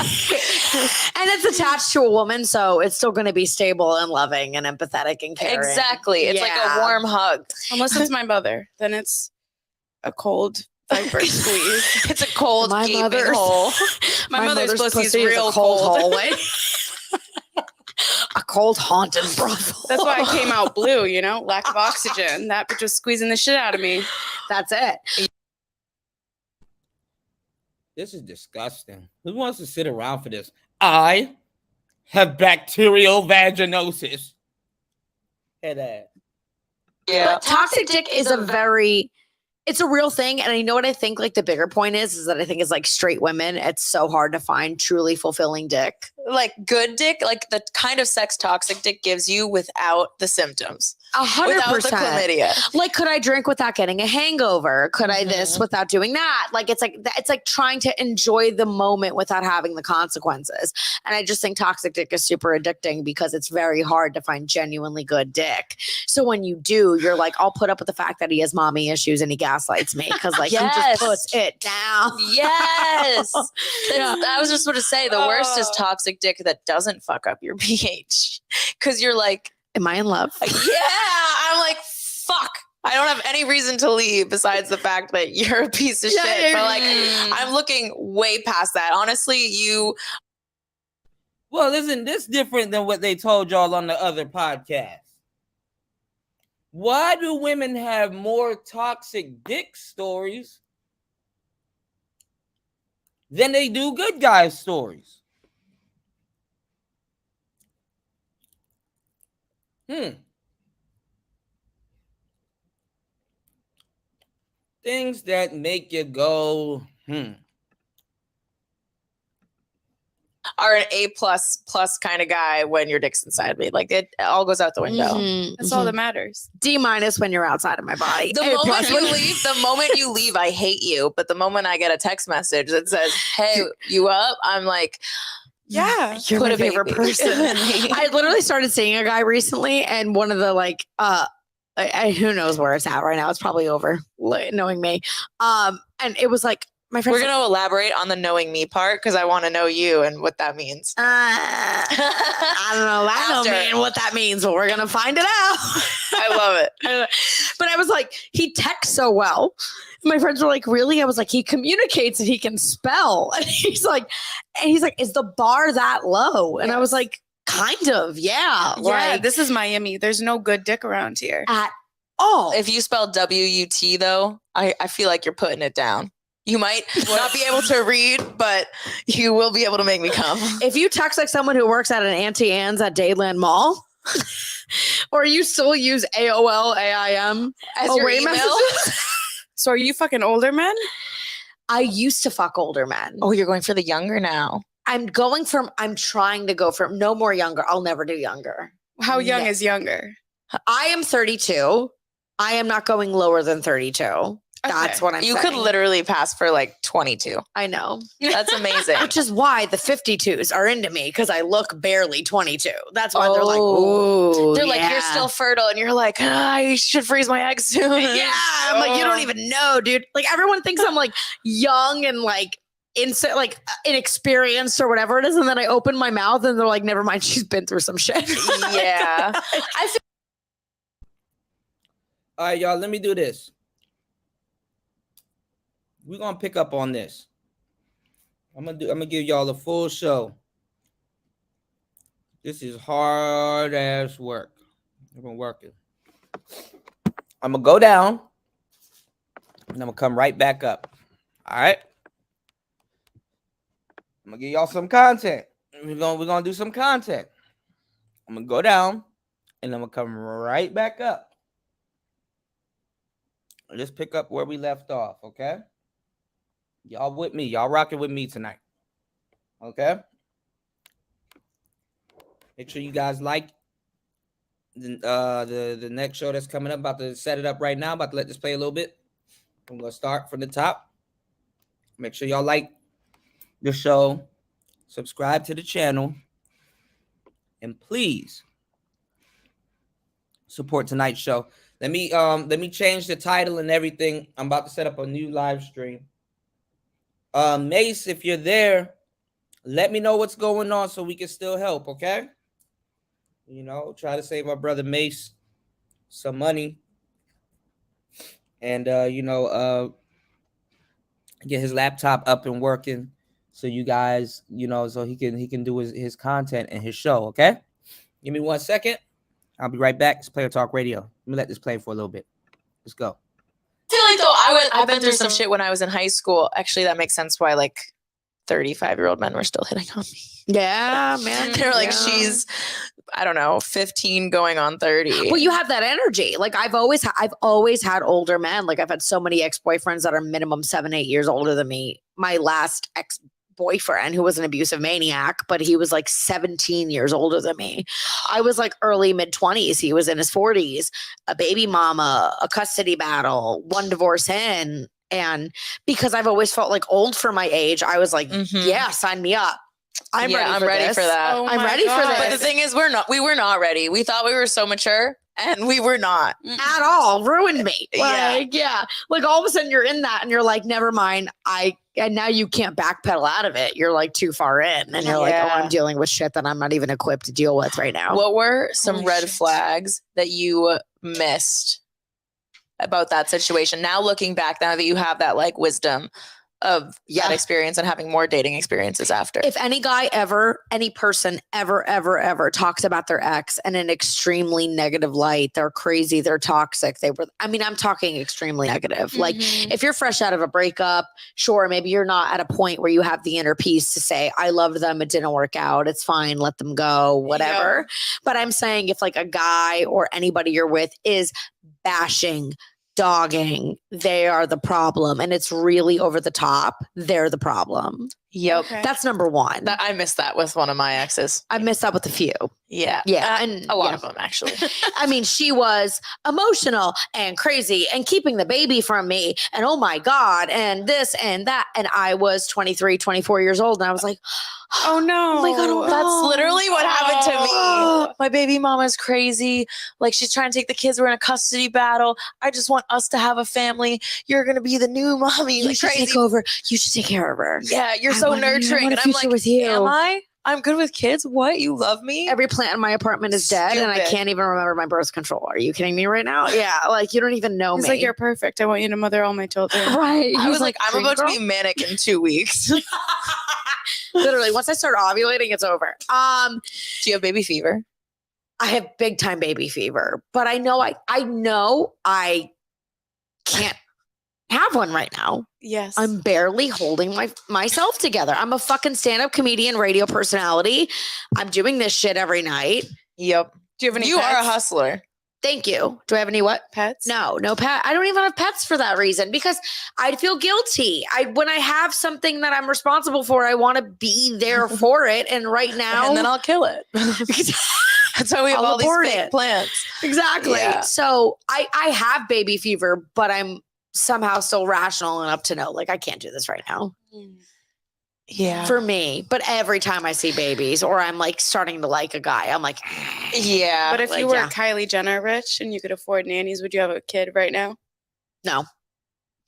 And it's attached to a woman, so it's still going to be stable and loving and empathetic and caring. Exactly. It's like Yeah. a warm hug. Unless it's my mother, then it's a cold viper squeeze. It's a cold My gaping mother's- hole. My mother's pussy is a real cold cold. hallway. A cold haunted brothel. That's why I came out blue, you know? Lack of oxygen. That bitch was squeezing the shit out of me. That's it. This is disgusting. Who wants to sit around for this? I have bacterial vaginosis. Head ass. Yeah. But toxic dick is it's a real thing. And I know what I think like the bigger point is that I think it's like straight women. It's so hard to find truly fulfilling dick. Like good dick, like the kind of sex toxic dick gives you without the symptoms. 100%. Without the chlamydia. Like, could I drink without getting a hangover? Could I this without doing that? Like, it's like trying to enjoy the moment without having the consequences. And I just think toxic dick is super addicting because it's very hard to find genuinely good dick. So when you do, you're like, I'll put up with the fact that he has mommy issues and he gaslights me because like he Yes. just puts it down. Yes. Yeah. I was just going to say the worst is toxic dick that doesn't fuck up your pH. Because you're like, Am I in love? yeah. I'm like, fuck. I don't have any reason to leave besides the fact that you're a piece of shit. But like, I'm looking way past that. Honestly, Well, isn't this different than what they told y'all on the other podcast? Why do women have more toxic dick stories than they do good guy stories? Things that make you go, are an A plus kind of guy when your dick's inside me. Like it all goes out the window. That's all that matters. D- when you're outside of my body. The A+ moment you leave, I hate you. But the moment I get a text message that says, "Hey, you up?" I'm like, Yeah. You're Put my a favorite baby person. in me. I literally started seeing a guy recently, and one of the like, who knows where it's at right now? It's probably over, knowing me. And it was like my friend. we're gonna elaborate on the knowing me part because I want to know you and what that means. I don't know. I don't After. mean what that means, but we're gonna find it out. I love it. But I was like, he texts so well. My friends were like, really? I was like, he communicates and he can spell. And he's like, is the bar that low? And I was like, kind of, yeah. Yeah, Like, this is Miami. There's no good dick around here. at all. If you spell WUT though, I feel like you're putting it down. You might not be able to read, but you will be able to make me come. If you text like someone who works at an Auntie Anne's at Dayland Mall, or you still use AOL, AIM As your away email? messages. So are you fucking older men? I used to fuck older men. Oh, you're going for the younger now. I'm trying to go from no more younger. I'll never do younger. How young is younger? I am 32. I am not going lower than 32. That's what I'm You saying. could literally pass for like 22. I know. That's amazing. Which is why the 52s are into me because I look barely 22. That's why they're like, ooh. They're like, you're still fertile. And you're like, I should freeze my eggs soon. Yeah. I'm like, you don't even know, dude. Like everyone thinks I'm like young and like inexperienced or whatever it is. And then I open my mouth and they're like, never mind. She's been through some shit. Yeah. All right, y'all, let me do this. We're gonna pick up on this. I'm gonna give y'all a full show. This is hard ass work. I've been working. I'm gonna go down and I'm gonna come right back up. All right. I'm gonna give y'all some content. We're gonna do some content. I'm gonna go down and I'm gonna come right back up. Let's pick up where we left off, okay? Y'all with me. Y'all rocking with me tonight. Okay? Make sure you guys like the next show that's coming up. About to set it up right now. About to let this play a little bit. I'm going to start from the top. Make sure y'all like the show. Subscribe to the channel. And please support tonight's show. Let me change the title and everything. I'm about to set up a new live stream. Mace, if you're there, let me know what's going on so we can still help, okay? You know, try to save our brother Mace some money. And get his laptop up and working so you guys, so he can do his content and his show, okay? Give me 1 second. I'll be right back. It's Player Talk Radio. Let me let this play for a little bit. Let's go. I feel like though I've been through some shit when I was in high school. Actually, that makes sense why like 35-year-old men were still hitting on me. Yeah, man. They're like, she's, I don't know, 15 going on 30. Well, you have that energy. Like I've always had older men. Like I've had so many ex-boyfriends that are minimum 7-8 years older than me. My last ex-boyfriend, who was an abusive maniac, but he was like 17 years older than me. I was like early mid-20s. He was in his 40s, a baby mama, a custody battle, one divorce in. And because I've always felt like old for my age, I was like, yeah, sign me up. I'm ready for that. Oh I'm my ready for God. this. But the thing is, we were not ready. We thought we were so mature and we were not. At all. Ruined me. Yeah. Like, yeah. Like all of a sudden you're in that and you're like, never mind. And now you can't backpedal out of it. You're like too far in. And you're like, oh, I'm dealing with shit that I'm not even equipped to deal with right now. What were some red flags that you missed about that situation? Now looking back, now that you have that like wisdom of that experience and having more dating experiences after. If any person ever talks about their ex in an extremely negative light, they're crazy, they're toxic. I'm talking extremely negative. Like if you're fresh out of a breakup, sure, maybe you're not at a point where you have the inner peace to say, I loved them, it didn't work out, it's fine, let them go, whatever. Yeah. But I'm saying if like a guy or anybody you're with is bashing, dogging, they are the problem, and it's really over the top, they're the problem. Yep. Okay. That's number one. I missed that with one of my exes. I missed that with a few. Yeah. And a lot of them actually. I mean, she was emotional and crazy and keeping the baby from me and oh my God, and this and that. And I was 23, 24 years old and I was like, oh no. Oh my God, oh, that's literally what happened to me. My baby mama's crazy. Like she's trying to take the kids. We're in a custody battle. I just want us to have a family. You're going to be the new mommy. You should take over. You should take care of her. Yeah, you're so nurturing. And I'm like, with you. Am I? I'm good with kids. What? You love me? Every plant in my apartment is dead and I can't even remember my birth control. Are you kidding me right now? Yeah. Like you don't even know He's me. like, you're perfect. I want you to mother all my children. Right. I was like, I'm about to be manic in 2 weeks. Literally, once I start ovulating, it's over. Do you have baby fever? I have big time baby fever, but I know I can't have one right now. Yes. I'm barely holding myself together. I'm a fucking stand-up comedian, radio personality. I'm doing this shit every night. Yep. Do you have any You pets? are a hustler. Thank you. Do I have any what? Pets? No pet. I don't even have pets for that reason because I'd feel guilty. When I have something that I'm responsible for, I want to be there for it. And right now, And then I'll kill it. That's why we have I'll all these abort fake it. plants. Exactly. Yeah. So I have baby fever, but I'm somehow still rational enough to know, like, I can't do this right now. Yeah. For me. But every time I see babies or I'm like starting to like a guy, I'm like, Yeah. But if like, you were yeah. Kylie Jenner rich and you could afford nannies, would you have a kid right now? No.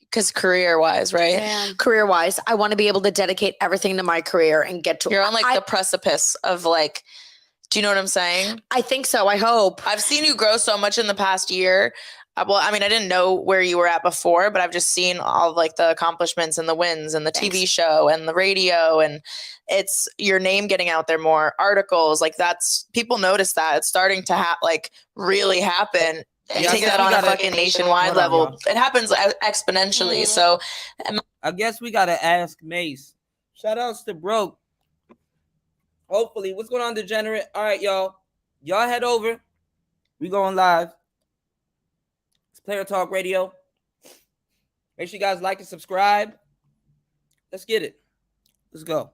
Because career-wise, right? Man. Career wise, I want to be able to dedicate everything to my career and get to You're on like the precipice of like, do you know what I'm saying? I think so. I hope. I've seen you grow so much in the past year. Well, I mean, I didn't know where you were at before, but I've just seen all of like the accomplishments and the wins and the TV show and the radio, and it's your name getting out there more, articles, like that's, people notice that it's starting to like really happen. And Yeah, I take guess that we on a gotta- fucking nationwide Hold on, level. y'all. It happens exponentially. So I guess we gotta ask Mace. Shout outs to Broke. Hopefully, what's going on, Degenerate? All right, y'all. Y'all head over. We going live. It's Player Talk Radio. Make sure you guys like and subscribe. Let's get it. Let's go.